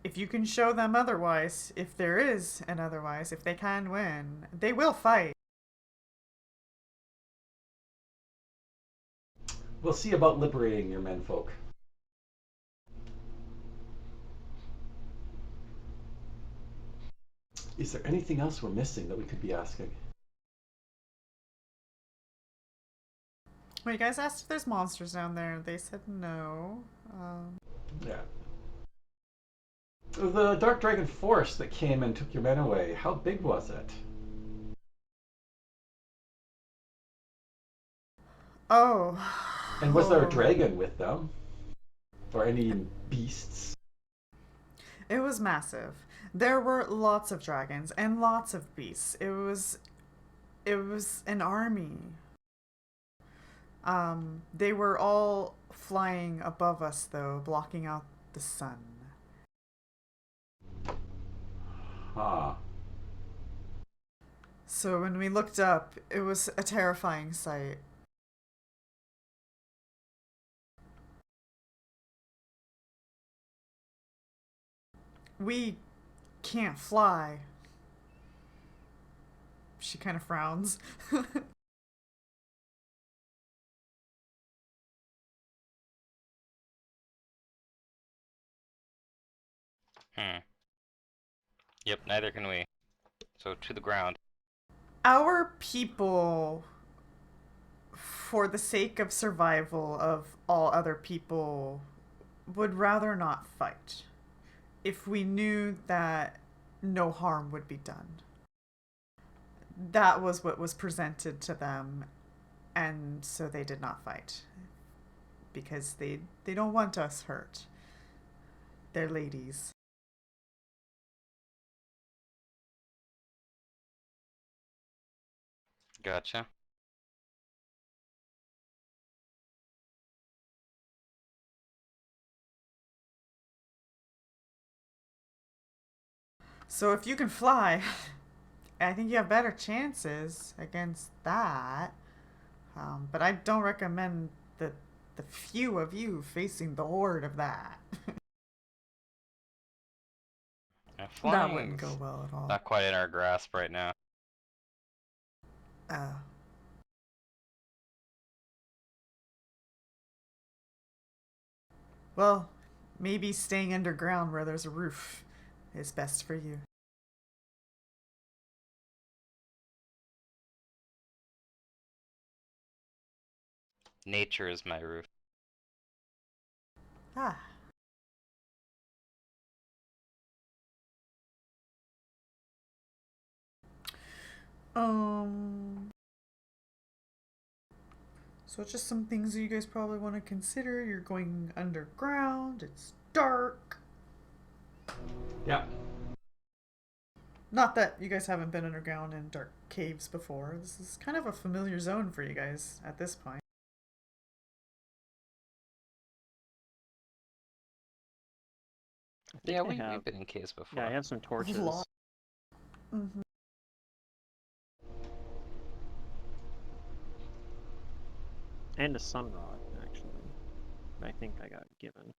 If you can show them otherwise, if there is an otherwise, if they can win, they will fight. We'll see about liberating your menfolk. Is there anything else we're missing that we could be asking? Well, you guys asked if there's monsters down there. They said no. Yeah. The Dark Dragon force that came and took your men away, how big was it? Oh. And was there a Oh. dragon with them? Or any beasts? It was massive. There were lots of dragons and lots of beasts. It was an army. They were all flying above us though, blocking out the sun. Huh. So when we looked up, it was a terrifying sight. We can't fly. She kind of frowns. Hmm. Yep, neither can we. So to the ground. Our people, for the sake of survival of all other people, would rather not fight if we knew that no harm would be done. That was what was presented to them, and so they did not fight because they don't want us hurt. They're ladies. Gotcha. So if you can fly, I think you have better chances against that. But I don't recommend the few of you facing the horde of that. Yeah, That wouldn't flying's go well at all. not quite in our grasp right now. Uh, well, maybe staying underground where there's a roof is best for you. Nature is my roof. Ah. Um. So it's just some things that you guys probably want to consider. You're going underground. It's dark. Yeah. Not that you guys haven't been underground in dark caves before. This is kind of a familiar zone for you guys at this point. I think Yeah, I have, we've been in caves before. yeah, I have some torches. Mm-hmm. And a sun rod, actually. I think I got given.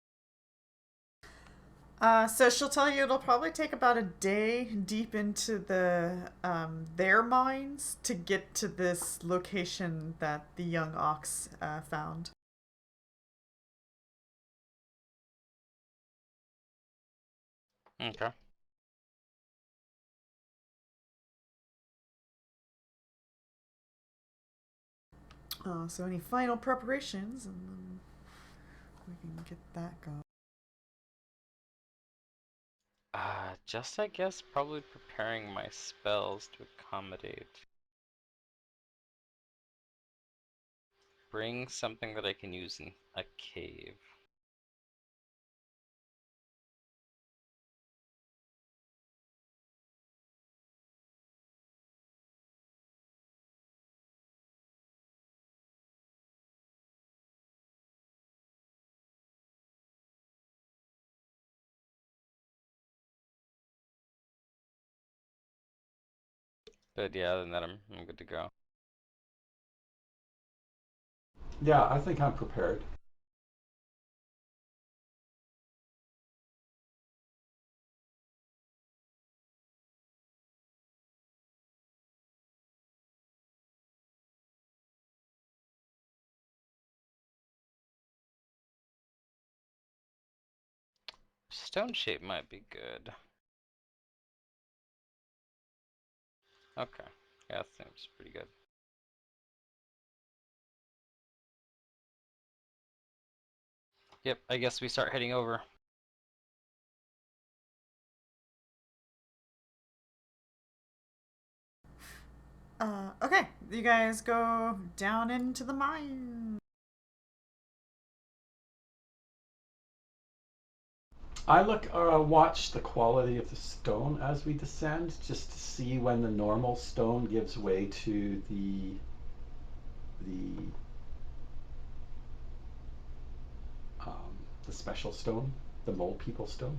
So she'll tell you it'll probably take about a day deep into their mines to get to this location that the young ox found. Okay. So any final preparations, and then we can get that going. Just I guess probably preparing my spells to accommodate. Bring something that I can use in a cave. But yeah, other than that, I'm good to go. Yeah, I think I'm prepared. Stone shape might be good. Okay. Yeah, that seems pretty good. Yep, I guess we start heading over. Okay, you guys go down into the mine. I watch the quality of the stone as we descend, just to see when the normal stone gives way to the um, the special stone, the mole people stone.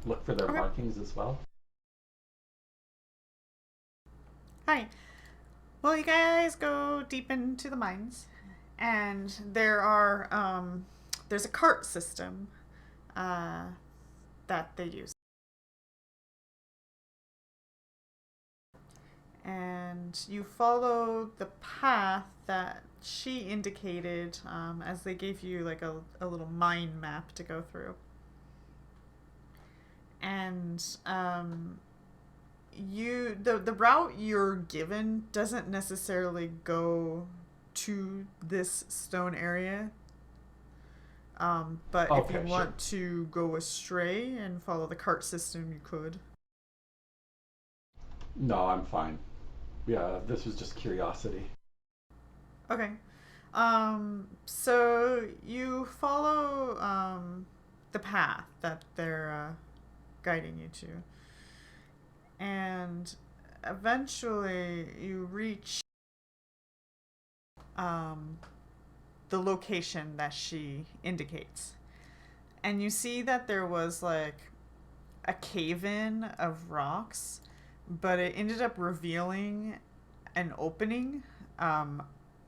Look for their Okay. markings as well. Hi. Well, you guys go deep into the mines, and there's a cart system that they use. And you follow the path that she indicated as they gave you like a little mine map to go through. And the route you're given doesn't necessarily go to this stone area. But if you Okay, want to go astray and follow the cart system, you could. No, I'm fine. Yeah, this was just curiosity. Okay. So you follow the path that they're guiding you to. And eventually you reach the location that she indicates. And you see that there was like a cave in of rocks, but it ended up revealing an opening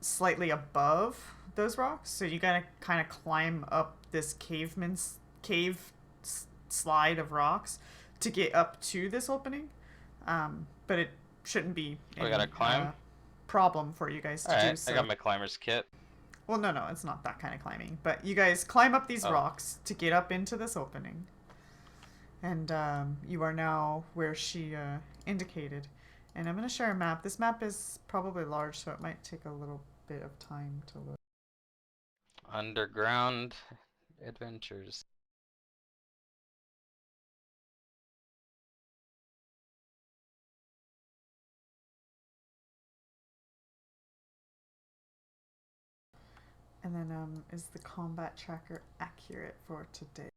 slightly above those rocks. So you gotta kind of climb up this slide of rocks to get up to this opening. But it shouldn't be We any gotta climb? problem for you guys to do Alright, so. I got my climber's kit. Well, no, it's not that kind of climbing. But you guys climb up these Oh. rocks to get up into this opening. And you are now where she indicated. And I'm going to share a map. This map is probably large, so it might take a little bit of time to load. Underground adventures. And then is the combat tracker accurate for today?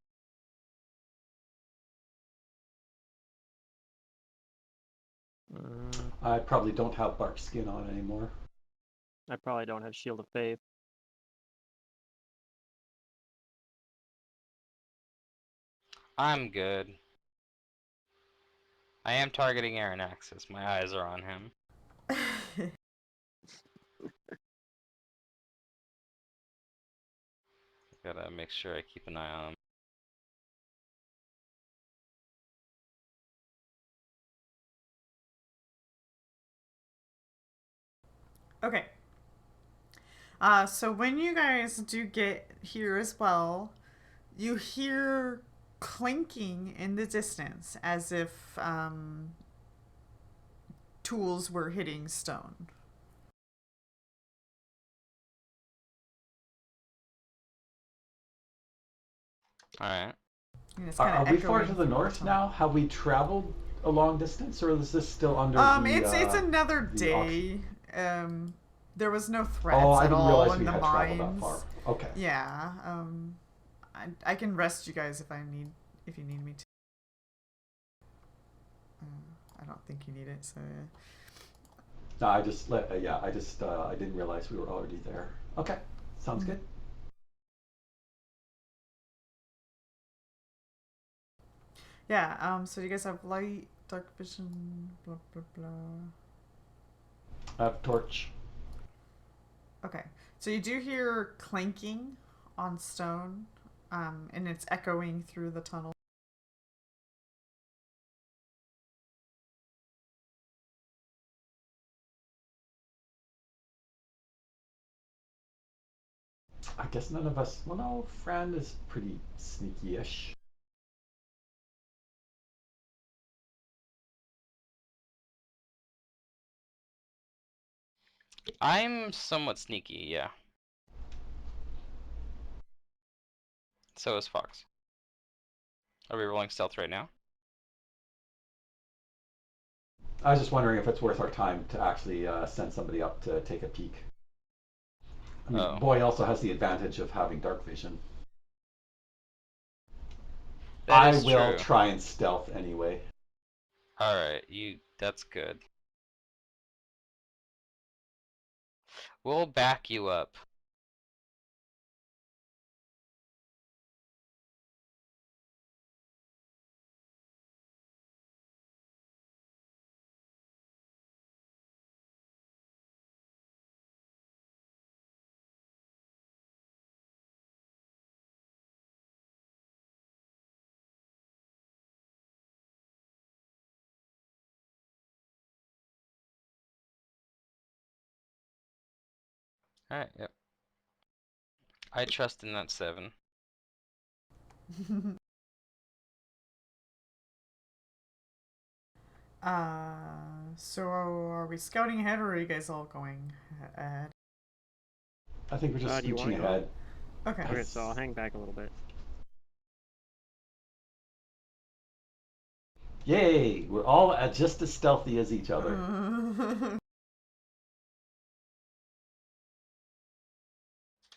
I probably don't have bark skin on anymore. I probably don't have Shield of Faith. I'm good. I am targeting Aranaxis. My eyes are on him. Gotta make sure I keep an eye on him. Okay. So when you guys do get here as well, you hear clinking in the distance as if tools were hitting stone. Alright. And it's Are kinda we far echoing to the through north tunnel. now? Have we traveled a long distance, or is this still under It's another the day. There was no threats Oh, I at didn't all realize in we the had traveled that mines. far. Okay. Yeah. I can rest you guys if you need me to. I don't think you need it, so yeah. No, I just I didn't realize we were already there. Okay, sounds good. Yeah, so you guys have light, dark vision, blah blah blah. I have torch. Okay. So you do hear clanking on stone, and it's echoing through the tunnel. I guess none of us. Well, no, Fran is pretty sneaky-ish. I'm somewhat sneaky, yeah. So is Fox. Are we rolling stealth right now? I was just wondering if it's worth our time to actually send somebody up to take a peek. I mean, Oh. Boy also has the advantage of having dark vision. That I is will true. try and stealth anyway. Alright, that's good. We'll back you up. Alright, yep. I trust in that 7. So are we scouting ahead, or are you guys all going ahead? I think we're just Do you scooching wanna go? ahead. Okay. Okay, so I'll hang back a little bit. Yay! We're all just as stealthy as each other.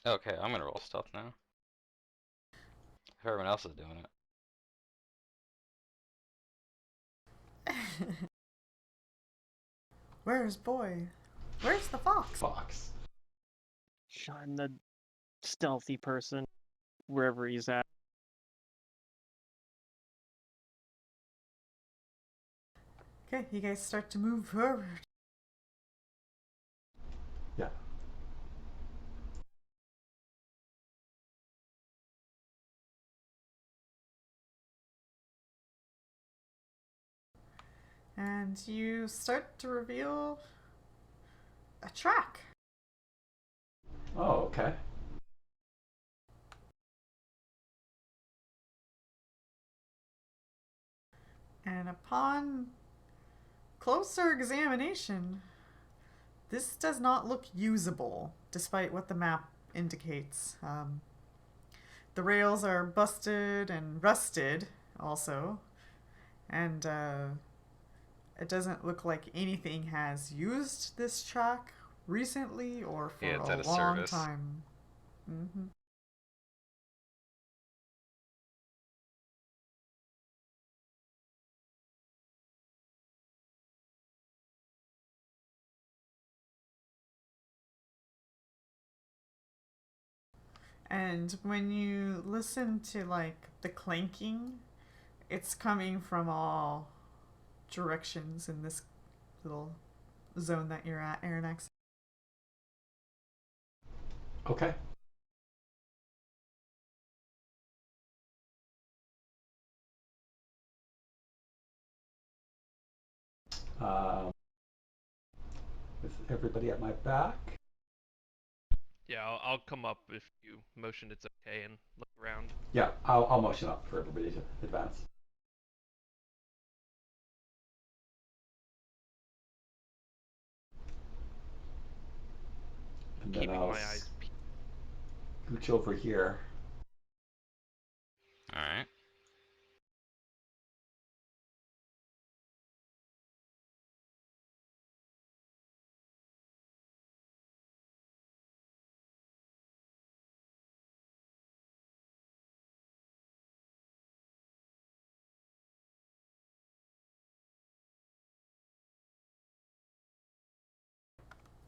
Okay, I'm gonna roll stealth now. If everyone else is doing it. Where's Boy? Where's the fox? Fox. I'm the stealthy person, wherever he's at. Okay, you guys start to move forward. Yeah. And you start to reveal a track. Oh, okay. And upon closer examination, this does not look usable, despite what the map indicates. The rails are busted and rusted, also, and it doesn't look like anything has used this track recently or for Yeah, it's a out of long service. time. Mm-hmm. And when you listen to like the clanking, it's coming from all directions in this little zone that you're at, Aranex. Okay. Um, with everybody at my back. Yeah, I'll come up if you motion it's okay and look around. Yeah, I'll motion up for everybody to advance. And then Keeping I'll my eyes peeled. scooch over here. All right.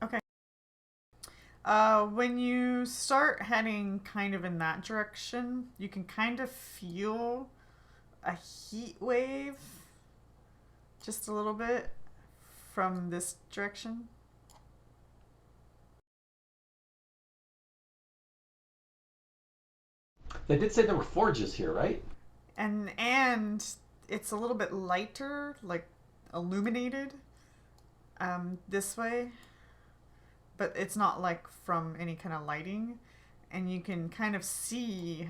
Okay. When you start heading kind of in that direction, you can kind of feel a heat wave just a little bit from this direction. They did say there were forges here, right? And it's a little bit lighter, like illuminated this way, but it's not like from any kind of lighting, and you can kind of see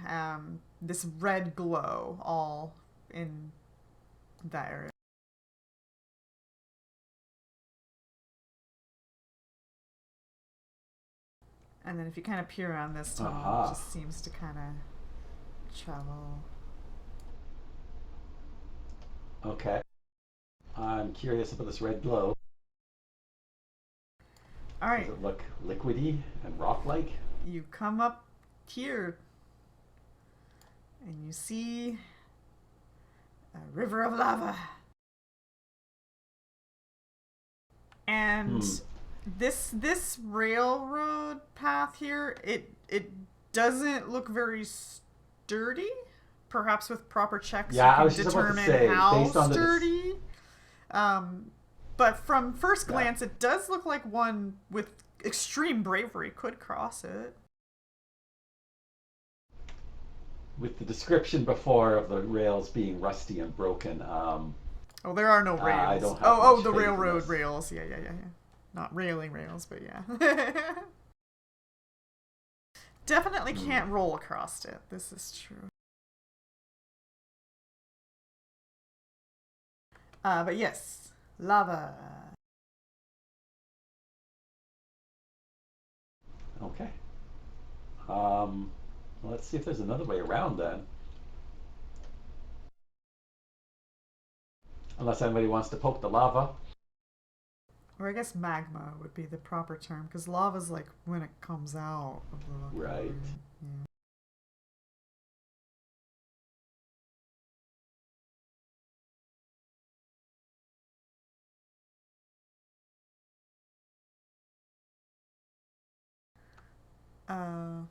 this red glow all in that area. And then if you kind of peer around this tunnel, Uh-huh. it just seems to kind of travel. Okay. I'm curious about this red glow. All Does right, it look liquidy and rock-like? you come up here and you see a river of lava. And this railroad path here, it doesn't look very sturdy. Perhaps with proper checks Yeah, I you can was just about to determine say, how based on the sturdy. But from first Yeah. glance, it does look like one with extreme bravery could cross it. With the description before of the rails being rusty and broken, Oh, there are no rails. I don't have oh, much the faith in railroad this. rails. Yeah. Not railing rails, but yeah. Definitely can't roll across it. This is true. But yes, lava. Okay. Let's see if there's another way around then. Unless anybody wants to poke the lava. Or I guess magma would be the proper term, because lava's like when it comes out of the Right. Yeah.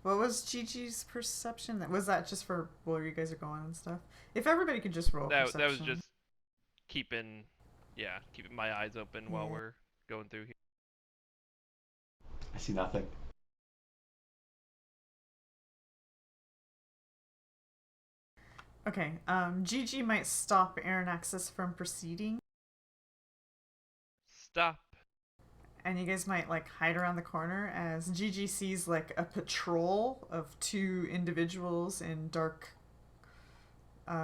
What was Gigi's perception? Was that just for where you guys are going and stuff? If everybody could just roll perception. That was just keeping my eyes open while Yeah. we're going through here. I see nothing. Okay, Gigi might stop Aaron Access from proceeding, Stop. and you guys might like hide around the corner as Gigi sees like a patrol of 2 individuals in dark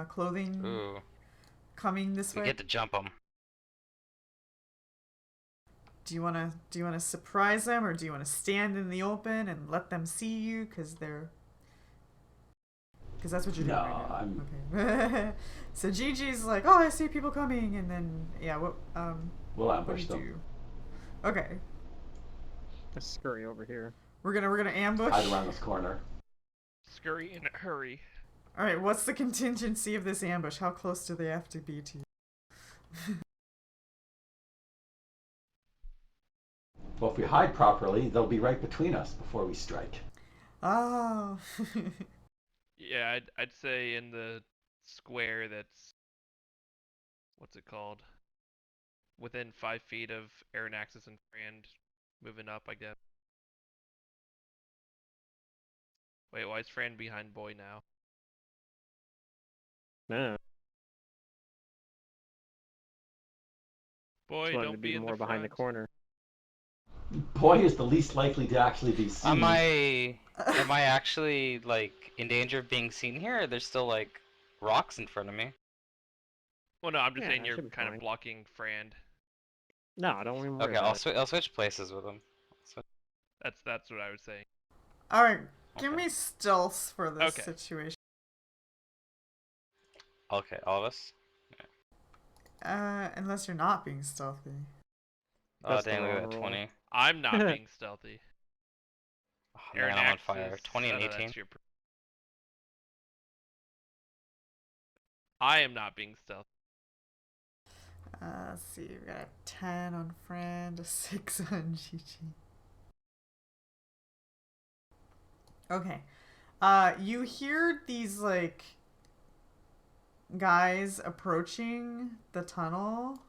clothing Ooh, coming this we way. get to jump them. Do you wanna surprise them, or do you wanna stand in the open and let them see you? Because that's what you're doing No, right now. I'm. Okay. So Gigi's like, oh, I see people coming, and then yeah, We'll what do ambush you them. do? Okay, Let's scurry over here. we're gonna ambush. Hide around this corner. Scurry in a hurry. All right, what's the contingency of this ambush? How close do they have to be to you? Well, if we hide properly, they'll be right between us before we strike. Oh. Yeah, I'd say in the square that's, what's it called? Within 5 feet of Aaron Axis and Frand moving up, I guess. Wait, why is Frand behind Boy now? No, Boy, just wanted don't to be be in more the behind the front. corner. Boy is the least likely to actually be seen. Am I actually like in danger of being seen here? Or there's still like rocks in front of me. Well, no, I'm just Yeah, saying I you're should be kind fine. of blocking Frand. No, I don't even worry Okay, about it. I'll switch places with them. That's what I was saying. All right, give Okay. me stealth for this Okay. situation. Okay, all of us. Unless you're not being stealthy. Oh That's the dang, we wrong got roll. 20. I'm not being stealthy. Oh, Aaron man, I'm on Axis. fire. 20 and oh, no, 18. that's your. I am not being stealthy. Let's see, we got a 10 on Friend, a 6 on Gigi. Okay. You hear these like guys approaching the tunnel.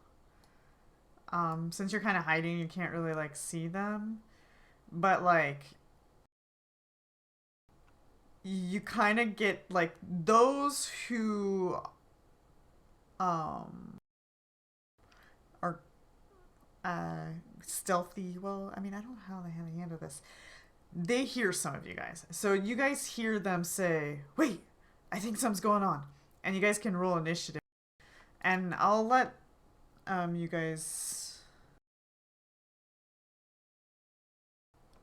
Since you're kind of hiding, you can't really like see them, but like you kind of get like those who are stealthy. Well, I mean, I don't know how they handle this. They hear some of you guys, so you guys hear them say, "Wait, I think something's going on," and you guys can roll initiative. And I'll let you guys.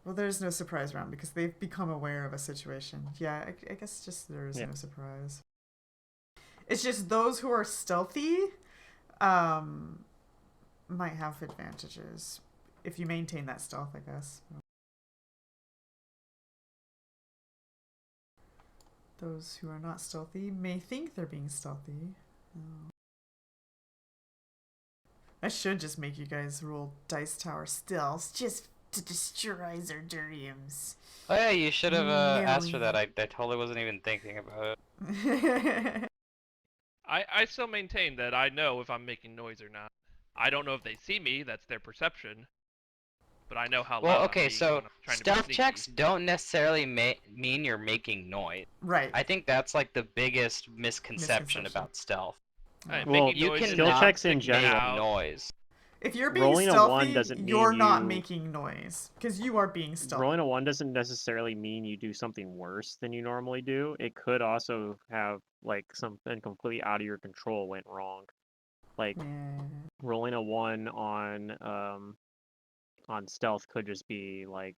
Well, there's no surprise round because they've become aware of a situation. Yeah, I guess just there is no surprise. It's just those who are stealthy might have advantages if you maintain that stealth, I guess. Those who are not stealthy may think they're being stealthy. Oh. I should just make you guys roll Dice Tower stealth just to destroy their dreams. Oh yeah, you should have asked for No. that. I totally wasn't even thinking about it. I still maintain that I know if I'm making noise or not. I don't know if they see me. That's their perception. But I know how Well, loud okay, I'm being so when I'm trying to be stealth sneaky. checks don't necessarily mean you're making noise. Right. I think that's like the biggest misconception about stealth. Right, Well, making You noise can is skill not checks in sticking general- make out. noise. If you're being Rolling a stealthy, 1 doesn't you're mean not you- making noise because you are being stealthy. Rolling a 1 doesn't necessarily mean you do something worse than you normally do. It could also have like something completely out of your control went wrong. Like Yeah. rolling a 1 on stealth could just be like,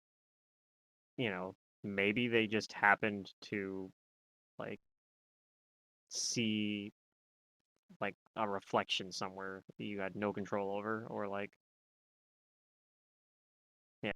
you know, maybe they just happened to like see like a reflection somewhere that you had no control over, or like, yeah,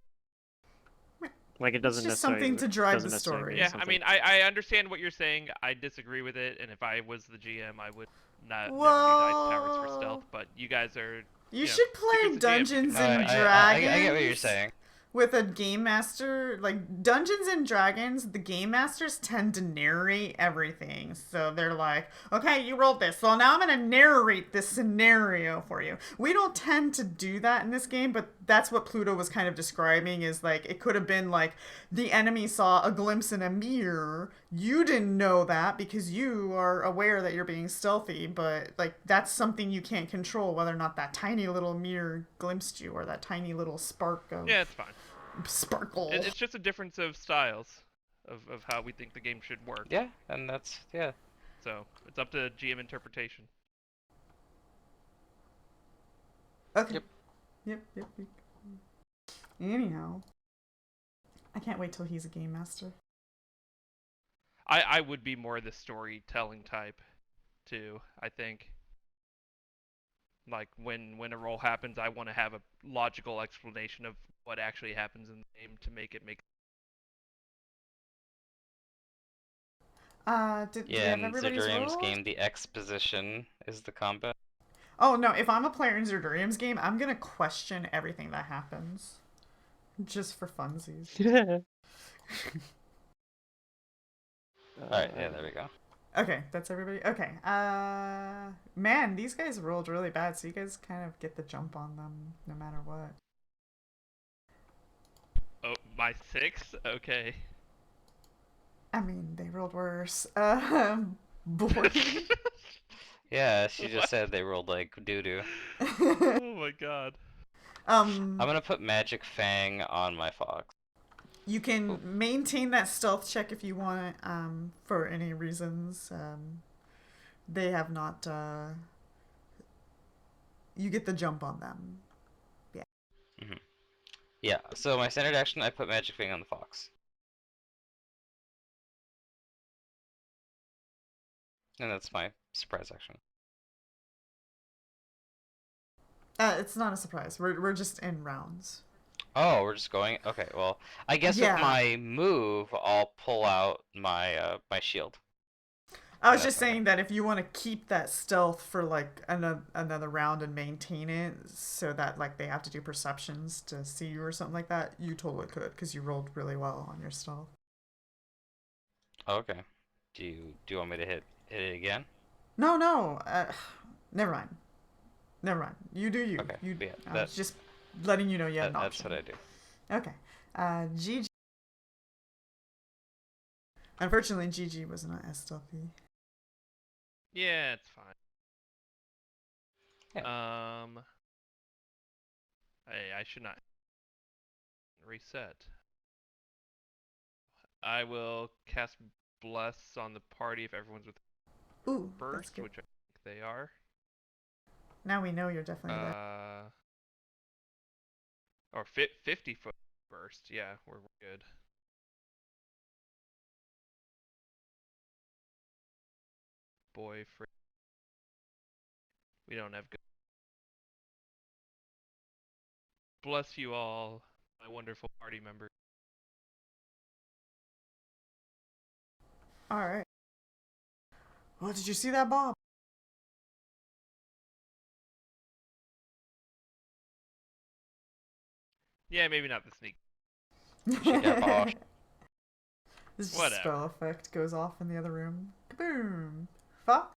like it doesn't just necessarily something to drive doesn't the necessarily story. mean Yeah, I something. mean, I understand what you're saying. I disagree with it, and if I was the GM, I would never do dice towers for stealth. But you guys are. You know, should play secret's a GM, you can Dungeons do what and you want. Dragons. I get what you're saying. with a game master, like Dungeons and Dragons, the game masters tend to narrate everything. So they're like, okay, you rolled this, so now I'm going to narrate this scenario for you. We don't tend to do that in this game, but that's what Pluto was kind of describing is like, it could have been like the enemy saw a glimpse in a mirror. You didn't know that because you are aware that you're being stealthy, but like that's something you can't control, whether or not that tiny little mirror glimpsed you or that tiny little spark of Yeah, it's fine. sparkle. It's just a difference of styles of how we think the game should work. Yeah, and that's yeah. So it's up to GM interpretation. Okay. Yep. Yep. Anyhow, I can't wait till he's a game master. I would be more the storytelling type, too. I think. Like when a roll happens, I want to have a logical explanation of what actually happens in the game to make it make. Did we Yeah, have in everybody's Zerdurium's rolled? game, the exposition is the combat. Oh no, if I'm a player in Zerdurium's game, I'm gonna question everything that happens. Just for funsies. Alright, yeah, there we go. Okay, that's everybody. Okay. Man, these guys rolled really bad, so you guys kind of get the jump on them no matter what. Oh, my 6? Okay. I mean, they rolled worse. Boy. Yeah, she just What? said they rolled like doo-doo. Oh my god. I'm gonna put Magic Fang on my fox. You can maintain that stealth check if you want, for any reasons. They have not, you get the jump on them. Yeah, so my standard action, I put Magic Fang on the fox. And that's my surprise action. It's not a surprise. We're just in rounds. Oh, we're just going? Okay, well, I guess with Yeah. my move, I'll pull out my my shield. I was Yeah, just that's okay. saying that if you want to keep that stealth for like another round and maintain it so that like they have to do perceptions to see you or something like that, you totally could because you rolled really well on your stealth. Oh, okay. Do you want me to hit it again? No, never mind. Never mind. You do you. Okay, You. but yeah, I was just letting you know you had an that's option. what I do. Okay. GG. Unfortunately, GG was not as stealthy. Yeah, it's fine. Yeah. Hey, I should not reset. I will cast Bless on the party if everyone's with Ooh, that's burst, good. which I think they are. Now we know you're definitely there. Or 50-foot burst. Yeah, we're good. Boyfriend. We don't have good. Bless you all, my wonderful party members. All right. Well, did you see that bomb? Yeah, maybe not the sneak. Yeah, boss. This just Whatever. spell effect goes off in the other room. Kaboom! Fuck.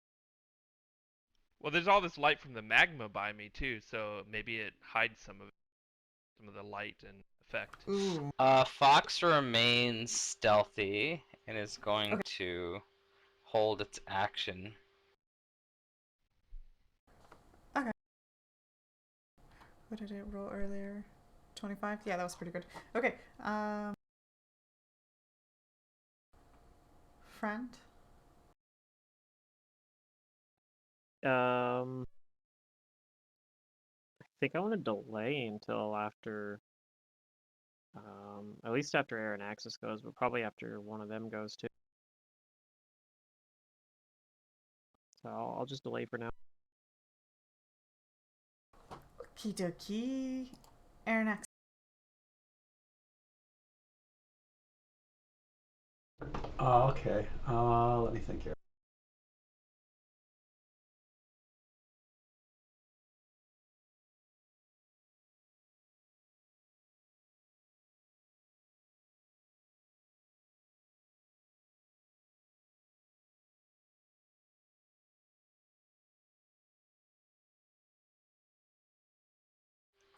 Well, there's all this light from the magma by me too, so maybe it hides some of the light and effect. Ooh. Fox remains stealthy and is going Okay. to hold its action. Okay. What did it roll earlier? 25? Yeah, that was pretty good. Okay. Friend? I think I want to delay until after, at least after Air and Axis goes, but probably after one of them goes too. So I'll just delay for now. Okie dokie. Aaron X. Okay. Let me think here.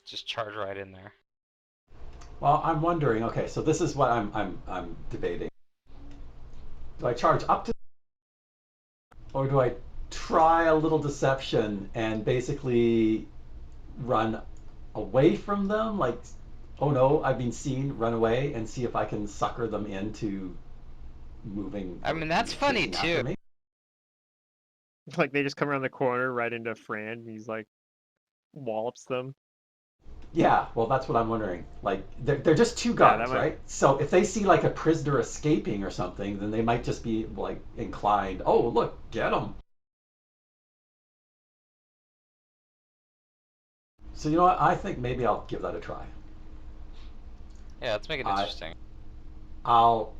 Just charge right in there. Well, I'm wondering. Okay, so this is what I'm debating. Do I charge up to, or do I try a little deception and basically run away from them? Like, oh no, I've been seen, run away, and see if I can sucker them into moving. I mean, that's funny chasing after too. me. Like they just come around the corner right into Fran, and he's like wallops them. Yeah, well, that's what I'm wondering. Like, they're just two Yeah, guards, that might. right? So if they see like a prisoner escaping or something, then they might just be like inclined. Oh, look, get him. So you know what? I think maybe I'll give that a try. Yeah, let's make it I interesting. I'll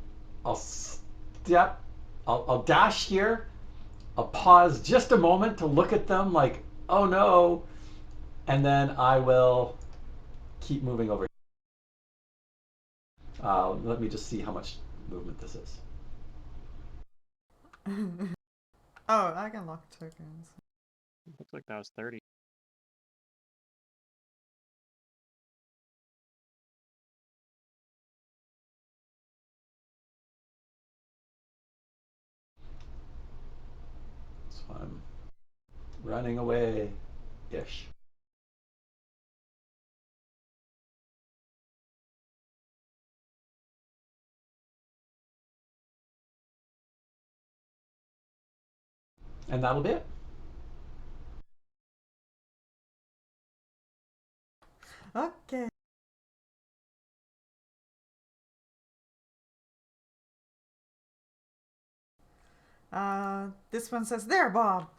step. I'll dash here. I'll pause just a moment to look at them, like, oh no, and then I will keep moving over. Let me just see how much movement this is. Oh, I can lock tokens. Looks like that was 30. So I'm running away, ish. And that'll be it. Okay. This one says, "There, Bob,"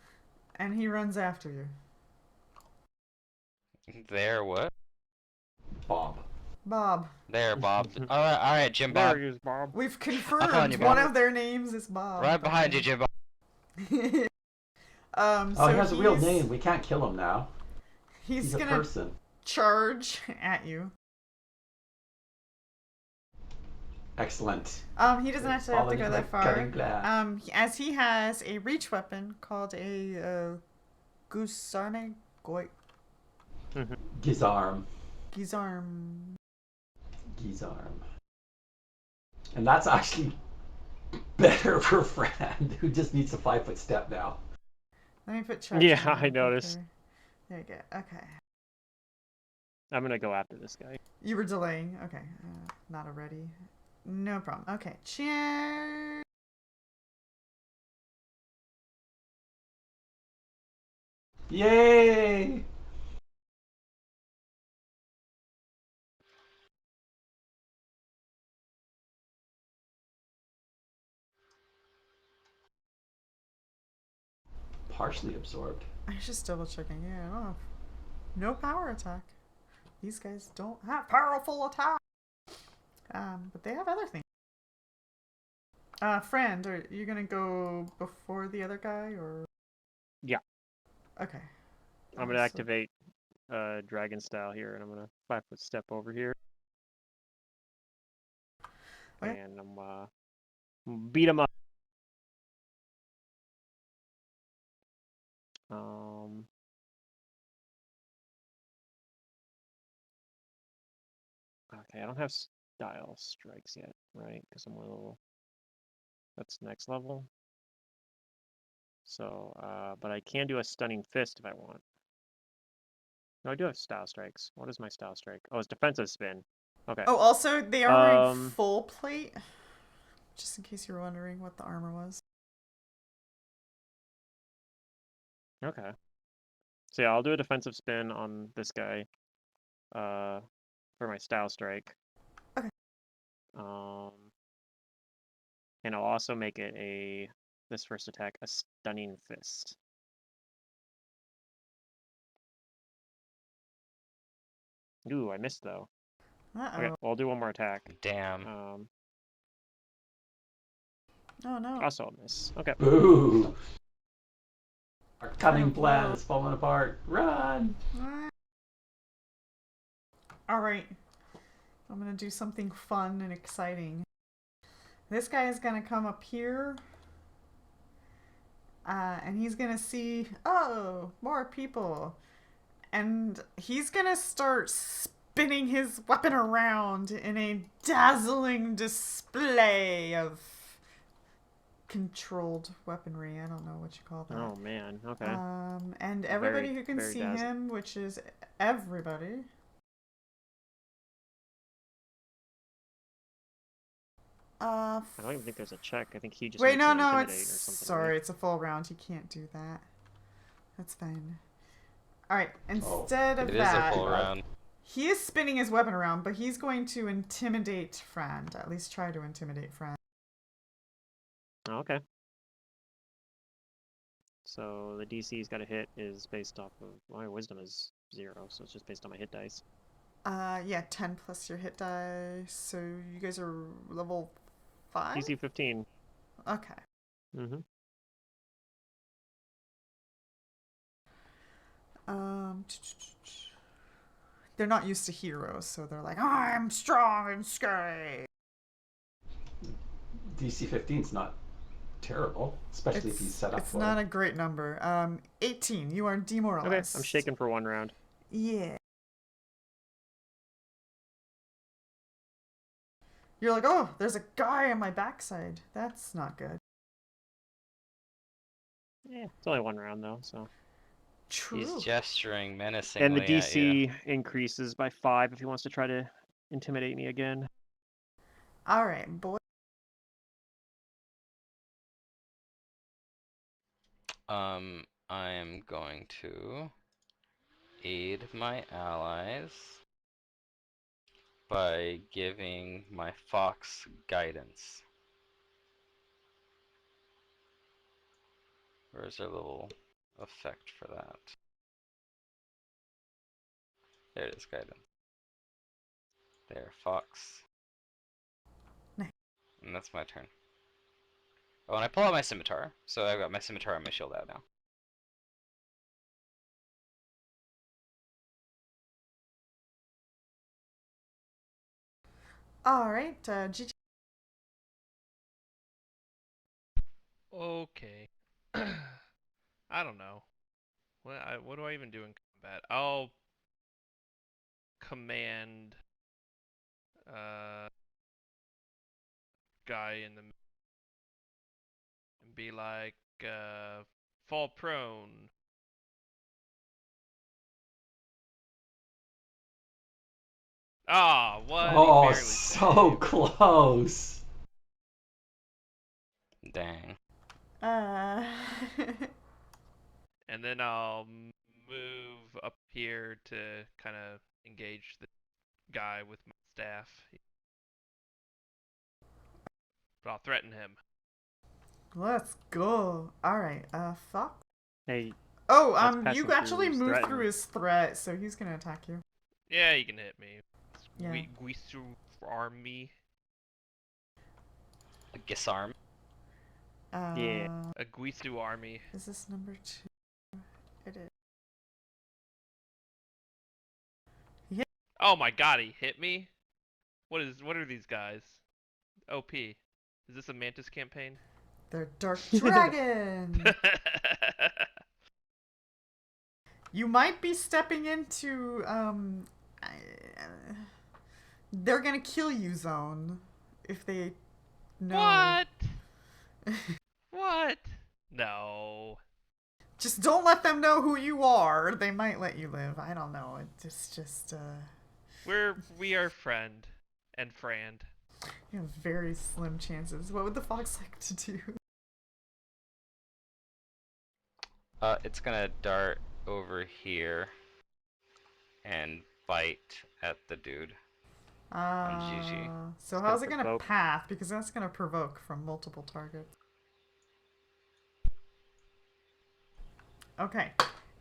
and he runs after you. There, what? Bob. Bob. There, Bob. All right, Jim Bob. There he is, Bob. We've I'm confirmed on you, one Bob. of their names is Bob. Right behind you, Jim Bob. Oh, So he has a real name. We can't kill him now. He's He's a gonna person. charge at you. Excellent. He doesn't actually have to go that far. Cutting glass. As he has a reach weapon called a Gusarne Goy Gizarm. Gizarm. Gizarm. And that's actually better for Fran, who just needs a 5-foot step now. Let me put charge. Yeah, on I you. noticed. Okay. There you go. Okay. I'm gonna go after this guy. You were delaying. Okay. Not already. No problem. Okay. Cheers. Yay! Partially absorbed. I was just double checking. Yeah. Oh, no power attack. These guys don't have powerful attack. But they have other things. Friend, are you gonna go before the other guy or? Yeah. Okay. I'm gonna So- activate dragon style here, and I'm gonna 5-foot step over here. Okay. And beat him up. Okay, I don't have style strikes yet, right? Because I'm a little. That's next level. So, but I can do a stunning fist if I want. No, I do have style strikes. What is my style strike? Oh, it's defensive spin. Okay. Oh, also they are wearing full plate. Just in case you're wondering what the armor was. Okay. So yeah, I'll do a defensive spin on this guy. For my style strike. Okay. And I'll also make it this first attack a stunning fist. Ooh, I missed though. Uh-oh. Okay, well, I'll do one more attack. Damn. Oh no. Also I'll miss. Okay. Boo! Our cunning Kinda plan blow. is falling apart. Run! Alright. I'm gonna do something fun and exciting. This guy is gonna come up here. And he's gonna see, oh, more people. And he's gonna start spinning his weapon around in a dazzling display of controlled weaponry. I don't know what you call that. Oh man. Okay. And everybody who can very see dazzling. him, which is everybody. I don't even think there's a check. I think he just Wait, needs no, to no, intimidate it's or something. sorry, Right? it's a full round. He can't do that. That's fine. All right, instead of It is a that, full round. he is spinning his weapon around, but he's going to intimidate Fran. At least try to intimidate Fran. Oh, okay. So the DC he's got to hit is based off of my wisdom is 0, so it's just based on my hit dice. Yeah, 10 plus your hit dice. So you guys are level 5? DC 15. Okay. Mm-hmm. They're not used to heroes, so they're like, I'm strong and scary. DC 15's not terrible, especially if he's set up It's for not it. a great number. 18. You are demoralized. Okay, I'm shaken for 1 round. Yeah. You're like, oh, there's a guy on my backside. That's not good. Yeah, it's only 1 round though, so. True. He's gesturing menacingly And the at you. DC increases by 5 if he wants to try to intimidate me again. All right, boy. I am going to aid my allies by giving my fox guidance. Where's their little effect for that? There it is, guidance. There, fox. Nice. And that's my turn. Oh, and I pull out my scimitar, so I've got my scimitar and my shield out now. All right, GG. Okay. I don't know. What do I even do in combat? I'll command guy in the and be like fall prone. Ah, what? He Oh, barely so saved. close. Dang. Uh, And then I'll move up here to kind of engage the guy with my staff. But I'll threaten him. let's go. All right, fuck. Hey, Oh, Let's pass you him through actually his moved threat through and- his threat, so he's gonna attack you. Yeah, you can hit me. Yeah. Guisu army. A Gisarm. Yeah. A Guisu army. Is this number 2? It is. Oh my god, he hit me? What are these guys? OP. Is this a Mantis campaign? They're Dark Dragon. You might be stepping into they're gonna kill you zone if they know. What? What? No. Just don't let them know who you are. They might let you live. I don't know. It's just We are friend and friend. you have very slim chances. What would the fox like to do? It's gonna dart over here and bite at the dude. GG. So It's how's gonna it gonna provoke. path? Because that's gonna provoke from multiple targets. Okay.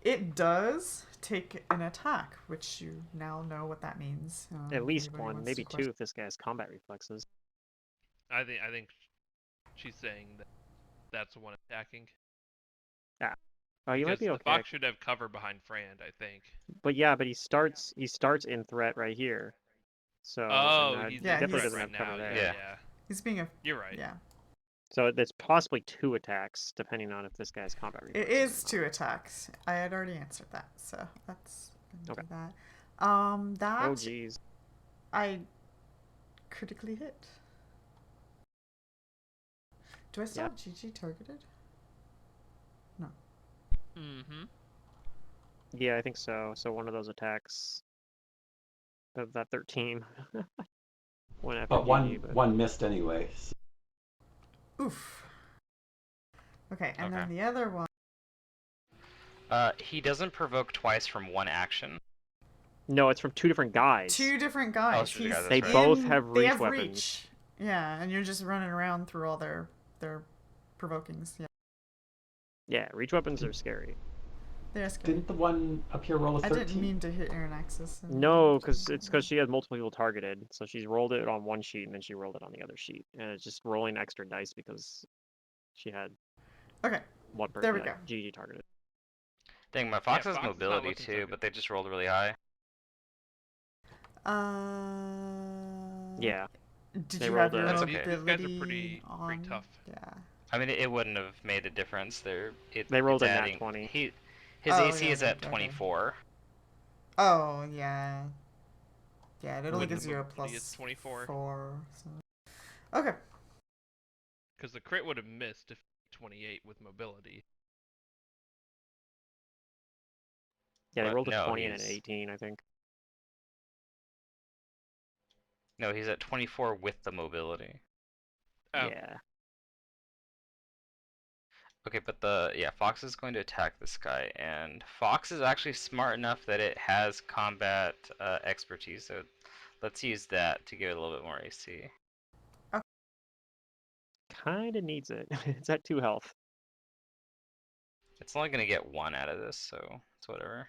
It does take an attack, which you now know what that means. At if least anybody 1, wants maybe to 2 if this guy has combat reflexes. I think she's saying that that's the one attacking. Oh, you might Because be the okay. fox should have cover behind Frand, I think. But yeah, but he starts in threat right here. So Oh, and he's Yeah, in definitely he's- doesn't threat have right cover now. there. Yeah, Yeah. yeah. He's being a You're right. yeah. So there's possibly 2 attacks depending on if this guy has combat It reflexes. is 2 attacks. I had already answered that, so that's and Okay. do that. Oh, That jeez. I critically hit. Do I still Yeah. have GG targeted? No. Mm-hmm. Yeah, I think so. So one of those attacks of that 13 went after But GG, but one missed anyway. So Oof. Okay, and Okay. then the other one. He doesn't provoke twice from one action. no, it's from two different guys. Two different guys. Oh, it's two He's guys, They that's right. both have they reach have weapons. reach. Yeah, and you're just running around through all their provokings. Yeah, Yeah, reach weapons are scary. they're scary. didn't the one up here roll a I 13? didn't mean to hit Aaron Axis. No, because she had multiple people targeted. So she's rolled it on one sheet and then she rolled it on the other sheet, and it's just rolling extra dice because she had Okay, one person. there we go. GG targeted. Dang, my fox has Fox is not mobility looking so too, good. but they just rolled really high. Yeah. Did They you rolled have your a- That's okay. These guys are mobility pretty on? tough. Yeah. I mean, it wouldn't have made a difference. They rolled it's a nat adding. 20. His Oh, AC yeah, is yeah, at okay. 24. Oh, yeah. Yeah, it only With the gives you a mobility, plus it's 24. 4. So. Okay. Because the crit would have missed if 28 with mobility. Yeah, they But rolled a no, 20 and an he's 18, I think. no, he's at 24 with the mobility. Oh. Yeah. Okay, but Fox is going to attack this guy, and Fox is actually smart enough that it has combat expertise, so let's use that to give it a little bit more AC. Kinda needs it. It's at 2 health. It's only gonna get 1 out of this, so it's whatever.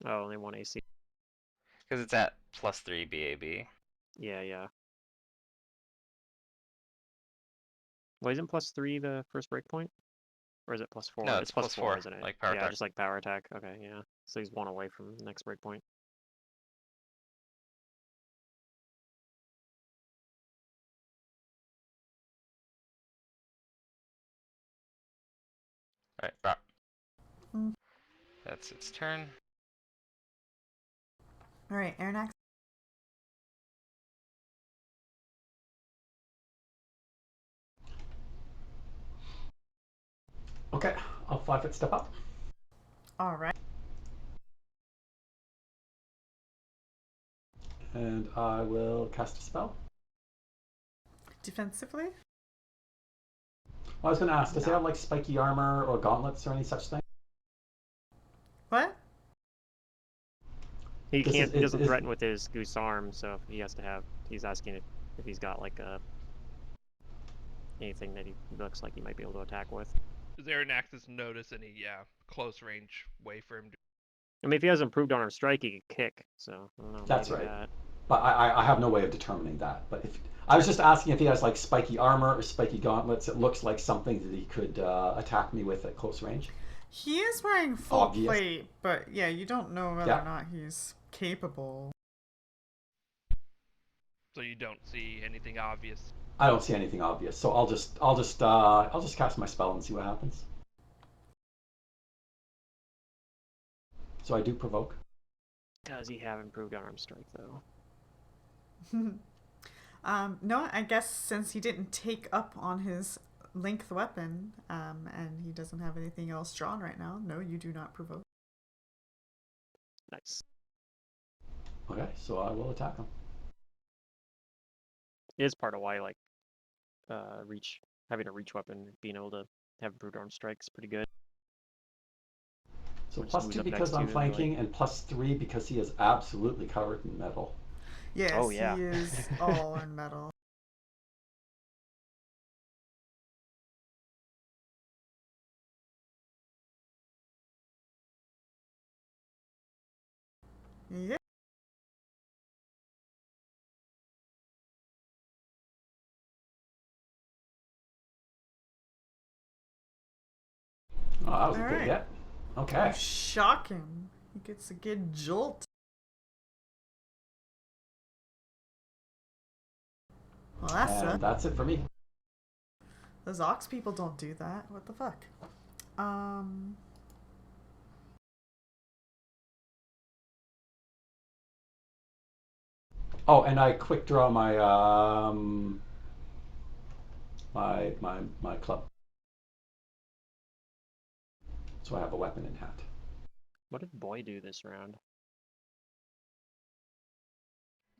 Oh, only 1 AC. Because it's at +3 BAB. Yeah, yeah. Well, isn't +3 the first breakpoint? Or is it +4? No, It's it's +4, isn't it? like power yeah, attack. just like power attack. Okay, yeah. So he's 1 away from the next breakpoint. Alright, Brock. Mm. That's its turn. Alright, Aaron Axis. Okay, I'll 5-foot step up. Alright. And I will cast a spell. Defensively? I was going to ask, does it No. have like spiky armor or gauntlets or any such thing? What? He This can't. He is- doesn't is- threaten with his goose arm, so he has to have. He's asking if he's got like a anything that he looks like he might be able to attack with. Does Aaron Axis notice any, close range way for him to... I mean, if he has improved unarmed strike, he could kick. So I don't know. That's maybe right. that. But I have no way of determining that. But if I was just asking if he has like spiky armor or spiky gauntlets, it looks like something that he could attack me with at close range. He is wearing full Obvious. plate, but yeah, you don't know whether Yeah. or not he's capable. So you don't see anything obvious. I don't see anything obvious, so I'll just cast my spell and see what happens. So I do provoke. Does he have improved unarmed strike though? No, I guess since he didn't take up on his length weapon, and he doesn't have anything else drawn right now, no, you do not provoke. Nice. Okay, so I will attack him. It is part of why like having a reach weapon, being able to have improved armed strike is pretty good. So Which plus moves 2 up because next I'm to, flanking, and plus 3 because he is absolutely covered in metal. Yes, Oh, yeah. he is all in metal. Yeah. Oh, that was a All good right. hit. Okay. You shock him. He gets a good jolt. Well, that's And that's it for me. Those ox people don't do that. What the fuck? Oh, and I quick draw my my club, so I have a weapon in hand. What did Boy do this round?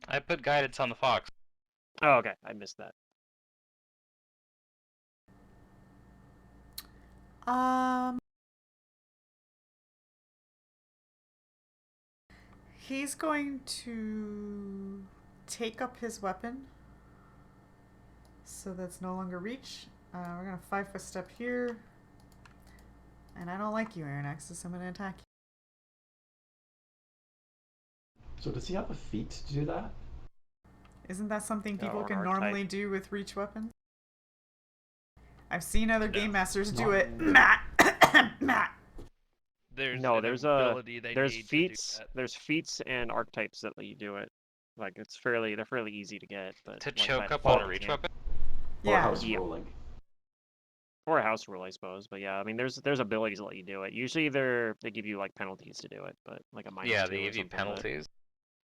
I put guidance on the fox. Oh, okay. I missed that. He's going to take up his weapon. So that's no longer reach. We're going to 5-foot step here. And I don't like you, Aaron Axis, so I'm going to attack you. So does he have a feat to do that? Isn't that something people or an can archetype. normally do with reach weapons? I've seen other No. game masters do Not- it. Matt! Matt! There's No, an there's ability they there's need feats. to do that. There's feats and archetypes that let you do it. Like they're fairly easy to get, but To like, choke by up on a default, you reach can't. weapon? Or Yeah. house Yeah. ruling? Or a house rule, I suppose. But yeah, I mean, there's abilities that let you do it. Usually, they give you like penalties to do it, but like a -2 Yeah, or they give you something, penalties.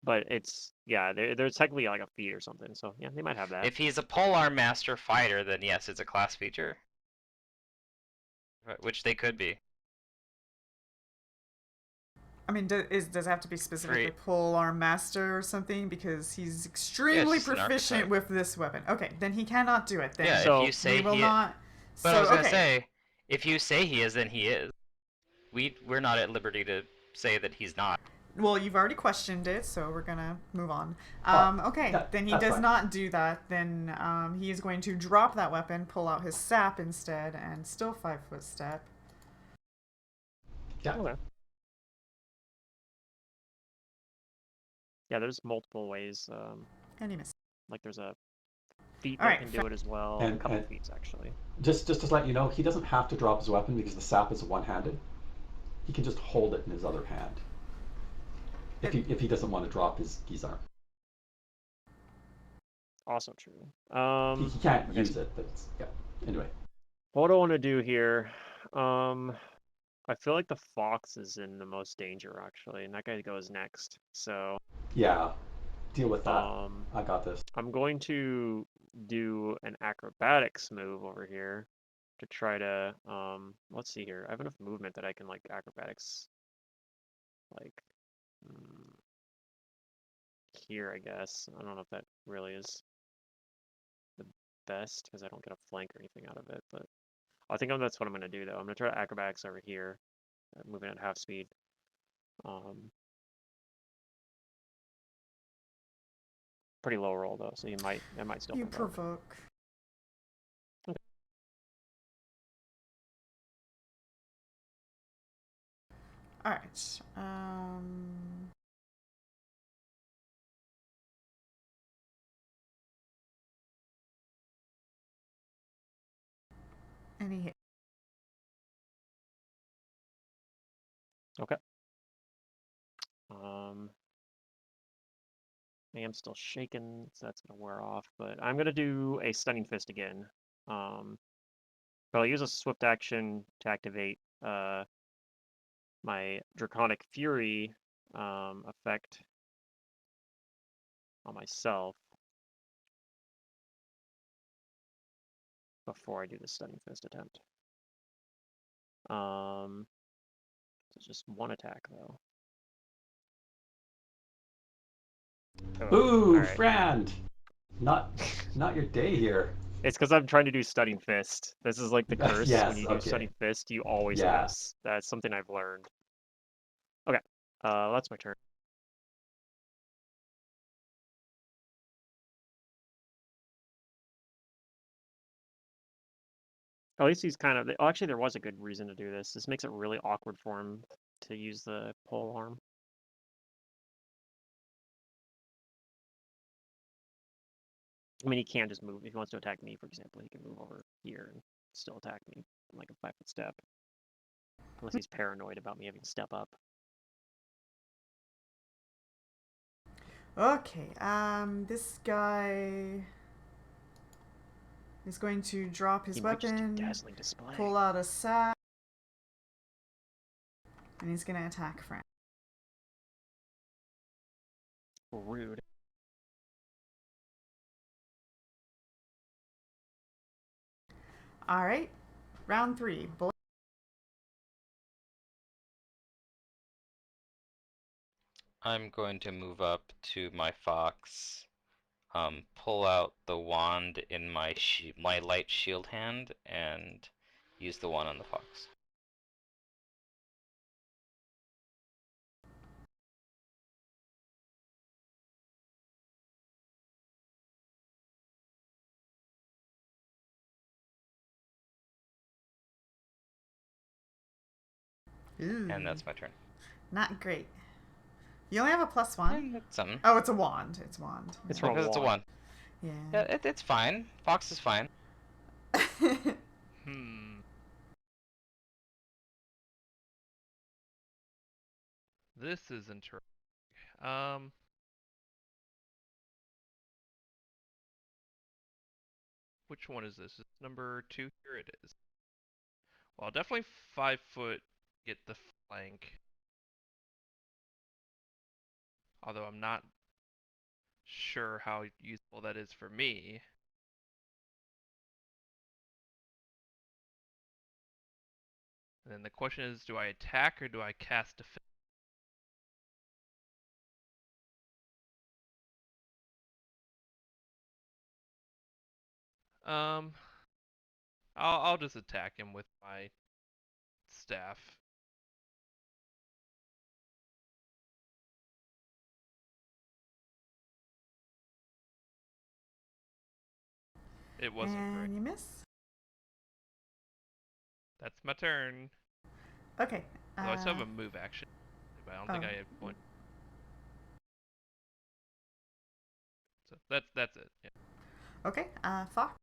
But it's there's technically like a feat or something. So yeah, they might have that. If he's a polearm master fighter, then yes, it's a class feature. Which they could be. I mean, does it have to be specifically Great. pole arm master or something? Because he's extremely just an proficient archetype. with this weapon. Okay, then he cannot do it. Then Yeah, So- if you say we will he not. But so, I was gonna okay. say, if you say he is, then he is. We're not at liberty to say that he's not. Well, you've already questioned it, so we're gonna move on. Okay, then he that's does fine. not do that. Then he is going to drop that weapon, pull out his sap instead, and still 5-foot step. Yeah. Okay. Yeah, there's multiple ways. And he missed. Like there's a feat All that right, can do it as well. A And- couple and- feats actually. Just to let you know, he doesn't have to drop his weapon because the sap is one-handed. He can just hold it in his other hand. If he doesn't want to drop his arm. Also true. He can't okay, use it, but yeah. Anyway. What do I want to do here? I feel like the fox is in the most danger actually, and that guy goes next. So Yeah. Deal with that. I got this. I'm going to do an acrobatics move over here to try to let's see here. I have enough movement that I can like acrobatics like here, I guess. I don't know if that really is the best because I don't get a flank or anything out of it, but I think that's what I'm going to do though. I'm going to try acrobatics over here, moving at half speed. Pretty low roll though, so it might still You provoke. provoke. All right. And he hit. Okay. I am still shaken, so that's gonna wear off. But I'm gonna do a stunning fist again. But I'll use a swift action to activate my draconic fury effect on myself before I do the stunning fist attempt. So it's just one attack though. Oh, Ooh, all right. friend! Not your day here. It's because I'm trying to do Stunning Fist. This is like the curse. Yes, When you do okay. Stunning Fist, you always Yeah. miss. That's something I've learned. Okay, that's my turn. At least he's kind of. Oh, actually, there was a good reason to do this. This makes it really awkward for him to use the pole arm. I mean, he can just move. If he wants to attack me, for example, he can move over here and still attack me in like a 5-foot step. Unless he's paranoid about me having to step up. Okay. This guy is going to drop his He might just do weapon, Dazzling Display. pull out a sack, and he's gonna attack Fran. Rude. All right. Round 3. I'm going to move up to my fox, pull out the wand in my light shield hand, and use the wand on the fox. Ooh, And that's my turn. not great. You only have a +1? That's something. Oh, it's a wand. It's wand. It's Because it's a wand. Yeah. Yeah, it's fine. Fox is fine. This is interesting. Which one is this? It's number 2. Here it is. Well, definitely 5 foot get the flank. Although I'm not sure how useful that is for me. And then the question is, do I attack or do I cast defense? I'll just attack him with my staff. It wasn't And great. you miss. That's my turn. Okay. Although I still have a move action, but I don't think I had one. So that's it. Yeah. Okay. Fox.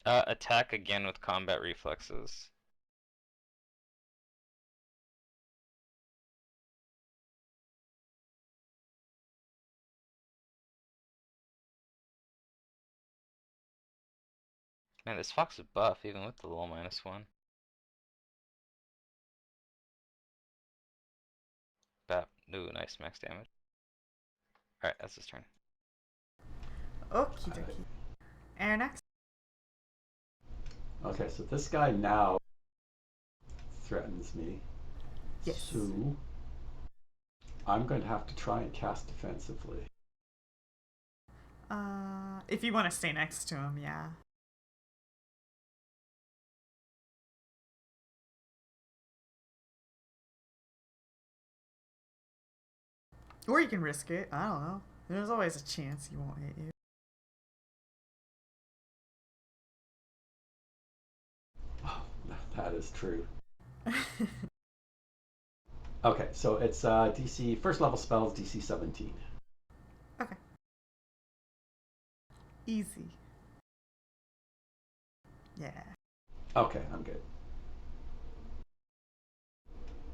Attack again with combat reflexes. Man, this fox is buff even with the little -1. Bap. Ooh, nice max damage. Alright, that's his turn. Okie dokie. Aaron next. Okay, so this guy now threatens me. Yes. So I'm going to have to try and cast defensively. If you want to stay next to him, yeah. Or you can risk it. I don't know. There's always a chance he won't hit you. Oh, that is true. Okay, so it's DC, first level spells, DC 17. Okay. Easy. Yeah. Okay, I'm good.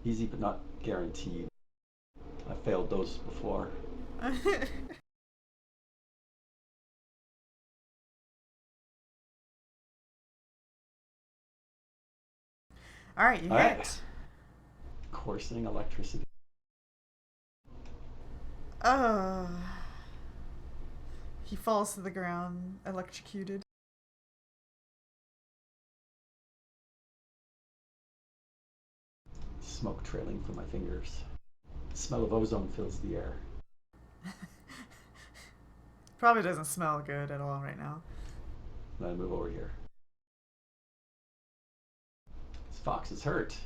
Easy but not guaranteed. I failed those before. All right, you All hit. right. Coursing electricity. He falls to the ground, electrocuted. Smoke trailing from my fingers. The smell of ozone fills the air. Probably doesn't smell good at all right now. Then I move over here. This fox is hurt.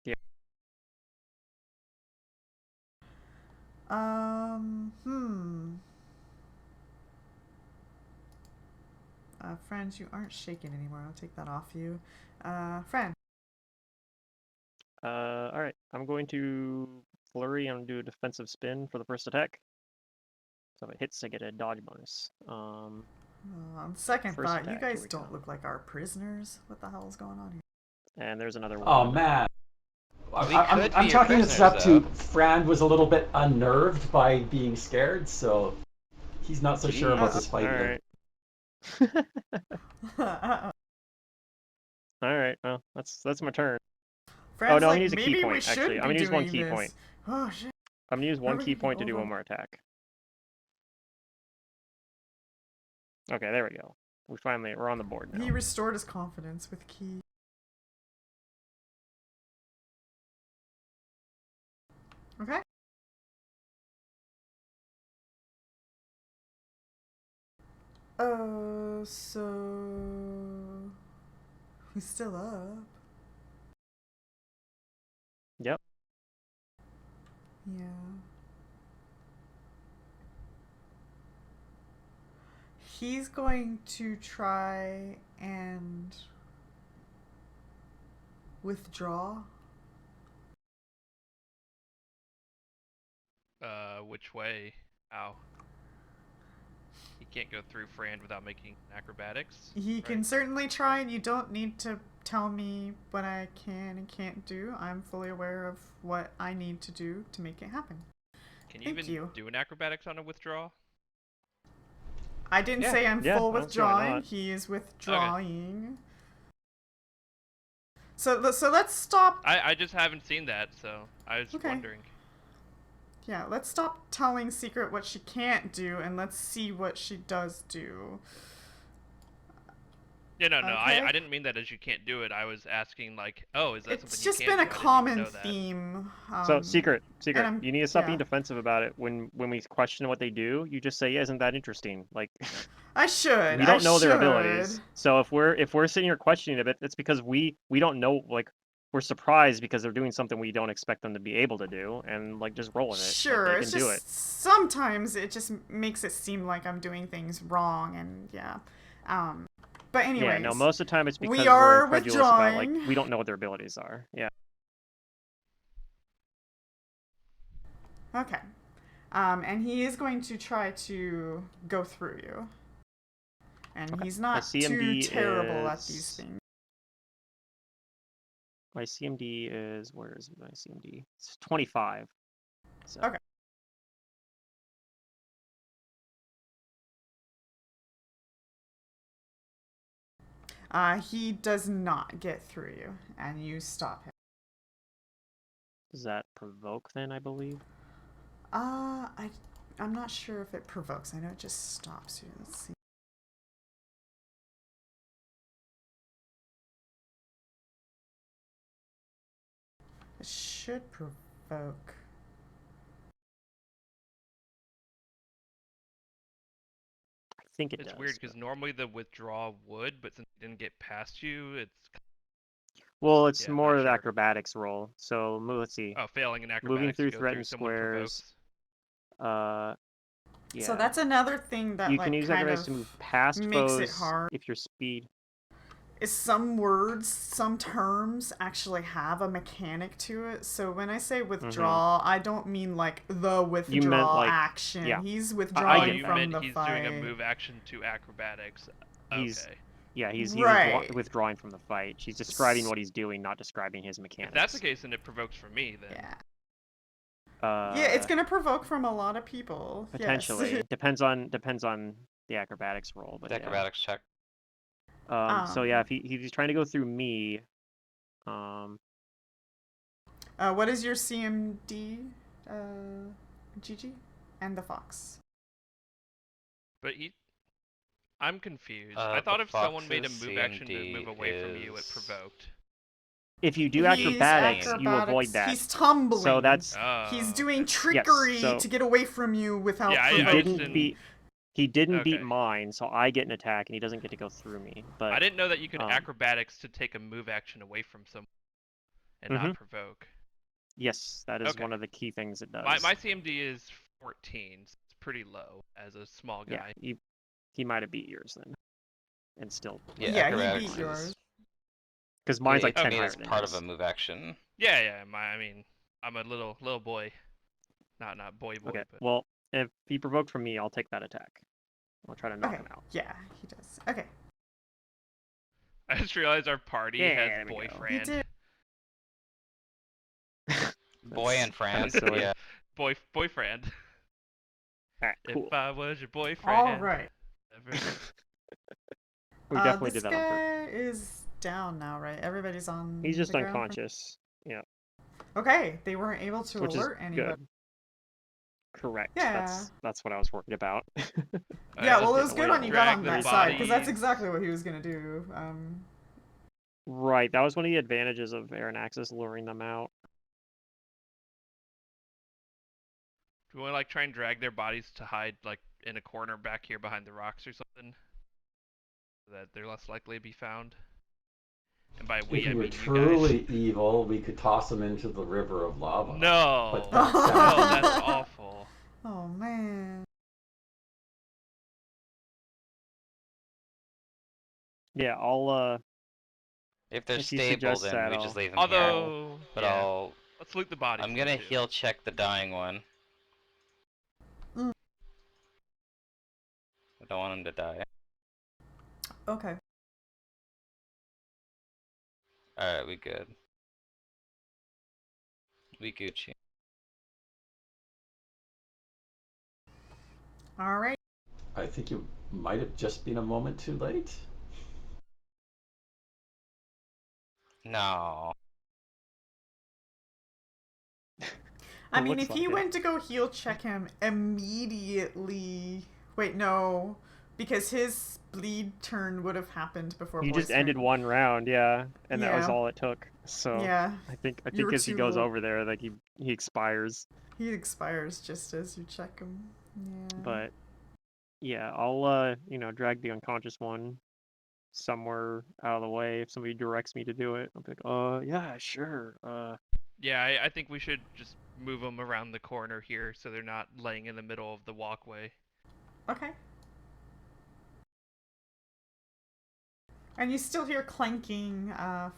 Yeah. Friends, you aren't shaking anymore. I'll take that off you. Friend. All right. I'm going to flurry and do a defensive spin for the first attack. So if it hits, I get a dodge bonus. On second First thought, you attack, guys here we don't go. look like our prisoners. What the hell is going on here? And there's another one. Oh man. We I'm could be your chalking this prisoners, up to Fran was a little bit unnerved by being scared, so he's not so sure about this fight. All either. right. All right. Well, that's my turn. Friend's no, I'm like, gonna use a key maybe point, we should actually. be I'm gonna use one doing key this. point. Oh shit. I'm gonna use one Are we key gonna point be to do over? one more attack. Okay, there we go. We're on the board now. He restored his confidence with key. Okay. So he's still up. Yep. Yeah. He's going to try and withdraw. Which way? How? He can't go through Frand without making acrobatics. He right? can certainly try, and you don't need to tell me what I can and can't do. I'm fully aware of what I need to do to make it happen. Can you Thank even you. do an acrobatics on a withdraw? I didn't Yeah, say I'm yeah, full I don't see why withdrawing. not. He is withdrawing. So let's stop. I just haven't seen that, so I was Okay. wondering. Yeah, let's stop telling Secret what she can't do, and let's see what she does do. Yeah, no, Okay. I didn't mean that as you can't do it. I was asking like, oh, is that It's something just you can been a do? I didn't even common know that. theme. So secret. I'm- You need to stop being yeah. defensive about it. When we question what they do, you just say, "Yeah, isn't that interesting?" Like I should. we don't know their should. abilities. So if we're sitting here questioning a bit, it's because we don't know. Like we're surprised because they're doing something we don't expect them to be able to do, and like just roll with it. Sure, Like, they it's can just do it. sometimes it just makes it seem like I'm doing things wrong, and yeah. But anyways, Yeah, no. Most of the time, it's because we we're are incredulous about like withdrawing. we don't know what their abilities are. Yeah. Okay. And he is going to try to go through you. And Okay. he's not too CMD terrible at is- these things. My CMD is where is my CMD? It's 25. So. Okay. He does not get through you, and you stop him. Does that provoke then? I believe. I'm not sure if it provokes. I know it just stops you. Let's see. It should provoke. I think it It's does. weird because normally the withdraw would, but since it didn't get past you, it's Well, it's yeah, more not of the sure. acrobatics roll. So let's see. Failing in acrobatics. Moving through to go threatened someone squares. provokes. Yeah. So that's another thing that you like can use kind acrobatics of to move past makes foes it hard. if your speed. Is some words, some terms actually have a mechanic to it. So when I say withdraw, I don't mean like the withdraw like- action. yeah. He's Oh, withdrawing you from meant the he's fight. doing a move action to acrobatics. He's- Okay. Yeah, he's Right. withdrawing from the fight. She's describing what he's doing, not describing his mechanics. If that's the case, then it provokes for me then. Yeah. Yeah, it's gonna provoke from a lot of people. potentially Yes. depends on the acrobatics roll. But The acrobatics check. So yeah, if he's trying to go through me, What is your CMD, Gigi, and the fox? But I'm confused. I thought the if someone made a fox's move action to move CMD away from you, it is- provoked. if you do He's acrobatics, you avoid that. He's tumbling. So that's He's Oh, doing trickery so- to get away from you without Yeah, he I provoking. just didn't beat. He didn't beat Okay. mine, so I get an attack, and he doesn't get to go through me. But I didn't know that you could um, acrobatics to take a move action away from someone and not provoke. yes, that is Okay. one of the key things it does. My CMD is 14, so it's pretty low as a small guy. Yeah, he might have beat yours then, and still Yeah, Yeah, he acrobatics beat yours. is- because mine's like to 10 me, higher it's than part yours. of a move action. Yeah. I mean, I'm a little boy, not boy. Okay, But well, if he provoked from me, I'll take that attack. I'll try to knock Okay. him out. Yeah, he does. Okay. I just realized our party Yeah, has there we go. He boyfriend. did. Boy and That's friend. kinda silly. Yeah. Boyfriend. Alright, cool. If I was your boyfriend. All right. We definitely this did that on purpose. guy is down now, right? Everybody's on. He's just the ground. unconscious. Yeah, Okay, they weren't able to which is alert anybody. good. Correct. Yeah. That's what I was worried about. Yeah, well, it Just was get good away on you with got it. on Drag the that side, because that's bodies. exactly what he was gonna do. Right, that was one of the advantages of Aaron Axis luring them out. Do we want to like try and drag their bodies to hide like in a corner back here behind the rocks or something, so that they're less likely to be found? And by If we, I we were mean you guys. truly evil, we could toss them into the river of lava. No, But that no, sounds that's evil. awful. Oh man. Yeah, I'll If they're if you stable, suggest then that, we just I'll leave them here. Although, But yeah, let's loot the bodies. I'm then, gonna too. heal check the dying one. Mm. I don't want him to die. Okay. Alright, we good. We Gucci. All right. I think you might have just been a moment too late. No. I It mean, looks if he like it. went to go heal check him immediately. Wait, no, because his bleed turn would have happened before. He Boy's just ended turn. one round, yeah, and that was Yeah. all it took. So Yeah, I think You were as he too goes low. over there, like he expires. he expires just as you check him. Yeah. But yeah, I'll drag the unconscious one somewhere out of the way if somebody directs me to do it. I'll be like, yeah, sure. Yeah, I think we should just move them around the corner here so they're not laying in the middle of the walkway. Okay. And you still hear clanking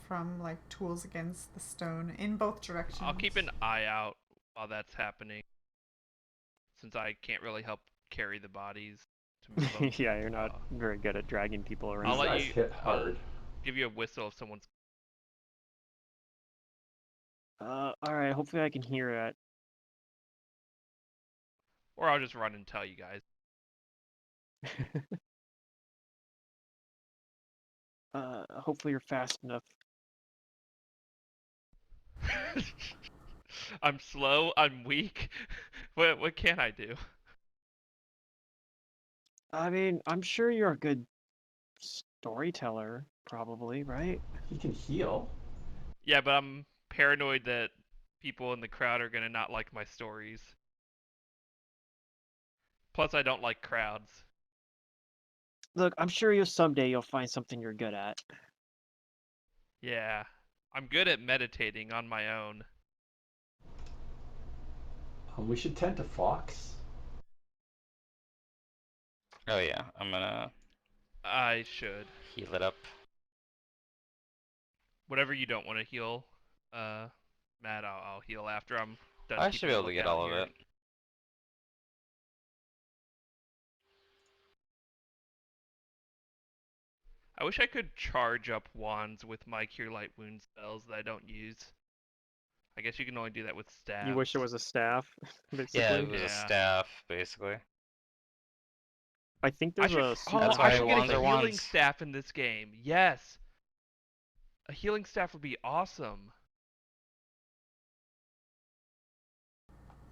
from like tools against the stone in both directions. I'll keep an eye out while that's happening, since I can't really help carry the bodies to move them. Yeah, you're not very good at dragging people around. I'll These let guys you. hit I'll hard. give you a whistle if someone's. All right. Hopefully, I can hear that. Or I'll just run and tell you guys. Hopefully, you're fast enough. I'm slow. I'm weak. What can I do? I mean, I'm sure you're a good storyteller, probably, right? He can heal. Yeah, but I'm paranoid that people in the crowd are gonna not like my stories. Plus, I don't like crowds. Look, I'm sure someday you'll find something you're good at. Yeah, I'm good at meditating on my own. We should tend to Fox. Oh yeah, I'm gonna I should. heal it up. Whatever you don't want to heal, Matt, I'll heal after I'm done. I should be keeping a able to get lookout all of here. it. I wish I could charge up wands with my Cure Light Wound spells that I don't use. I guess you can only do that with staffs. You wish it was a staff, basically. Yeah, it was a Yeah. staff, basically. I think I there's should, a That's I why should get wands a are healing wands. staff in this game. Yes. A healing staff would be awesome.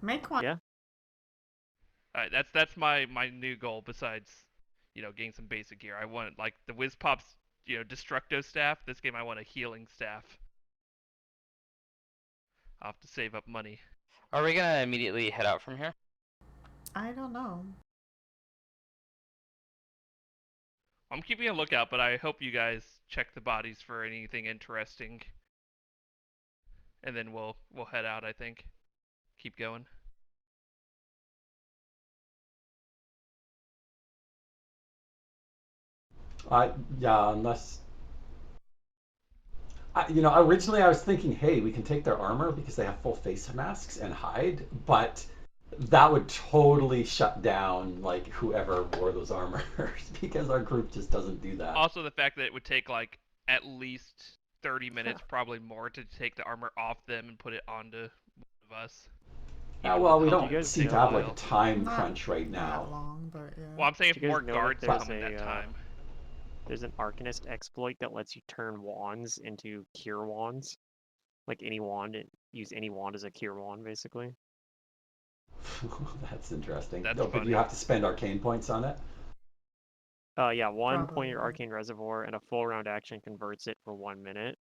Make one. Yeah. Alright, that's my new goal besides, getting some basic gear. I want like the Whiz Pops, Destructo staff. This game I want a healing staff. I'll have to save up money. Are we gonna immediately head out from here? I don't know. I'm keeping a lookout, but I hope you guys check the bodies for anything interesting. And then we'll head out, I think. Keep going. Yeah, unless. Originally I was thinking, hey, we can take their armor because they have full face masks and hide, but that would totally shut down like whoever wore those armors because our group just doesn't do that. Also, the fact that it would take like at least 30 minutes, probably more, to take the armor off them and put it onto one of us. Yeah, Even well, with we the don't guys seem know to have like a while. time Not crunch right That now. long, but yeah. Well, I'm saying Do if you guys more know that guards there's come in that time. There's an Arcanist exploit that lets you turn wands into cure wands. Like any wand, use any wand as a cure wand, basically. That's interesting. That's No, but funny. you have to spend arcane points on it. Yeah, 1 point your Probably. arcane reservoir and a full round action converts it for 1 minute,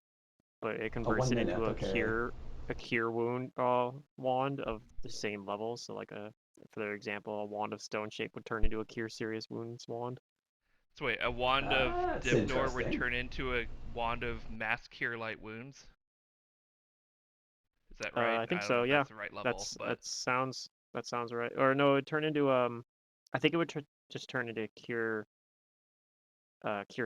but it Oh, converts 1 it minute. into Okay. a cure wound wand of the same level. So like for example, a wand of stone shape would turn into a cure serious wounds wand. So wait, a wand of That's Dimnor would interesting. turn into a wand of mass cure light wounds. Is that right? I think I don't know so. if Yeah, that's the right level, but that sounds right. Or no, it turn into I think it would just turn into cure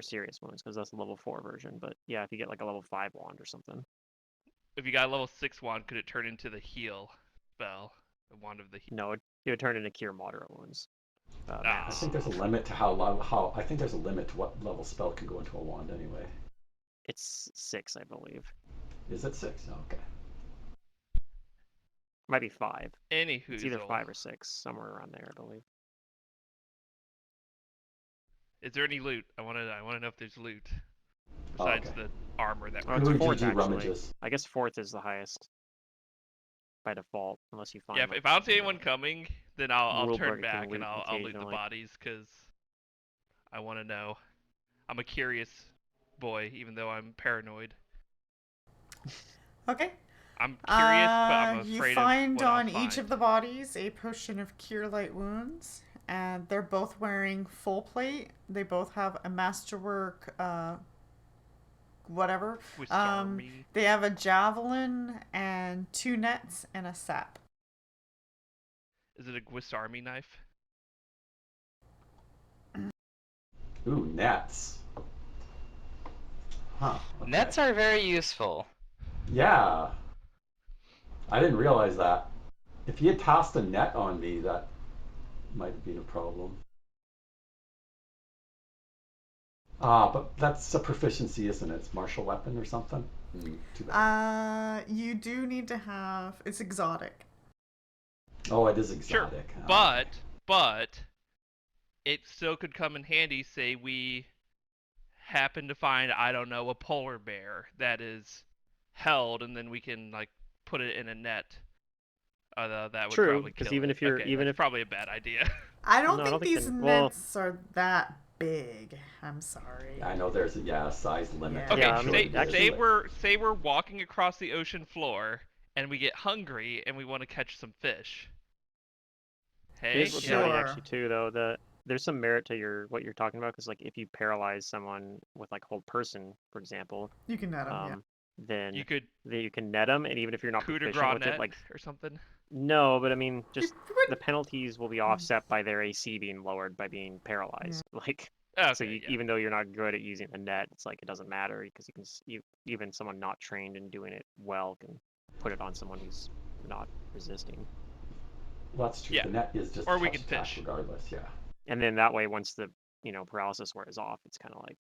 serious wounds because that's the level 4 version. But yeah, if you get like a level 5 wand or something. if you got a level 6 wand, could it turn into the heal spell? The wand of the heal. No, it would turn into cure moderate wounds. I Mass. think there's a Ah. limit to I think there's a limit to what level spell can go into a wand anyway. It's 6, I believe. Is it 6? Oh, okay. Might be 5. Any It's either hoozle. 5 or 6, somewhere around there, I believe. Is there any loot? I wanna know if there's loot Oh, besides okay. the armor that Oh, we're it's Ooh, wearing. fourth GG actually. rummages. I guess 4th is the highest by default, unless you find Yeah, like if I don't see anyone coming, then I'll rule turn breaking back and loot I'll loot the occasionally. bodies because I want to know. I'm a curious boy, even though I'm paranoid. Okay. I'm curious, but I'm You afraid of find what I'll on each find. of the bodies a potion of cure light wounds, and they're both wearing full plate. They both have a masterwork, whatever. Swiss Um, Army. they have a javelin and 2 nets and a sap. Is it a Swiss Army knife? Ooh, nets. Huh. Okay. Nets are very useful. Yeah. I didn't realize that. If he had tossed a net on me, that might have been a problem. But that's a proficiency, isn't it? It's martial weapon or something. Too bad. You do need to have. It's exotic. Oh, it is Sure, exotic. Oh, okay. but it still could come in handy. Say we happen to find, I don't know, a polar bear that is held, and then we can like put it in a net. That would True, probably because kill it. Okay, even that's if probably a bad idea. I don't no, I don't think think these the well, nets are that big. I'm sorry. I know there's a size limit. Yeah. Okay, yeah, I mean Sure it is, actually but say we're walking across the ocean floor and we get hungry and we want to catch some fish. Hey, here's what's you know, funny Sure. actually too though that there's some merit to what you're talking about because like if you paralyze someone with like hold person for example, You can net them, yeah. then you could you can net them and even if you're not coup de proficient grace with it net like or something. no, but I mean You just the would. penalties will be offset by their AC being lowered by being Yeah. paralyzed. Like so Okay, yeah. even though you're not good at using the net, it's like it doesn't matter because even someone not trained in doing it well can put it on someone who's not resisting. well, that's true. Yeah, The net is just or a we touch can attack fish. regardless. Yeah. And then that way, once the paralysis wears off, it's kind of like,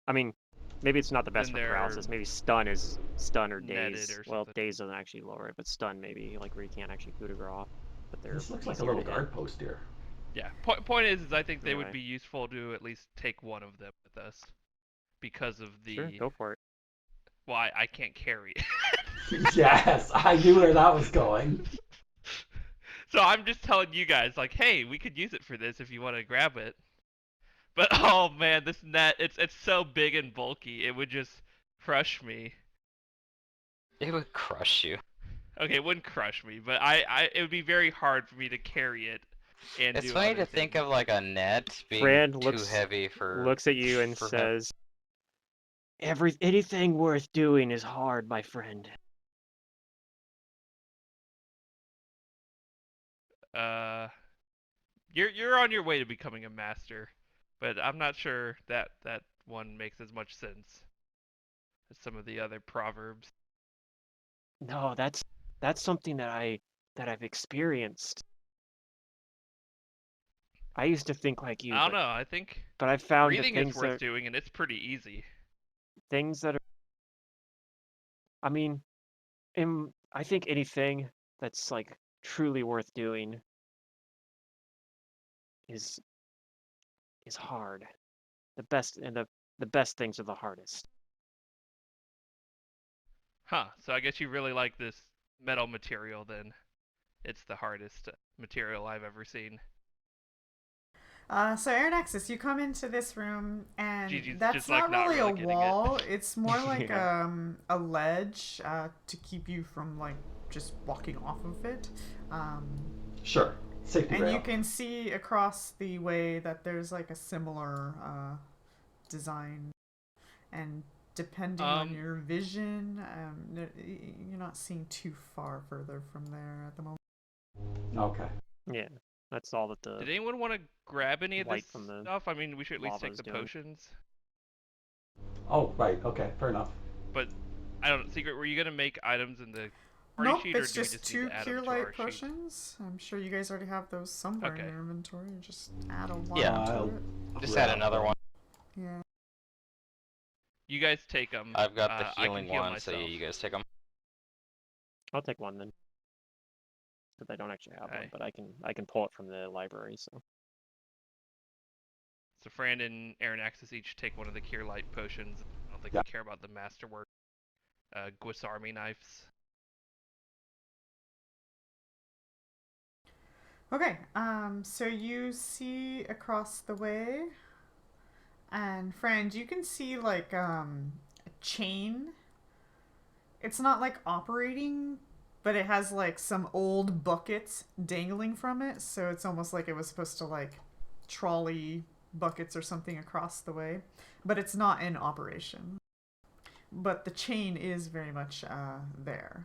I mean, maybe it's not the best Then for they're paralysis. Maybe stun or netted daze. or Well, something. daze doesn't actually lower it, but stun maybe like where you can't actually coup de grace off, but they're This looks like a easier to little hit. guard post here. Yeah. Point is I think they would Anyway, be useful to at least take one of them with us because of sure, the. go for it. Well, I can't carry it. Yes, I knew where that was going. So I'm just telling you guys, like, hey, we could use it for this if you want to grab it. But oh man, this net, it's so big and bulky, it would just crush me. It would crush you. Okay, it wouldn't crush me, but it would be very hard for me to carry it and It's do funny other to think things. of like a net being Fran too heavy for looks at you and for him. says, anything worth doing is hard, my friend." Uh, you're on your way to becoming a master, but I'm not sure that one makes as much sense as some of the other proverbs. No, that's something that I've experienced. I used to think like you, I don't know. I think but I've found that breathing is worth doing, and it's pretty easy. things that are, I mean, I think anything that's like truly worth doing is hard. The best things are the hardest. Huh. So I guess you really like this metal material then. it's the hardest material I've ever seen. So Aeronaxis, you come into this room, and Gigi's that's just, like, not not really really a getting it. wall. It's more like Yeah. a ledge to keep you from like just walking off of it. Sure. Safety And you rail. can see across the way that there's like a similar design, and depending on your vision, you're not seeing too far further from there at the moment. Okay. Yeah. That's all that the Did anyone want to grab any of this light from the stuff? I mean, we should at least take lava's the doing. potions. Oh, right. Okay. Fair enough. But I don't know, Secret, were you gonna make items in the party Nope, sheet, or it's do we just just need two to add cure them to our light sheet? potions. I'm sure you guys already have those somewhere in Okay. your inventory. Just add a one Yeah. to I'll it. Just add grab another them. one. Yeah. You guys take them. I've got the I can healing heal one, so myself. you guys take them. I'll take one then. Because I don't actually have one, Okay. but I can pull it from the library, so. So Fran and Aeronaxis each take one of the cure light potions. I don't think Yeah. we care about the masterwork Gwisarmi knives. Okay. So you see across the way, and friend, you can see like a chain. It's not like operating, but it has like some old buckets dangling from it, so it's almost like it was supposed to like trolley buckets or something across the way, but it's not in operation. But the chain is very much there.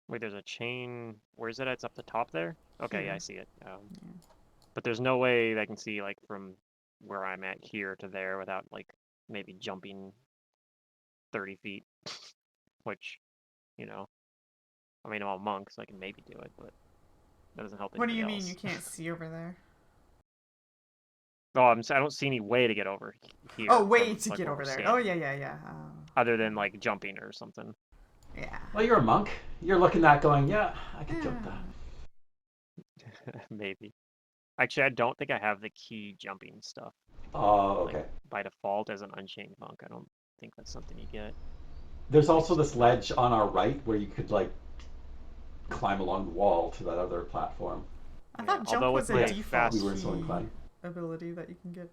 Wait, there's a chain. Where's it at? It's up the top there? Okay, yeah, Here. I see it. But there's no way I can see, like, from where I'm at here to there without, like, maybe jumping 30 feet. Which, you know, I mean, I'm a monk, so I can maybe do it, but that doesn't help What do anybody you mean else. you can't see over there? Oh, I don't see any way to get over here. Oh, way from, to like, get where over we're there. standing, Oh, yeah. other than, like, jumping or something. Yeah. Well, you're a monk. You're looking at that going, yeah, I could jump that. Maybe. Actually, I don't think I have the key jumping stuff. Oh, Like, okay. by default, as an unchained monk, I don't think that's something you get. There's also this ledge on our right where you could like climb along the wall to that other platform. I Yeah, thought jump although was with a my default We weren't so key inclined. ability that you can get.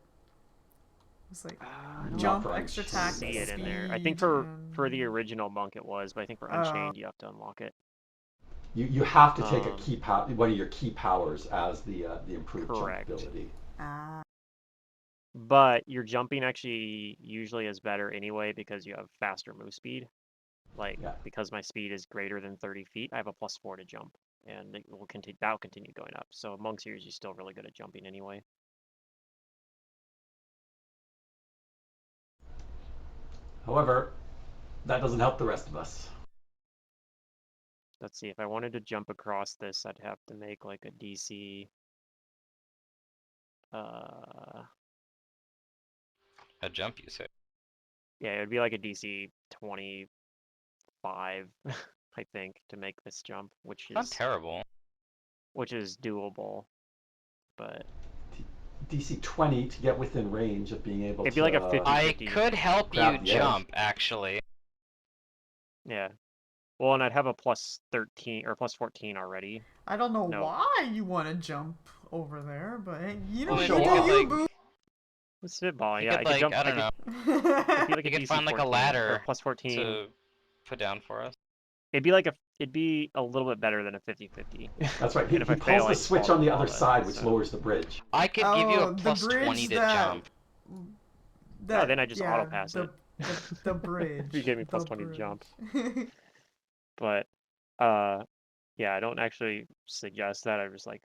It's like I don't jump, for extra unchained. attack, see it in there. I speed, think for and... the original monk it was, but I think for Unchained you have to unlock it. You have to take a Um, key one of your key powers as the improved Correct. jump ability. But your jumping actually usually is better anyway because you have faster move speed. Like Yeah. because my speed is greater than 30 feet, I have a +4 to jump, and it will continue. That will continue going up. So monks are usually still really good at jumping anyway. However, that doesn't help the rest of us. Let's see, if I wanted to jump across this, I'd have to make like a DC. A jump, you say? Yeah, it would be like a DC 25, I think, to make this jump, which Not is terrible. doable. But DC 20 to get within range of being able it'd to. be like a 50. I could help you grab the edge. jump, actually. Yeah. Well, and I'd have a +13 or +14 already. I don't know No. why you want to jump over there, but you know, Well, you show do off. you, Like, boo. Let's spitball. you Yeah, could, I could like, jump. I don't know. It'd be like You a could DC find like a 14 ladder or +14. to put down for us. It'd be like it'd be a little bit better than a 50-50. That's right. He And if I pulls fail, the I switch fall on the to other lava, side, which so- lowers the bridge. I could give you a the plus bridge 20 to that... jump. No, then I just yeah, auto-pass it. The bridge. If you gave me the +20 to jump. bridge. But yeah, I don't actually suggest that. I was like,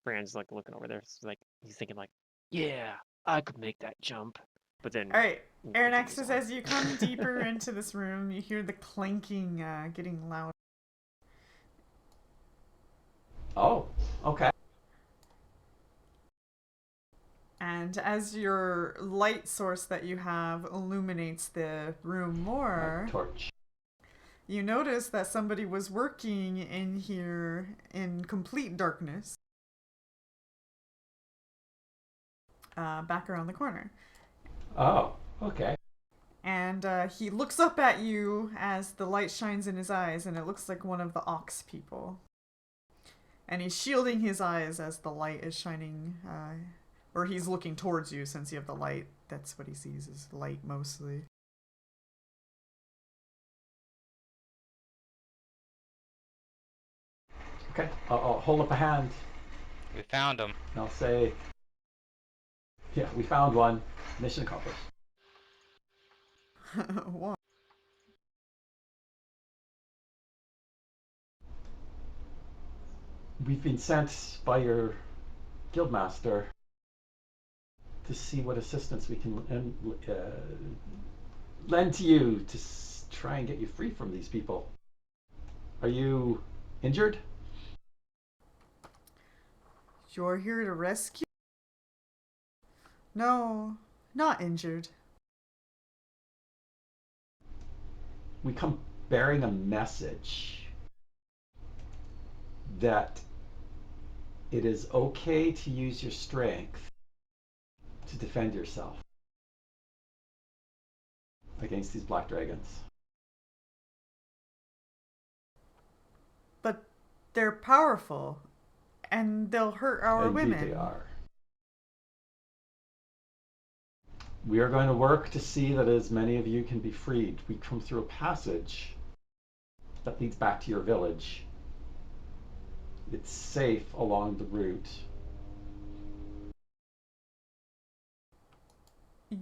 Fran's like looking over there. It's like he's thinking like, yeah, I could make that jump. But then All right, he Aeronaxis, continues on. as you come deeper into this room, you hear the clanking getting louder. Oh, okay. And as your light source that you have illuminates the room more, My torch. you notice that somebody was working in here in complete darkness. Back around the corner. Oh, okay. And he looks up at you as the light shines in his eyes, and it looks like one of the ox people. And he's shielding his eyes as the light is shining, or he's looking towards you since you have the light. That's what he sees, is light mostly. Okay, I'll hold up a hand We found him. and I'll say, yeah, we found one. Mission accomplished. What? We've been sent by your guildmaster to see what assistance we can lend to you to try and get you free from these people. Are you injured? You're here to rescue? No, not injured. We come bearing a message that it is okay to use your strength to defend yourself against these black dragons. But they're powerful, and they'll hurt our Indeed women. they are. We are going to work to see that as many of you can be freed. We come through a passage that leads back to your village. It's safe along the route.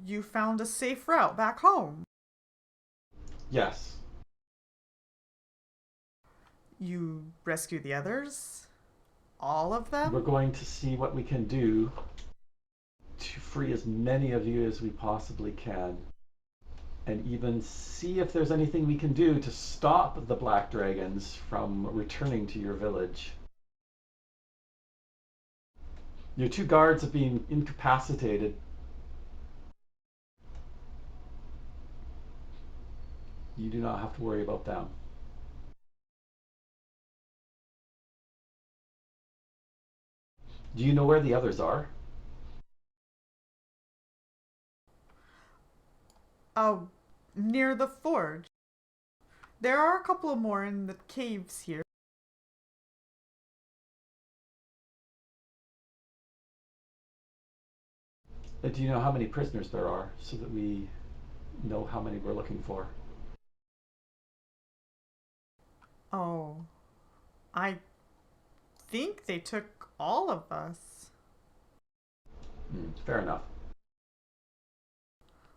You found a safe route back home. Yes. You rescue the others? All of them? We're going to see what we can do to free as many of you as we possibly can. And even see if there's anything we can do to stop the black dragons from returning to your village. Your 2 guards have been incapacitated. You do not have to worry about them. Do you know where the others are? Oh, near the forge. There are a couple more in the caves here. Do you know how many prisoners there are so that we know how many we're looking for? Oh, I think they took all of us. Fair enough.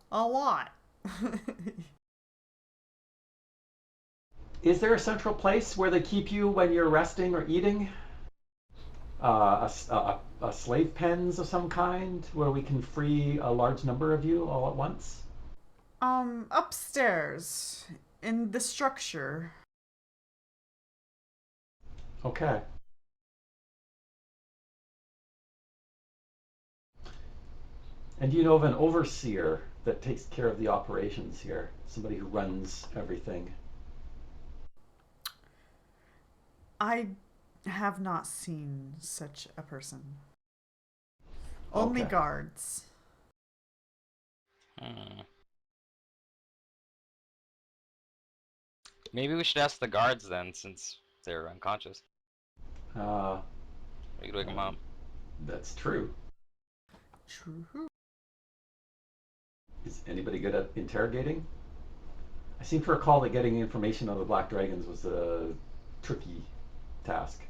A lot. Is there a central place where they keep you when you're resting or eating? A slave pens of some kind where we can free a large number of you all at once? Upstairs. In the structure. Okay. And do you know of an overseer that takes care of the operations here? Somebody who runs everything? I have not seen such a person. Only Okay. guards. Maybe we should ask the guards then, since they're unconscious. We could wake them up. That's true. True. Is anybody good at interrogating? I seem to recall that getting information on the Black Dragons was a tricky task.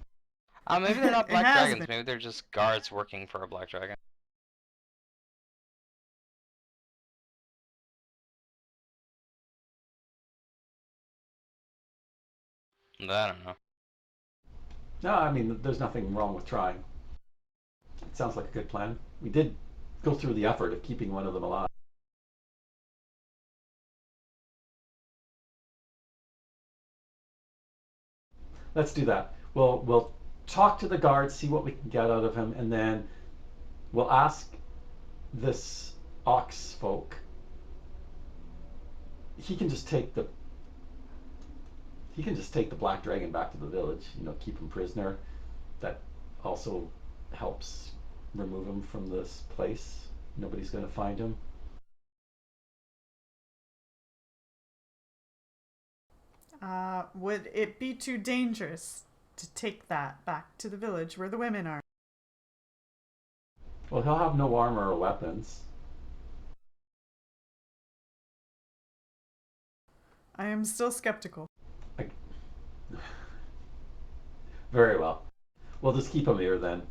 Maybe they're not It black has dragons. been. Maybe they're just guards working for a black dragon. I don't know. No, I mean, there's nothing wrong with trying. It sounds like a good plan. We did go through the effort of keeping one of them alive. Let's do that. We'll talk to the guards, see what we can get out of him, and then we'll ask this ox folk. He can just take the black dragon back to the village. You know, keep him prisoner. That also helps remove him from this place. Nobody's going to find him. Would it be too dangerous to take that back to the village where the women are? Well, he'll have no armor or weapons. I am still skeptical. I... Very well. We'll just keep him here then.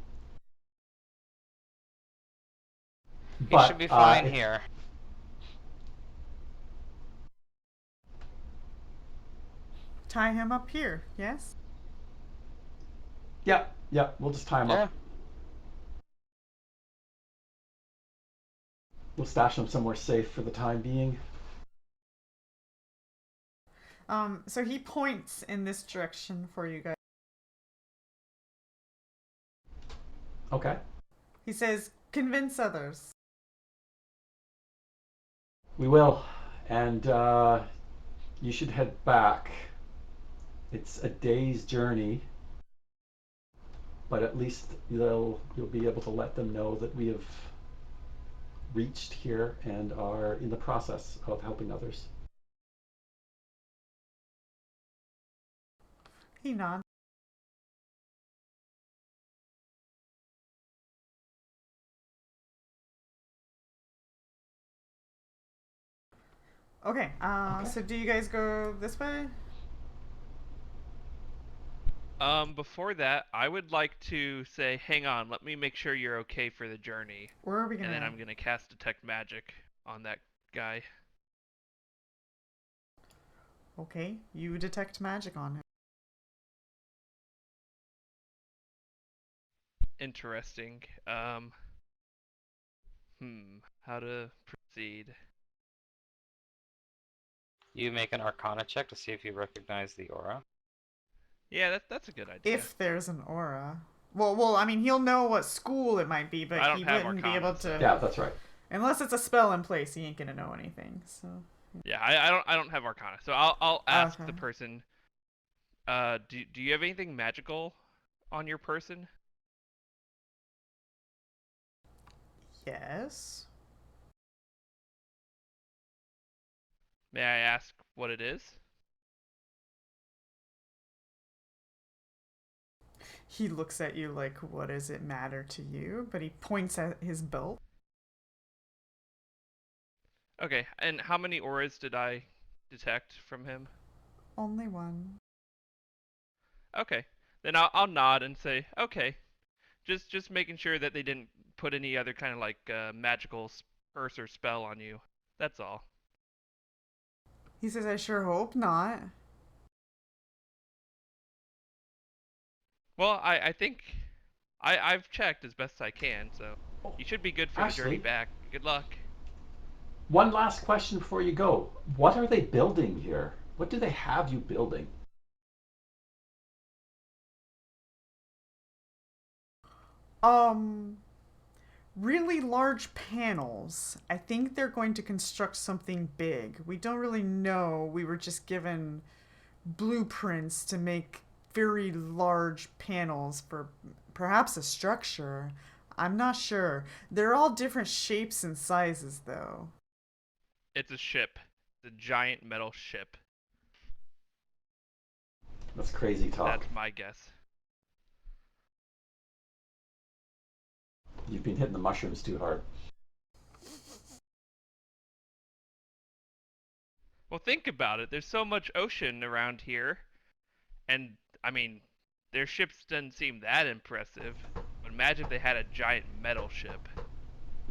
He should be fine here. Tie him up here, yes? Yeah, we'll just tie him up. We'll stash him somewhere safe for the time being. So he points in this direction for you guys. Okay. He says, convince others. We will. And you should head back. It's a day's journey. But at least you'll be able to let them know that we have reached here and are in the process of helping others. He nods. Okay, so do you guys go this way? Before that, I would like to say, hang on, let me make sure you're okay for the journey. Where are we gonna And then go? I'm gonna cast Detect Magic on that guy. Okay, you detect magic on him. Interesting. How to proceed? You make an Arcana check to see if you recognize the aura. Yeah, that's a good idea. If there's an aura. Well, I mean, he'll know what school it might be, but I don't he have wouldn't be Arcana, able to. so- Yeah, that's right. Unless it's a spell in place, he ain't gonna know anything. So. Yeah, I don't have Arcana, so I'll ask Okay. the person. Do you have anything magical on your person? Yes. May I ask what it is? He looks at you like, what does it matter to you? But he points at his belt. Okay, and how many auras did I detect from him? Only one. Okay, then I'll nod and say, okay. Just making sure that they didn't put any other kind of like magical curse or spell on you. That's all. He says, I sure hope not. Well, I think I've checked as best I can, so you should be good for the journey Ashley? back. Good luck. One last question before you go. What are they building here? What do they have you building? Really large panels. I think they're going to construct something big. We don't really know. We were just given blueprints to make very large panels for perhaps a structure. I'm not sure. They're all different shapes and sizes, though. It's a ship. It's a giant metal ship. That's crazy talk. That's my guess. You've been hitting the mushrooms too hard. Well, think about it. There's so much ocean around here, and I mean, their ships doesn't seem that impressive. But imagine if they had a giant metal ship.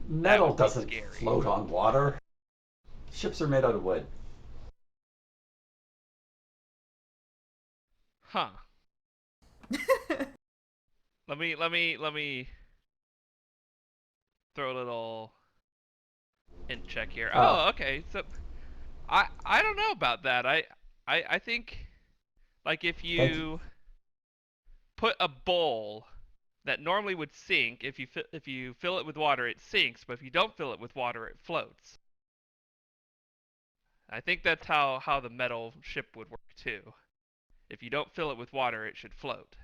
Metal would be doesn't scary. float on water. Ships are made out of wood. Huh. Let me throw a little int check here. Oh, okay. So I don't know about that. I think like if you put a bowl that normally would sink, if you fill it with water, it sinks, but if you don't fill it with water, it floats. I think that's how the metal ship would work too. If you don't fill it with water, it should float.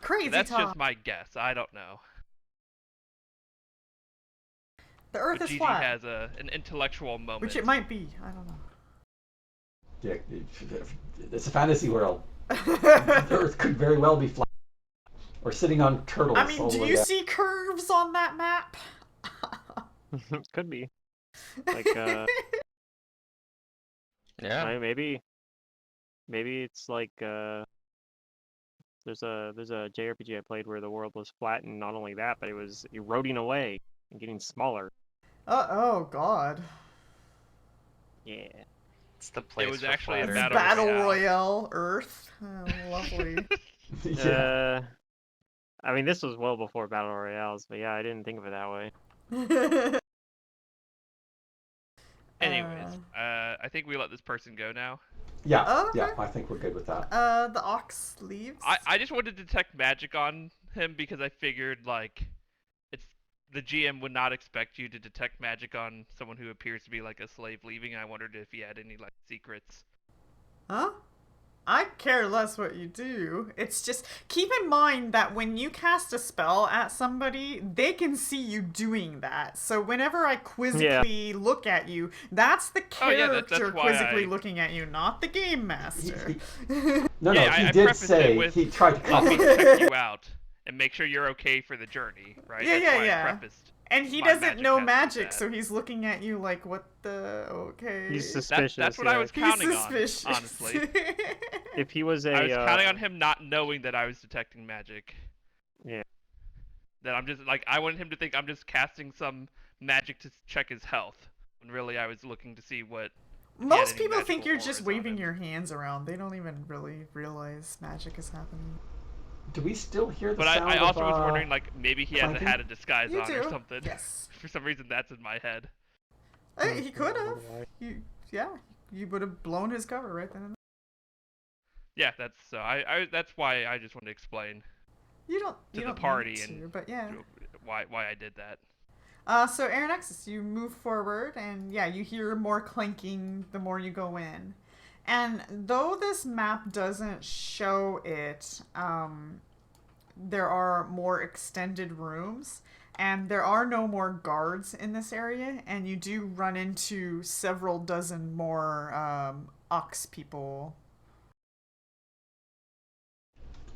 Crazy That's talk. just my guess. I don't know. The Earth But is Gigi flat, has an intellectual moment. which it might be. I don't know. Yeah, it's a fantasy world. The Earth could very well be flat, or sitting on turtles. I mean, all the do way you down. see curves on that map? Could be. Like, Yeah. maybe it's like there's a JRPG I played where the world was flat, and not only that, but it was eroding away and getting smaller. Oh God. Yeah. It's the place was for actually a flat It's earthers. Battle Battle Royale. Royale Earth. Oh, lovely. Yeah. I mean, this was well before Battle Royales, but yeah, I didn't think of it that way. Anyways, I think we let this person go now. Yeah, Oh, okay. yeah, I think we're good with that. The ox leaves. I just wanted to detect magic on him because I figured like it's the GM would not expect you to detect magic on someone who appears to be like a slave leaving. I wondered if he had any like secrets. Huh? I care less what you do. It's just keep in mind that when you cast a spell at somebody, they can see you doing that. So whenever I quizzically look at you, that's the Oh, yeah, character that's why quizzically I- looking at you, not the game master. No, Yeah, he I did prefaced say it with, he tried to "Let me cover. check you out and make sure you're okay for the journey." Right? Yeah, That's yeah, why yeah. I prefaced. And he my doesn't magic know test with magic, that. so he's looking at you like, what the... Okay. He's suspicious. That's what I was He's counting on, suspicious. honestly. If he was I was counting on a him not knowing that I was detecting magic. yeah, That I'm just like I wanted him to think I'm just casting some magic to check his health, when really I was looking to see what. Most any people think magical you're just auras on waving him. your hands around. They don't even really realize magic is happening. Do we still hear the But sound I also of, was wondering like maybe he clanking? had a disguise You on do. or something. Yes. For some reason that's in my head. He could I have. wonder why. You would have blown his cover right then and there. Yeah, that's so that's why I just wanted to explain You don't to the don't party need to, and but yeah. why I did that. So Aaron Nexus, you move forward, and yeah, you hear more clanking the more you go in. And though this map doesn't show it, there are more extended rooms, and there are no more guards in this area, and you do run into several dozen more ox people.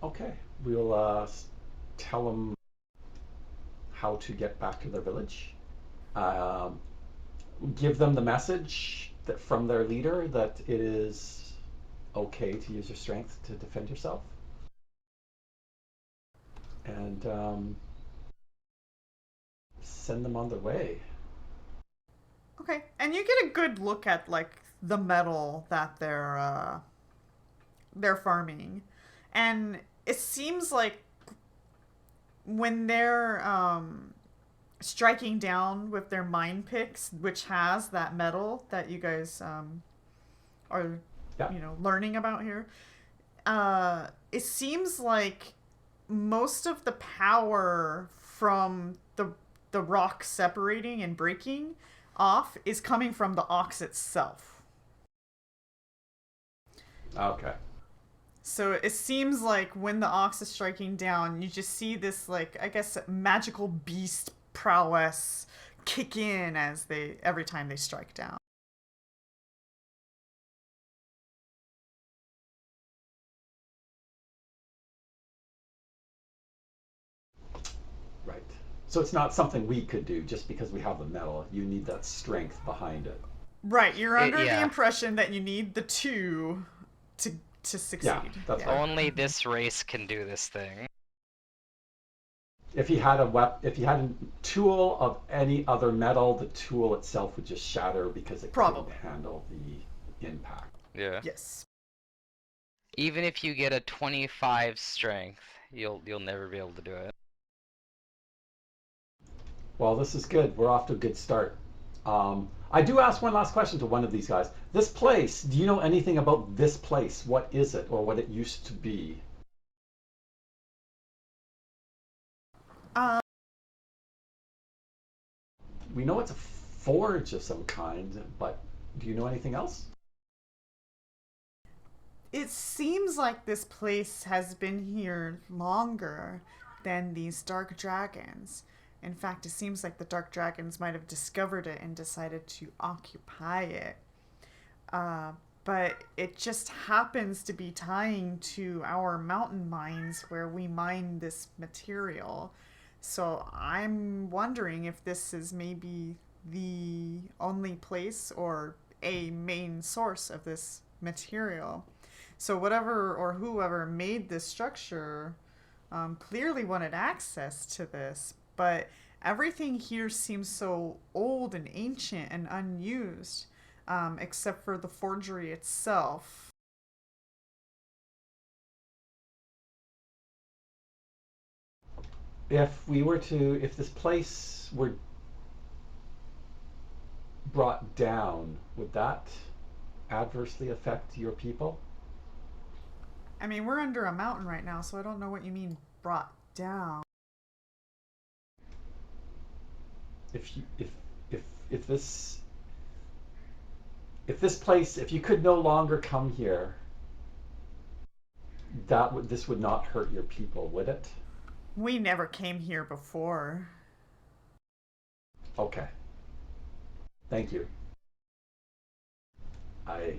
Okay, we'll tell them how to get back to their village. Give them the message that from their leader that it is okay to use your strength to defend yourself. And send them on their way. Okay, and you get a good look at like the metal that they're farming, and it seems like when they're striking down with their mine picks, which has that metal that you guys are learning about here, it seems like most of the power from the rock separating and breaking off is coming from the ox itself. Okay. So it seems like when the ox is striking down, you just see this, like, I guess, magical beast prowess kick in every time they strike down. Right. So it's not something we could do just because we have the metal. You need that strength behind it. Right, you're under the yeah. impression that you need the two to succeed. Yeah, that's right. Only this race can do this thing. If he had a tool of any other metal, the tool itself would just shatter because it Probably. couldn't handle the impact. Yeah. Yes. Even if you get a 25 strength, you'll never be able to do it. Well, this is good. We're off to a good start. I do ask one last question to one of these guys. This place, do you know anything about this place? What is it, or what it used to be? We know it's a forge of some kind, but do you know anything else? It seems like this place has been here longer than these dark dragons. In fact, it seems like the dark dragons might have discovered it and decided to occupy it. But it just happens to be tying to our mountain mines where we mine this material. So I'm wondering if this is maybe the only place or a main source of this material. So whatever or whoever made this structure clearly wanted access to this, but everything here seems so old and ancient and unused, except for the forgery itself. If this place were brought down, would that adversely affect your people? I mean, we're under a mountain right now, so I don't know what you mean brought down. If you if this place, if you could no longer come here, this would not hurt your people, would it? We never came here before. Okay. Thank you. I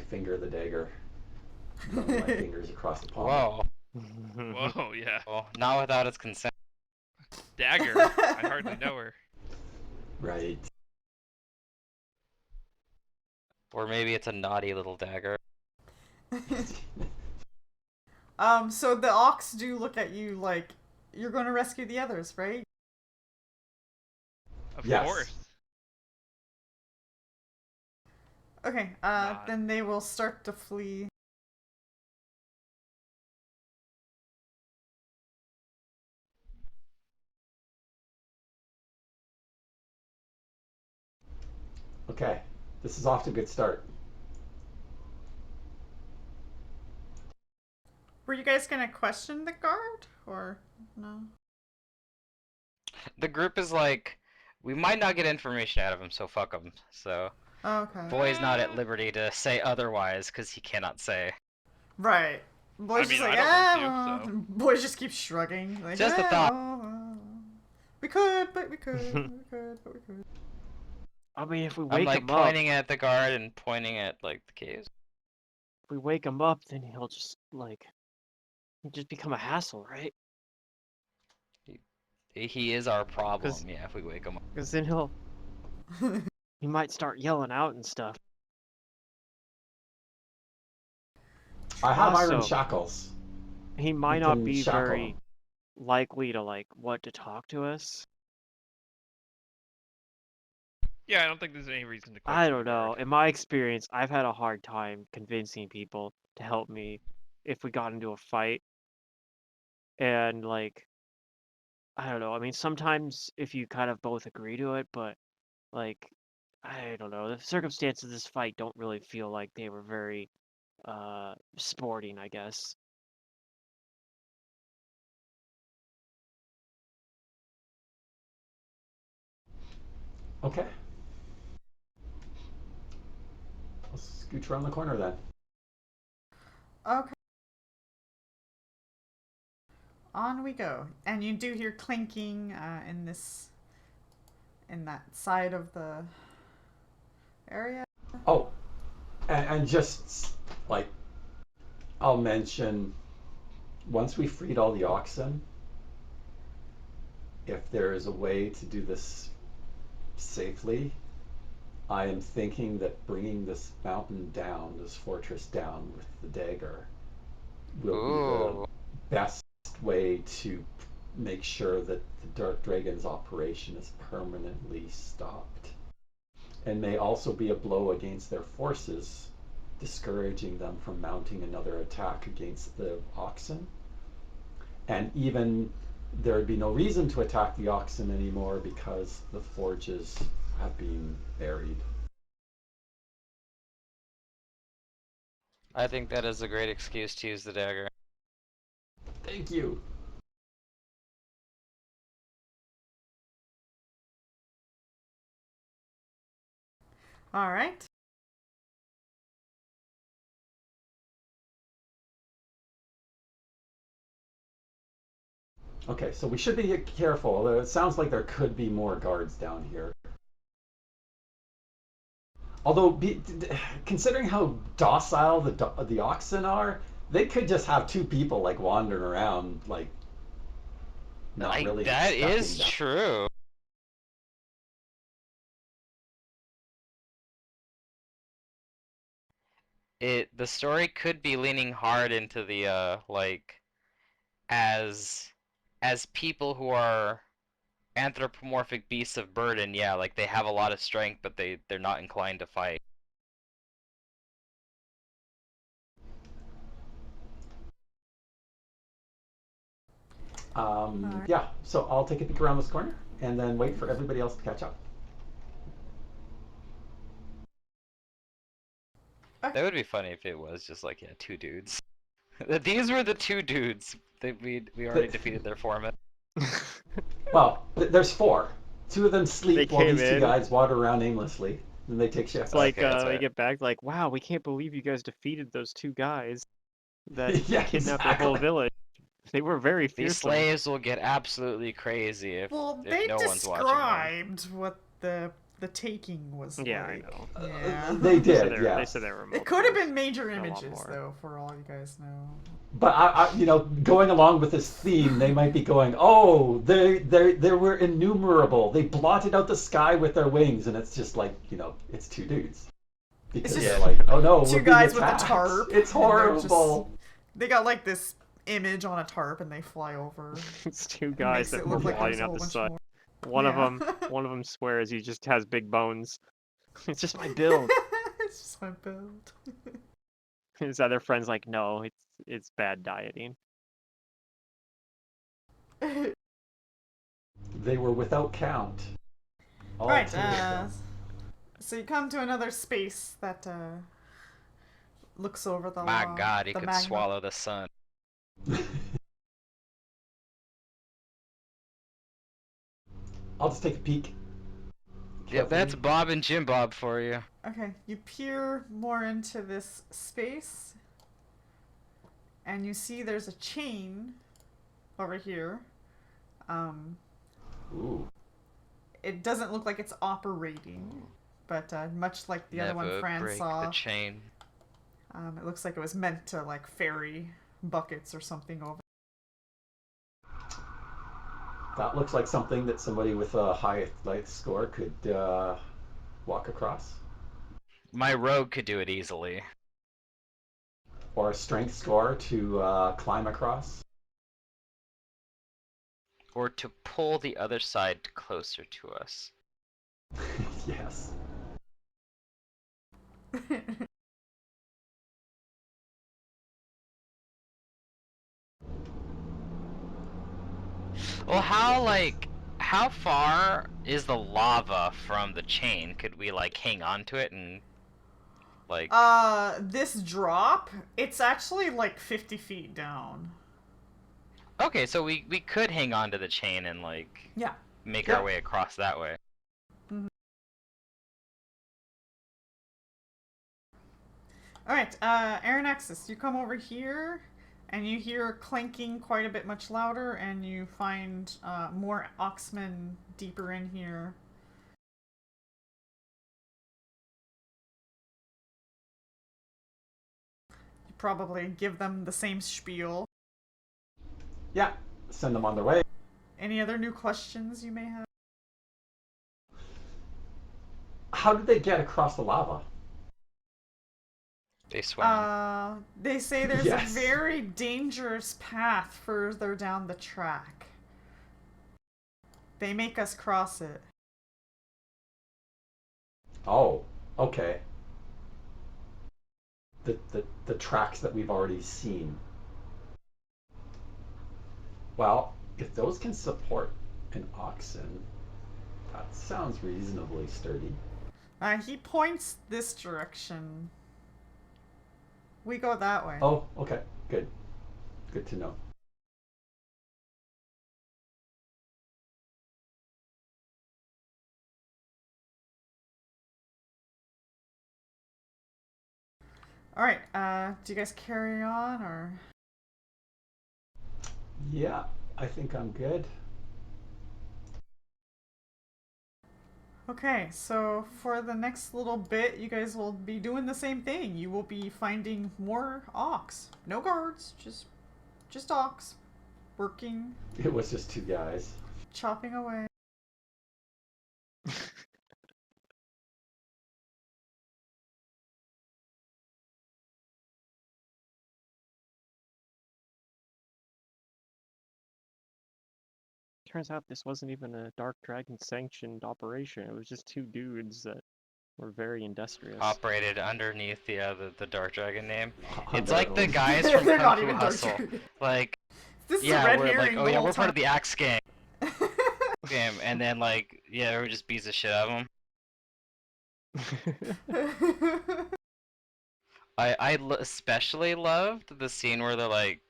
finger the dagger. Running my fingers across the palm. Whoa. Whoa, yeah. Well, not without its consent. Dagger. I hardly know her. Right. Or maybe it's a naughty little dagger. So the Ox do look at you like you're going to rescue the others, right? Of Yes. course. Okay, Not. then they will start to flee. Okay. This is off to a good start. Were you guys going to question the guard or no? The group is like, we might not get information out of him, so fuck him. So, Okay. Boy's not at liberty to say otherwise because he cannot say. Right. Boy's I mean, just like, I don't ah, want to, so. Boys just keep shrugging. Like, Just a "Ah, thought." oh, we could, but we could, we could, but we could. I mean, if we I'm wake like him up, pointing at the guard and pointing at like the caves. if we wake him up, then he'll just become a hassle, right? He is our problem, yeah, if we wake him up. Because then he might start yelling out and stuff. I have iron Also, shackles. He might You not can be shackle very him. likely to what to talk to us. Yeah, I don't think there's any reason to question I the don't know. guard. In my experience, I've had a hard time convincing people to help me if we got into a fight. And I don't know. I mean, sometimes if you kind of both agree to it, but like, I don't know. The circumstances of this fight don't really feel like they were very sporting, I guess. Okay. Let's scooch around the corner then. Okay. On we go. And you do hear clinking in that side of the area. Oh, and just like I'll mention, once we freed all the oxen, if there is a way to do this safely, I am thinking that bringing this mountain down, this fortress down with the dagger, will be Ooh. the best way to make sure that the Dark Dragon's operation is permanently stopped. And may also be a blow against their forces, discouraging them from mounting another attack against the oxen. And even there would be no reason to attack the oxen anymore because the forges have been buried. I think that is a great excuse to use the dagger. Thank you. All right. Okay, so we should be careful. It sounds like there could be more guards down here. Although, considering how docile the oxen are, they could just have two people like wandering around, like not really That expecting is them. true. The story could be leaning hard into the like as people who are anthropomorphic beasts of burden, yeah, like they have a lot of strength, but they're not inclined to fight. Yeah, so I'll take a peek around this corner and then wait for everybody else to catch up. That would be funny if it was just like, yeah, two dudes. These were the two dudes that we already defeated their foreman. Well, there's four. Two of them sleep while came these two in. guys wander around aimlessly. Then they take shifts. It's like Okay, that's we right. get back, like, wow, we can't believe you guys defeated those two guys that Yeah, kidnapped our whole exactly. village. They were very These fearsome. slaves will get absolutely crazy if Well, if they no one's watching them. described what the taking was Yeah, like. I know. Yeah. They They said did, they yes. said they were It could have multiples. been major A lot images, more. though, for all you guys know. But going along with this theme, they might be going, "Oh, they were innumerable. They blotted out the sky with their wings," and it's just like, it's two dudes because just they're like, "Oh no, two we're being guys with a attacked. tarp. It's and they're just- horrible." They got like this image on a tarp and they fly over. It's two It guys makes that it were look like blotting there's a out whole the bunch sun. more. One Yeah. of them swears he just has big bones. It's just my build. It's just my build. His other friend's like, no, it's bad dieting. They were without count. All Right, two of them. so you come to another space that looks over the My God, he the could magma. swallow the sun. I'll just take a peek. Yeah, that's Carefully. Bob and Jim Bob for you. Okay, you peer more into this space, and you see there's a chain over here. Ooh. It doesn't look like it's operating, but much like the other one Never Fran break saw, the chain. it looks like it was meant to like ferry buckets or something over. That looks like something that somebody with a high life score could walk across. My rogue could do it easily. Or a strength score to climb across. Or to pull the other side closer to us. Yes. Well, how far is the lava from the chain? Could we like hang on to it and like? This drop, it's actually like 50 feet down. Okay, so we could hang on to the chain and like Yeah. make Yeah. our way across that way. Alright, Aeronaxis, you come over here, and you hear clanking quite a bit much louder, and you find more oxmen deeper in here. You probably give them the same spiel. Yeah. Send them on their way. Any other new questions you may have? How did they get across the lava? They swam. They say there's Yes. a very dangerous path further down the track. They make us cross it. Oh, okay. The tracks that we've already seen. Well, if those can support an oxen, that sounds reasonably sturdy. He points this direction. We go that way. Oh, okay. Good. Good to know. Alright, do you guys carry on, or? Yeah. I think I'm good. Okay, so for the next little bit, you guys will be doing the same thing. You will be finding more ox. No guards, just ox. Working, It was just two guys. chopping away. Turns out this wasn't even a Dark Dragon sanctioned operation. It was just two dudes that were very industrious. Operated underneath the Dark Dragon name. It's Under like the oath. guys from They're Kung not Fu even Dark Hustle. Dragon. Like, This is yeah, a red we're like, herring oh the yeah, whole we're part of time. the Axe Gang. And then like, yeah, everyone just beats the shit out of them. I especially loved the scene where they're like,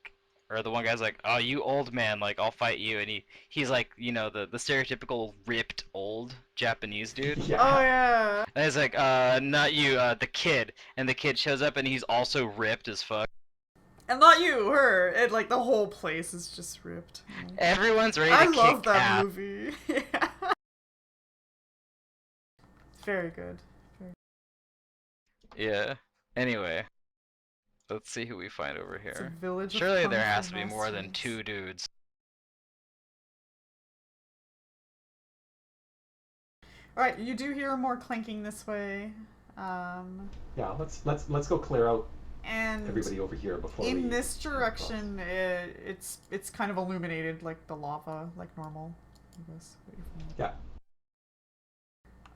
or the one guy's like, "Oh, you old man, like I'll fight you," and he's like, you know, the stereotypical ripped old Japanese dude. Oh Yeah. yeah. And he's like, not you, the kid," and the kid shows up and he's also ripped as fuck. And not you, her. And like the whole place is just ripped. Everyone's ready I to love kick that ass. movie. Yeah. Very good. Yeah. Anyway, let's see who we find over It's a here. village of Surely Kung there Fu has to be more than masters. 2 dudes. Alright, you do hear more clanking this way. Yeah, let's go clear out And everybody over here before in we this come direction, it's kind of illuminated like the lava, like normal. I guess. Yeah.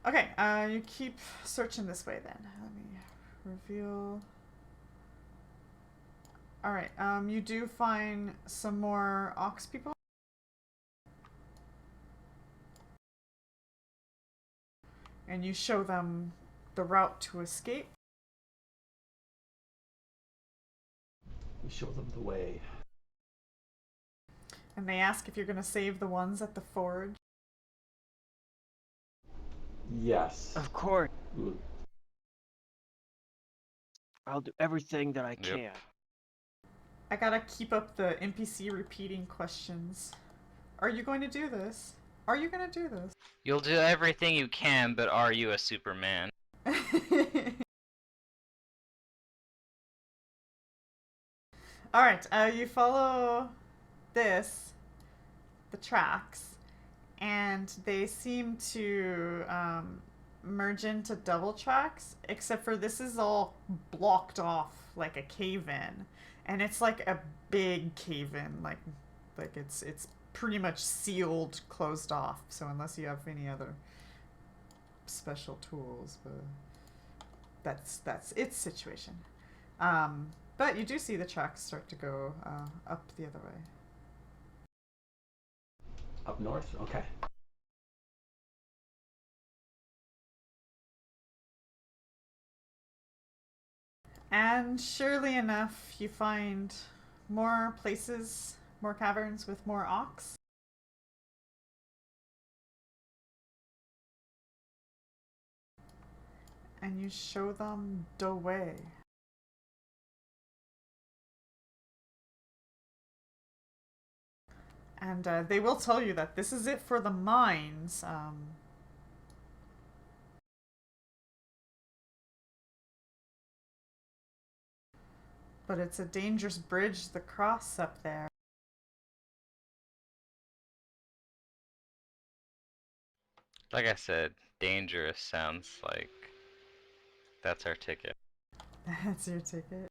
Okay, you keep searching this way then. Let me reveal. Alright, you do find some more ox people. And you show them the route to escape. We show them the way. And they ask if you're going to save the ones at the forge. Yes. Of course, Ooh. I'll do everything that I Yep. can. I gotta keep up the NPC repeating questions. Are you going to do this? Are you going to do this? You'll do everything you can, but are you a Superman? Alright, you follow the tracks, and they seem to merge into double tracks, except for this is all blocked off like a cave-in. And it's like a big cave-in, like it's pretty much sealed, closed off, so unless you have any other special tools, but that's its situation. But you do see the tracks start to go up the other way. Up north? Okay. And surely enough, you find more places, more caverns with more ox. And you show them the way. And they will tell you that this is it for the mines. But it's a dangerous bridge to cross up there. Like I said, dangerous sounds like that's our ticket. That's your ticket.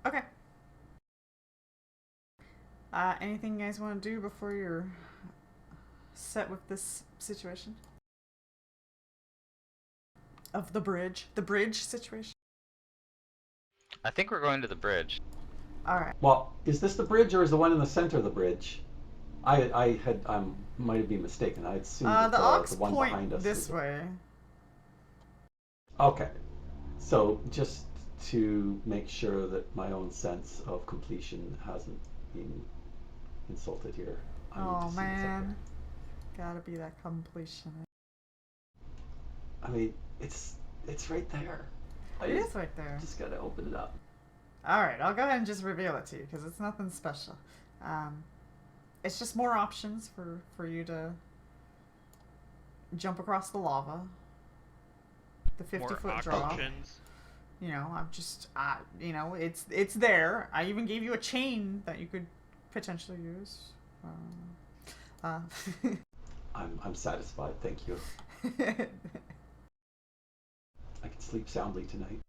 Okay. Anything you guys want to do before you're set with this situation? Of the bridge? The bridge situation? I think we're going to the bridge. Alright. Well, is this the bridge or is the one in the center of the bridge? I had might have been mistaken. I assumed that The ox the one point behind us this was... way. Okay. So just to make sure that my own sense of completion hasn't been insulted here. I need Oh to see what's up man. there. Gotta be that completion. I mean, it's right there. I It just, is right there. just gotta open it up. All right, I'll go ahead and just reveal it to you because it's nothing special. It's just more options for you to jump across the lava. The 50 More foot drop. options. You know, I'm just, you know, it's there. I even gave you a chain that you could potentially use. Uh, I'm satisfied. Thank you. I can sleep soundly tonight.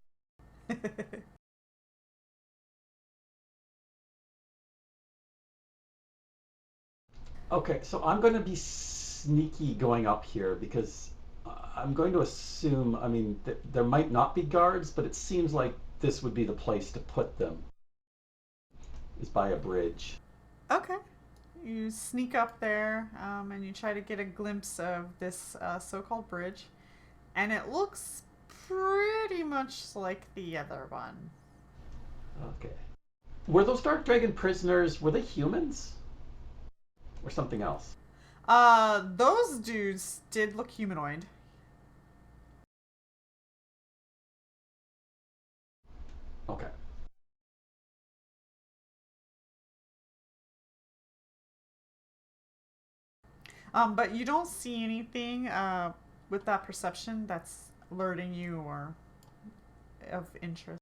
Okay, so I'm going to be sneaky going up here because I'm going to assume, I mean, there might not be guards, but it seems like this would be the place to put them, is by a bridge. Okay. You sneak up there and you try to get a glimpse of this so called bridge. And it looks pretty much like the other one. Okay. Were those Dark Dragon prisoners, were they humans? Or something else? Those dudes did look humanoid. Okay. But you don't see anything with that perception that's alerting you or of interest.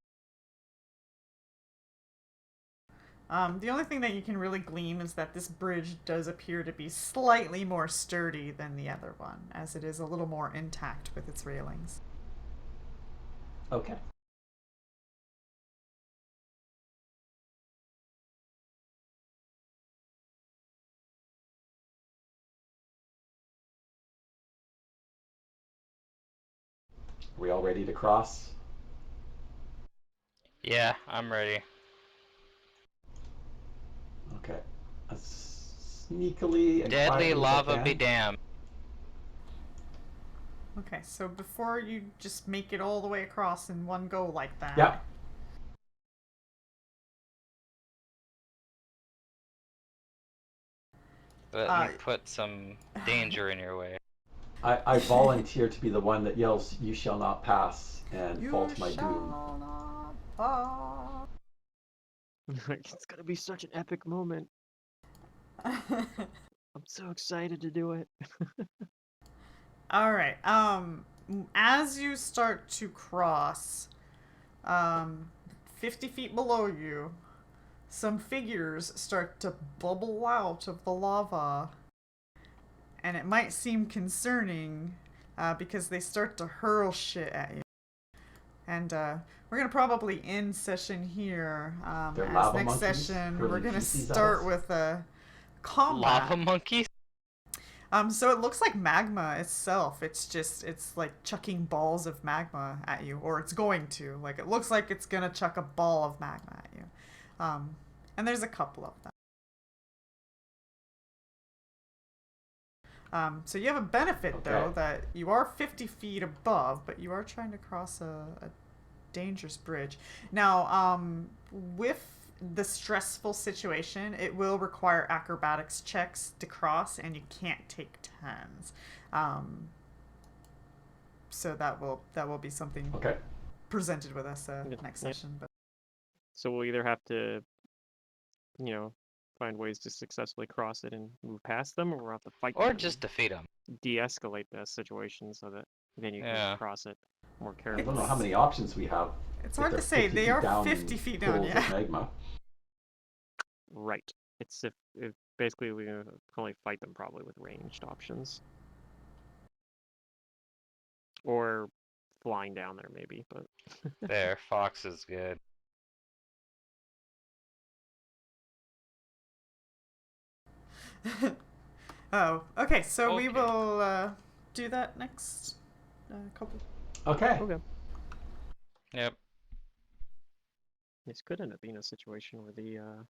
The only thing that you can really glean is that this bridge does appear to be slightly more sturdy than the other one, as it is a little more intact with its railings. Okay. We all ready to cross? Yeah, I'm ready. Okay. As sneakily and Deadly quietly as I lava can. be damned. Okay, so before you just make it all the way across in one go like that. Yeah. Let me put some danger in your way. I volunteer to be the one that yells, "You shall not pass," and fall to my shall doom. not pass. It's gonna be such an epic moment. I'm so excited to do it. All right. As you start to cross, 50 feet below you, some figures start to bubble out of the lava, and it might seem concerning, because they start to hurl shit at you. And we're gonna probably end session here. They're As lava next monkeys session, hurling we're gonna feces at start us? with a combat. Lava monkeys? So it looks like magma itself. It's like chucking balls of magma at you, or it's going to. Like it looks like it's gonna chuck a ball of magma at you. And there's a couple of them. So you have a benefit though Okay. that you are 50 feet above, but you are trying to cross a dangerous bridge. Now, with the stressful situation, it will require acrobatics checks to cross, and you can't take tens. So that will be something Okay. presented with us next Yep. session. But So we'll either have to, find ways to successfully cross it and move past them, or we'll have to fight them Or and just defeat them. de-escalate the situation so that then you can Yeah. cross it more I carefully. don't know how many options we have. it's if hard they're to say. 50 They feet are down 50 in feet down. pools Yeah. of magma. Right. It's if basically we can only fight them probably with ranged options. Or flying down there maybe, but There, Fox is good. Oh, okay. So we Okay. will do that next couple. Okay. okay. Yep. This could end up being a situation where the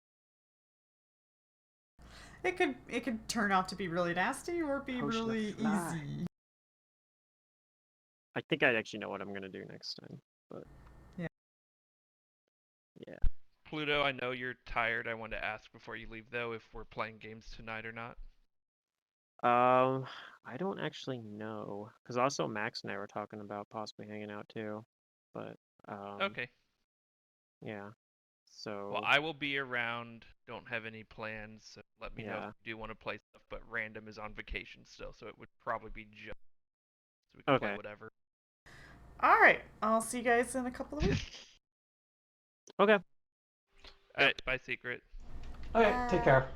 It could turn out to be really nasty or be Potion of really fly. easy. I think I actually know what I'm gonna do next time, but Yeah. Yeah. Pluto, I know you're tired. I wanted to ask before you leave, though, if we're playing games tonight or not. I don't actually know, because also Max and I were talking about possibly hanging out too, but Okay. yeah. So Well, I will be around. Don't have any plans. So let me know if yeah. you do want to play stuff. But Random is on vacation still, so it would probably be just so we can play Okay. whatever. All right. I'll see you guys in a couple of weeks. Okay. All right. Bye, Secret. Okay, take care.